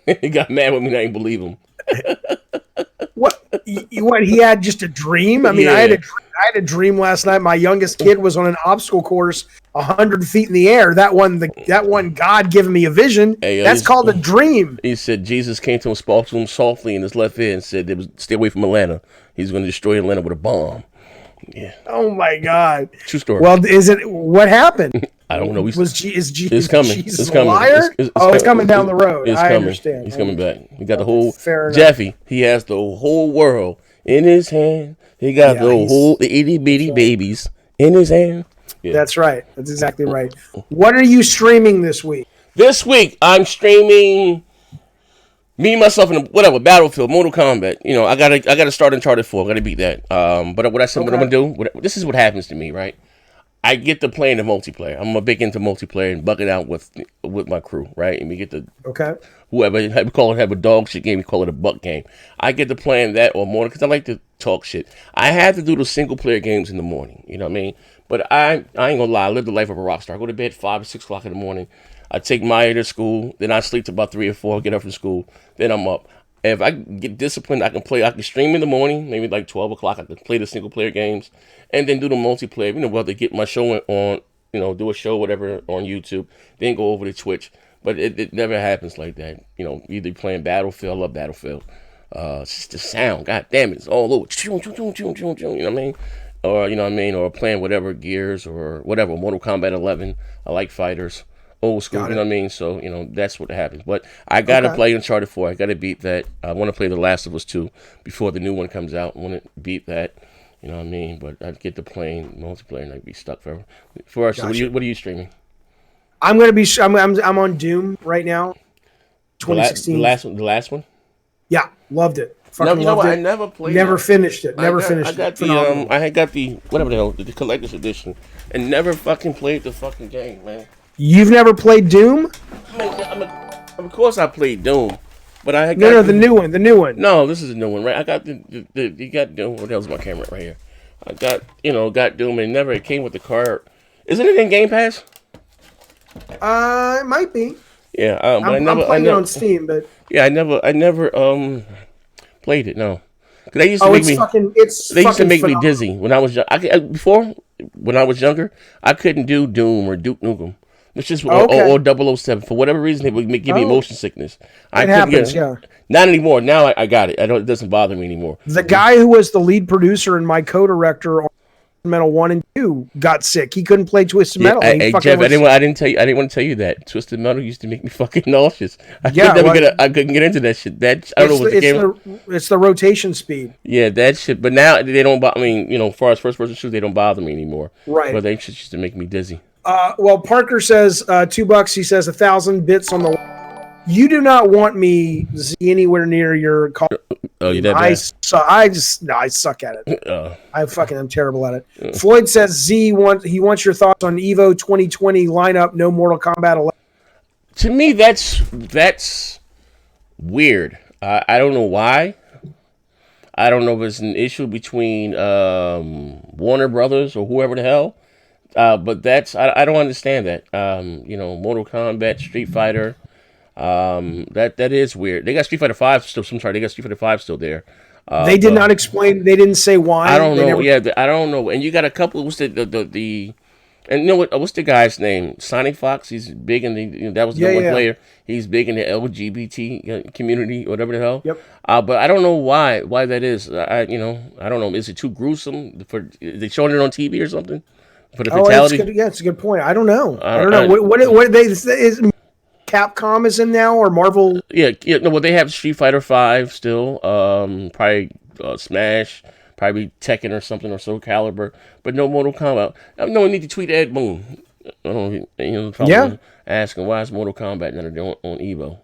He got mad with me and I didn't believe him. What? He had just a dream? I mean, yeah. I had a dream last night. My youngest kid was on an obstacle course 100 feet in the air. That one God giving me a vision. Hey, that's called a dream. He said Jesus came to him, spoke to him softly in his left ear and said, "Stay away from Atlanta. He's going to destroy Atlanta with a bomb." Yeah. Oh my God. True story. Well, what happened? I don't know. Is Jesus a liar? It's coming down the road. I understand. He's coming back. He got the whole Jeffy. He has the whole world in his hand. He got the itty bitty babies in his hand. Yeah. That's right. That's exactly right. What are you streaming this week? This week I'm streaming me, myself, and Battlefield, Mortal Kombat. You know, I gotta start Uncharted 4. I gotta beat that. But what I said, what I'm gonna do. This is what happens to me, right? I get to play in the multiplayer. I'm a big into multiplayer and bucket out with my crew, right? And we get to whoever we call it, have a dog shit game. We call it a buck game. I get to play in that or more because I like to talk shit. I have to do the single player games in the morning. You know what I mean? But I ain't gonna lie. I live the life of a rock star. I go to bed 5 or 6 o'clock in the morning. I take Maya to school. Then I sleep till about 3 or 4. Get up from school. Then I'm up. If I get disciplined, I can stream in the morning, maybe like 12 o'clock. I can play the single player games and then do the multiplayer. You know, whether get my show on, you know, do a show, whatever, on YouTube, then go over to Twitch. But it never happens like that. You know, either playing Battlefield, I love Battlefield. It's just the sound. God damn it. It's all over. You know what I mean? Or, you know what I mean? Or playing whatever, Gears or whatever, Mortal Kombat 11. I like fighters. Old school, you know what I mean? So, you know, that's what happens. But I got to play Uncharted 4. I got to beat that. I want to play The Last of Us 2 before the new one comes out. I want to beat that. You know what I mean? But I'd get to playing multiplayer and I'd be stuck forever. For us, what are you streaming? I'm going to be... I'm on Doom right now. 2016. The last one? Yeah, loved it. No, you know what? I never played Never finished it. I got the whatever the hell, the collector's edition, and never fucking played the fucking game, man. You've never played Doom? Of course I played Doom, but I got the new one. No, this is a new one, right? I got you got Doom. What the hell's my camera right here? I got Doom, and it came with the card. Isn't it in Game Pass? It might be. Yeah, but I'm playing it on Steam, but yeah, I never played it. No, because they used to make me me dizzy when I was young. When I was younger, I couldn't do Doom or Duke Nukem. It's just or 007. For whatever reason, it would give me motion sickness. It happens, yeah. Not anymore. Now I got it. It doesn't bother me anymore. The guy who was the lead producer and my co-director on Metal 1 and 2 got sick. He couldn't play Twisted Metal. Hey, Jeff, I didn't want to tell you that. Twisted Metal used to make me fucking nauseous. I couldn't get into that shit. I don't know what the game. It's the rotation speed. Yeah, that shit. But now they don't. I mean, you know, as far as first person shooters, they don't bother me anymore. Right. But they used to make me dizzy. Well, Parker says $2. He says 1,000 bits on the. You do not want me anywhere near your call. Oh, you that bad? I suck at it. I'm terrible at it. Floyd says he wants your thoughts on Evo 2020 lineup. No Mortal Kombat 11. To me, that's weird. I don't know why. I don't know if it's an issue between Warner Brothers or whoever the hell. But I don't understand that. You know, Mortal Kombat, Street Fighter. That is weird. They got Street Fighter Five still. I'm sorry, they got Street Fighter Five still there. They did not explain. They didn't say why. I don't They know. never- Yeah, I don't know. And you got a couple. What's the and you know what? What's the guy's name? Sonic Fox. He's big in the. That was the Yeah, one yeah. player. He's big in the LGBT community, whatever the hell. Yep. But I don't know why that is. I don't know. Is it too gruesome for? They showing it on TV or something for the Oh, fatality? it's good. Yeah, it's a good point. I don't know. I I don't know. What they is Capcom is in now or Marvel? Yeah. No, well, they have Street Fighter Five still. Probably Smash. Probably Tekken or something or Soul Calibur, but no Mortal Kombat. No, we need to tweet Ed Boon. I don't Yeah. asking why is Mortal Kombat not on Evo?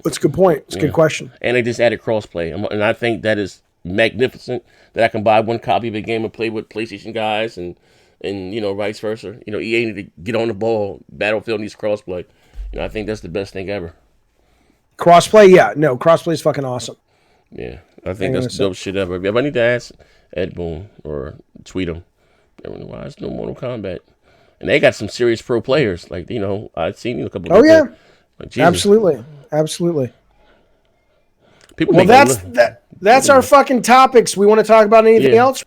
That's a good point. It's a good question. And they just added crossplay, and I think that is magnificent. That I can buy one copy of the game and play with PlayStation guys, and vice versa. EA need to get on the ball. Battlefield needs crossplay. I think that's the best thing ever. Crossplay, yeah. No, crossplay is fucking awesome. Yeah, I think that's the dope shit ever. If I need to ask Ed Boon or tweet him, why is no Mortal Kombat? And they got some serious pro players. Like, I've seen a couple of Oh yeah, like, Jesus. absolutely. People Well, make that's our fucking topics. We want to talk about anything else?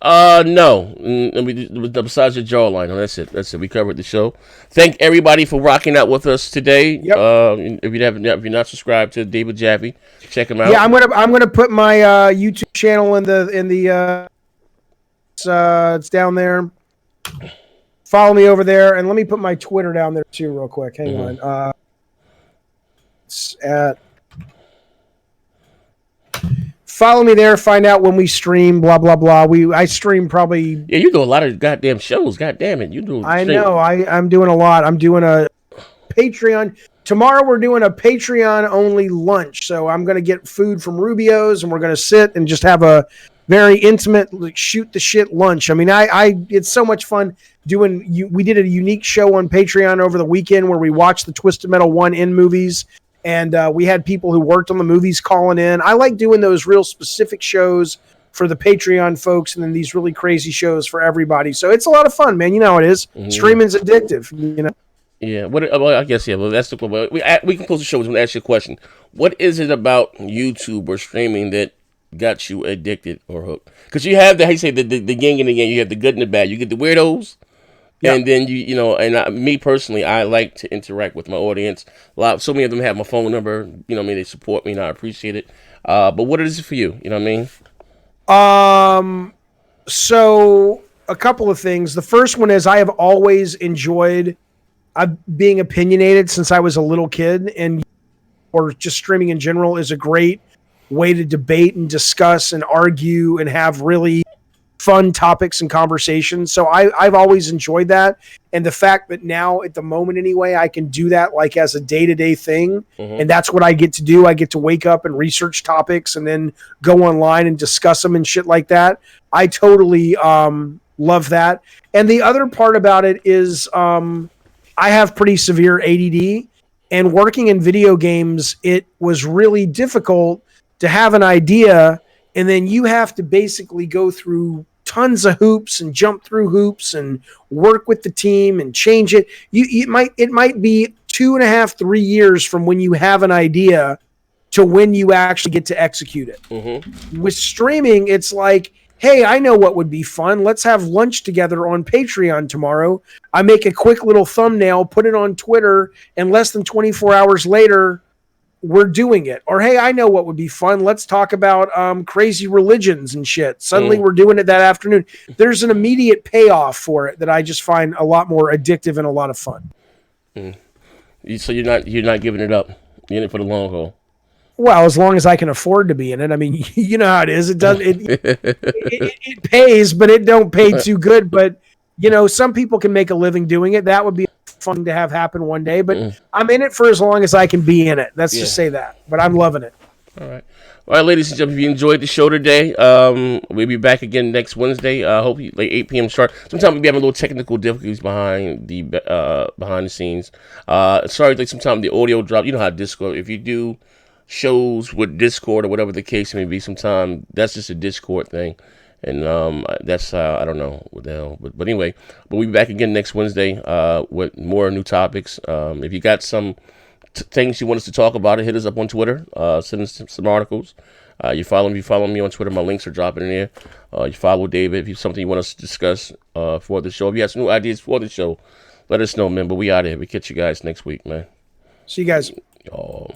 No. Besides your jawline, no, that's it. We covered the show. Thank everybody for rocking out with us today. Yep. If you're not subscribed to David Jaffe, check him out. Yeah, I'm gonna put my YouTube channel in the it's down there. Follow me over there, and let me put my Twitter down there too, real quick. Hang on. It's at. Follow me there. Find out when we stream. Blah blah blah. I stream probably. Yeah, you do a lot of goddamn shows. God damn it, you do. I know. I'm doing a lot. I'm doing a Patreon. Tomorrow we're doing a Patreon only lunch. So I'm going to get food from Rubio's, and we're going to sit and just have a very intimate shoot the shit lunch. I mean, it's so much fun doing. We did a unique show on Patreon over the weekend where we watched the Twisted Metal 1 in movies. And we had people who worked on the movies calling in. I like doing those real specific shows for the Patreon folks, and then these really crazy shows for everybody. So it's a lot of fun, man. You know how it is. Mm-hmm. Streaming's addictive. Yeah. Well, I guess yeah. Well, that's the we can close the show. We'll ask you a question. What is it about YouTube or streaming that got you addicted or hooked? Because you have the yin and the yang. You have the good and the bad. You get the weirdos. Yeah. And then me personally, I like to interact with my audience. So many of them have my phone number. They support me, and I appreciate it. But what is it for you? You know what I mean? So a couple of things. The first one is I have always enjoyed being opinionated since I was a little kid, or just streaming in general is a great way to debate and discuss and argue and have really fun topics and conversations. So I've always enjoyed that. And the fact that now at the moment anyway, I can do that like as a day-to-day thing. Mm-hmm. And that's what I get to do. I get to wake up and research topics and then go online and discuss them and shit like that. I totally love that. And the other part about it is I have pretty severe ADD, and working in video games, it was really difficult to have an idea and then you have to basically go through tons of hoops and jump through hoops and work with the team and change it. It might be 2.5, 3 years from when you have an idea to when you actually get to execute it. Mm-hmm. With streaming, it's like, hey, I know what would be fun. Let's have lunch together on Patreon tomorrow. I make a quick little thumbnail, put it on Twitter, and less than 24 hours later, we're doing it. Or, hey, I know what would be fun. Let's talk about crazy religions and shit. Suddenly we're doing it that afternoon. There's an immediate payoff for it that I just find a lot more addictive and a lot of fun. So you're not giving it up. You're in it for the long haul. Well, as long as I can afford to be in it. I mean, you know how it is. It does. It pays, but it don't pay too good. But some people can make a living doing it. That would be fun to have happen one day. But I'm in it for as long as I can be in it. Let's just say that. But I'm loving it. All right, ladies and gentlemen, if you enjoyed the show today, we'll be back again next Wednesday. Hopefully, like 8 p.m. sharp. Sometimes we have a little technical difficulties behind the scenes. Sorry, like sometimes the audio drop. You know how Discord. If you do shows with Discord or whatever the case may be, sometimes that's just a Discord thing, and that's I don't know what the hell. But anyway, we'll be back again next Wednesday with more new topics. If you got some things you want us to talk about, hit us up on Twitter. Send us some articles. You follow me on Twitter. My links are dropping in there. You follow David if you something you want us to discuss for the show. If you have some new ideas for the show, let us know, man. But we out here. We catch you guys next week, man. See you guys. Oh,